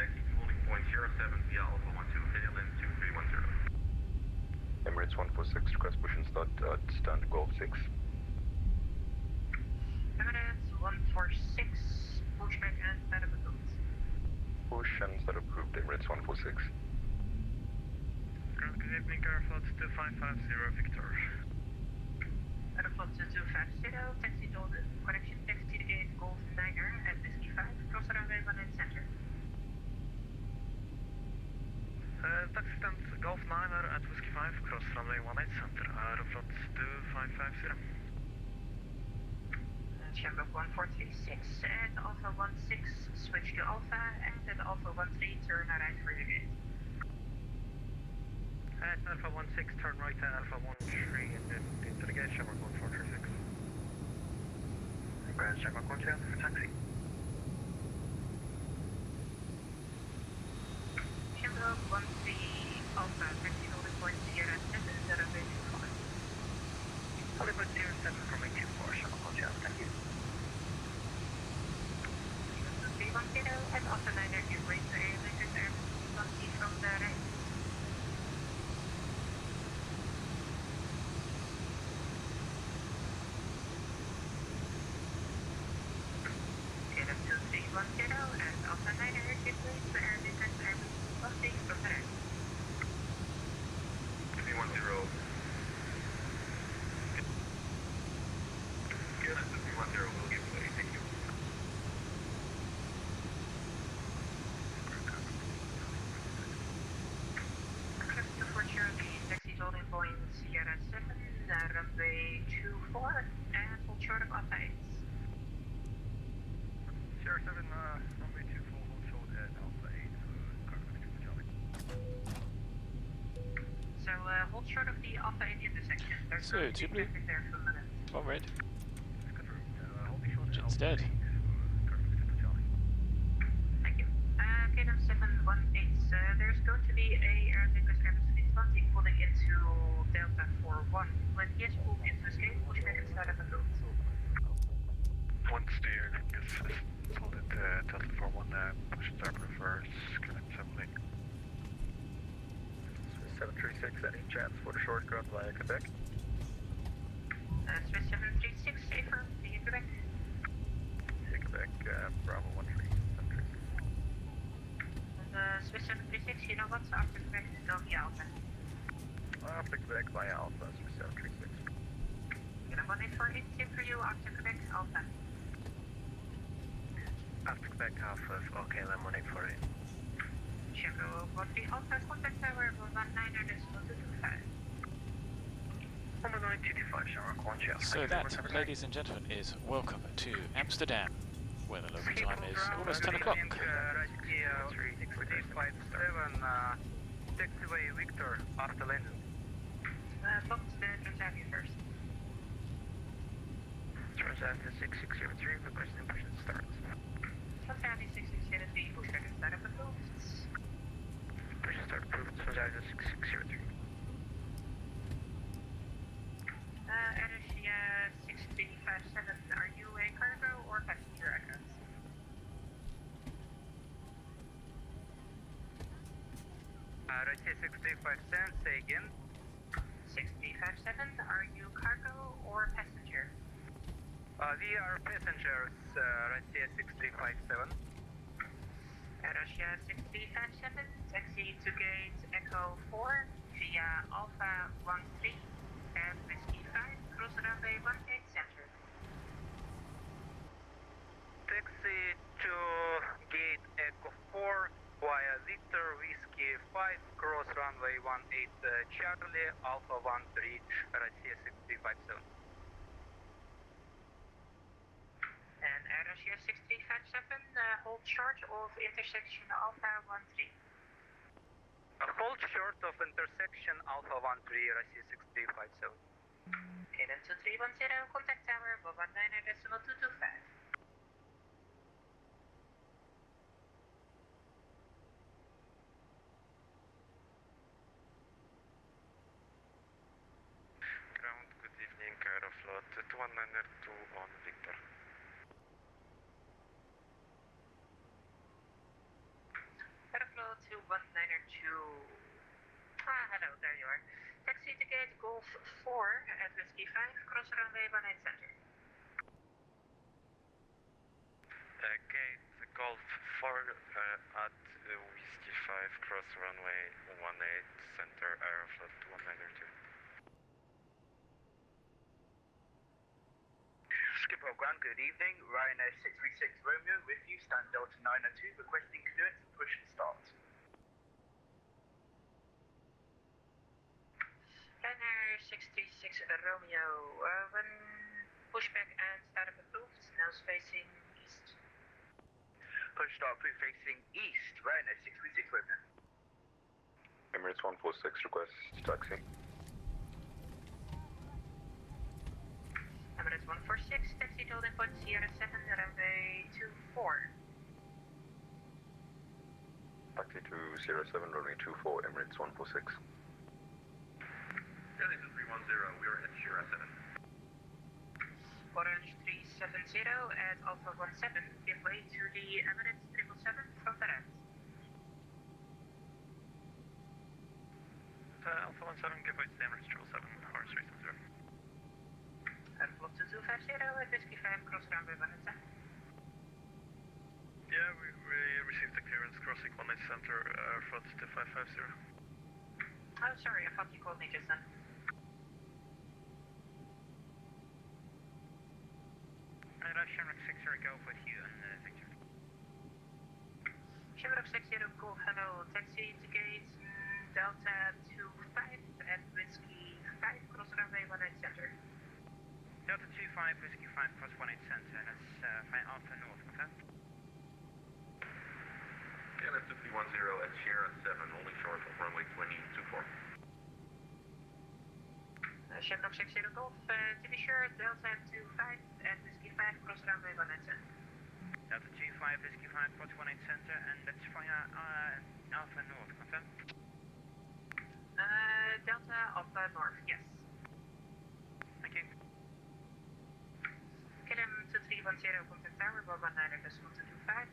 Taxi to holding point 07 via Alpha 12, KLM 2310.
Emirates 146, request push and start stand Golf 6.
Emirates 146, push back and start up a boat.
Push and start approved, Emirates 146.
Good evening, Aeroflot 2550 Victor.
Aeroflot 2250, taxi to the correction, taxi to gate Golf 9er at Whiskey 5, cross runway 18 center.
Taxi stand Golf 9er at Whiskey 5, cross runway 18 center, Aeroflot 2550.
Shamrock 1436 at Alpha 16, switch to Alpha, and at Alpha 13, turn right for your gate.
At Alpha 16, turn right to Alpha 13, and then into the gate, Shamrock 1436.
Shamrock 12 for taxi.
Shamrock 13 Alpha, taxi holding point Sierra 7, runway 24.
Holding point 07 from 24, Shamrock 12, thank you.
310 at Alpha 9er, give way to Airliners Airbus 20 from the right. KLM 2310 at Alpha 9er, give way to Airliners Airbus 20 from the right.
310. KLM 2310 will give way, thank you.
Christopher Charlie, taxi holding point Sierra 7, runway 24, and hold short of Alpha 8.
Sierra 7, runway 24, hold short at Alpha 8, cargo for Charlie.
So hold short of the Alpha 8 intersection. There's
So,
no
Ghibli.
traffic there for a minute.
One red.
Confirmed. Holding short at
Engine's
Alpha
dead.
8, cargo for Charlie.
Thank you. KLM 718, there's going to be a Air Lingus Airbus 320 pulling into Delta 41. When he has pulled into escape, push back and start up a boat.
Once the Air Lingus is pulled into Delta 41, push and start reverse, KLM 718. 736, any chance for the short ground via Quebec?
Swiss 736, safer, via Quebec.
Via Quebec, Bravo 13, 736.
And Swiss 736, you know what? After Quebec, go via Alpha.
After Quebec via Alpha, Swiss 736.
KLM 1848, same for you, after Quebec, Alpha.
After Quebec, Alpha, KLM 1848.
Chevro 13 Alpha, contact tower 19er, decimal 225.
225, Shamrock 1 Shell.
So that, ladies and gentlemen, is welcome to Amsterdam, where the local time is almost 10 o'clock.
Taxiway Victor, after landing.
Box the Transavia first.
Transavia 6603, requesting push and start.
Transavia 6603, push back and start up a boat.
Push and start approved, Transavia 6603.
Air 6357, are you a cargo or passenger aircraft?
6357, say again.
6357, are you cargo or passenger?
We are passengers, Russia 6357.
Russia 6357, taxi to gate Echo 4 via Alpha 13 and Whiskey 5, cross runway 18 center.
Taxi to gate Echo 4 via Victor Whiskey 5, cross runway 18 Charlie, Alpha 13, Russia 6357.
And Russia 6357, hold short of intersection Alpha 13.
Hold short of intersection Alpha 13, Russia 6357.
KLM 2310, contact tower 119.225.
Ground, good evening, Aeroflot 2192 on Victor.
Aeroflot 2192. Hello, there you are. Taxi to gate Golf 4 at Whiskey 5, cross runway 18 center.
Gate Golf 4 at Whiskey 5, cross runway 18, center Aeroflot 2192.
Skipper Ground, good evening. Ryanair 636 Romeo with you, stand Delta 902, requesting clearance and push and start.
Ryanair 636 Romeo, when pushback and startup approved, nose facing east.
Push start approved facing east, Ryanair 636 Romeo.
Emirates 146 request taxi.
Emirates 146, taxi to holding point Sierra 7, runway 24.
Taxi to Sierra 7, runway 24, Emirates 146.
Delhi 2310, we are at Sierra 7.
Orange 370 at Alpha 17, give way to the Emirates 777 from the left.
Alpha 17, give way to the Emirates 777, Orange 370.
Airflow 2250 at Whiskey 5, cross runway 18.
Yeah, we received the clearance crossing 18 center, Aeroflot 2550.
Oh, sorry, I thought you called me just then.
Shamrock 60 Golf with you and Victor.
Shamrock 60 Golf, hello, taxi to gate Delta 25 at Whiskey 5, cross runway 18 center.
Delta 25, Whiskey 5, cross 18 center, that's fine Alpha North, confirm?
KLM 2310 at Sierra 7, holding short of runway 2024.
Shamrock 60 Golf, to be sure, Delta 25 at Whiskey 5, cross runway 18.
Delta 25, Whiskey 5, cross 18 center, and that's via Alpha North, confirm?
Delta Alpha North, yes.
Thank you.
KLM 2310, contact tower 119.225.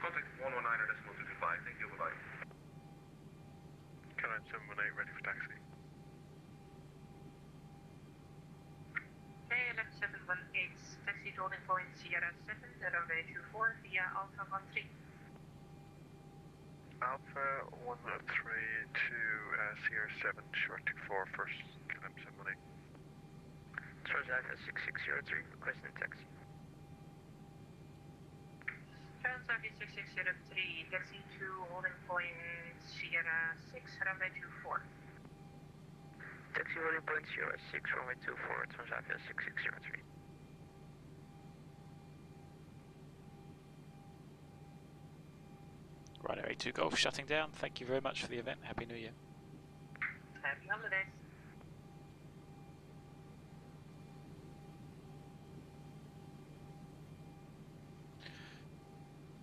Contact 119.225, thank you, bye-bye.
KLM 718, ready for taxi.
KLM 718, taxi to holding point Sierra 7, runway 24 via Alpha 13.
Alpha 103 to Sierra 7, short 24, first KLM 718.
Transavia 6603, requesting taxi.
Transavia 6603, taxi to holding point Sierra 6, runway 24.
Taxi holding point Sierra 6, runway 24, Transavia 6603.
Ryanair 82 Golf shutting down. Thank you very much for the event. Happy New Year.
Happy holidays.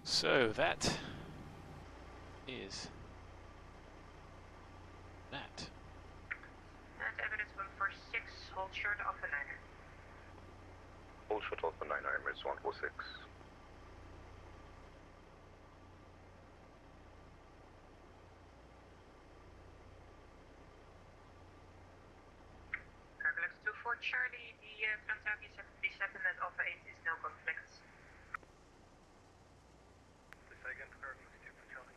So that is that.
And Emirates 146, hold short of the 9er.
Hold short Alpha 9, Emirates 146.
Transavia 737 at Alpha 8 is no conflicts.
Second, Cardinals 2 for Charlie.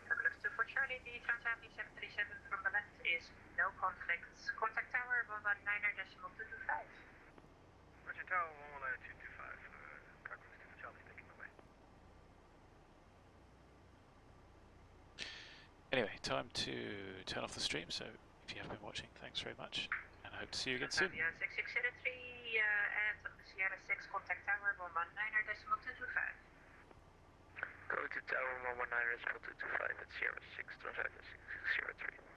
Cardinals 2 for Charlie, the Transavia 737 from the left is no conflicts. Contact tower 119.225.
Roger, Tower 119.225. Cardinals 2 for Charlie, thank you, bye-bye.
Anyway, time to turn off the stream, so if you have been watching, thanks very much, and I hope to see you again soon.
Transavia 6603 at Sierra 6, contact tower 119.225.
Go to Tower 119.225 at Sierra 6, Transavia 603.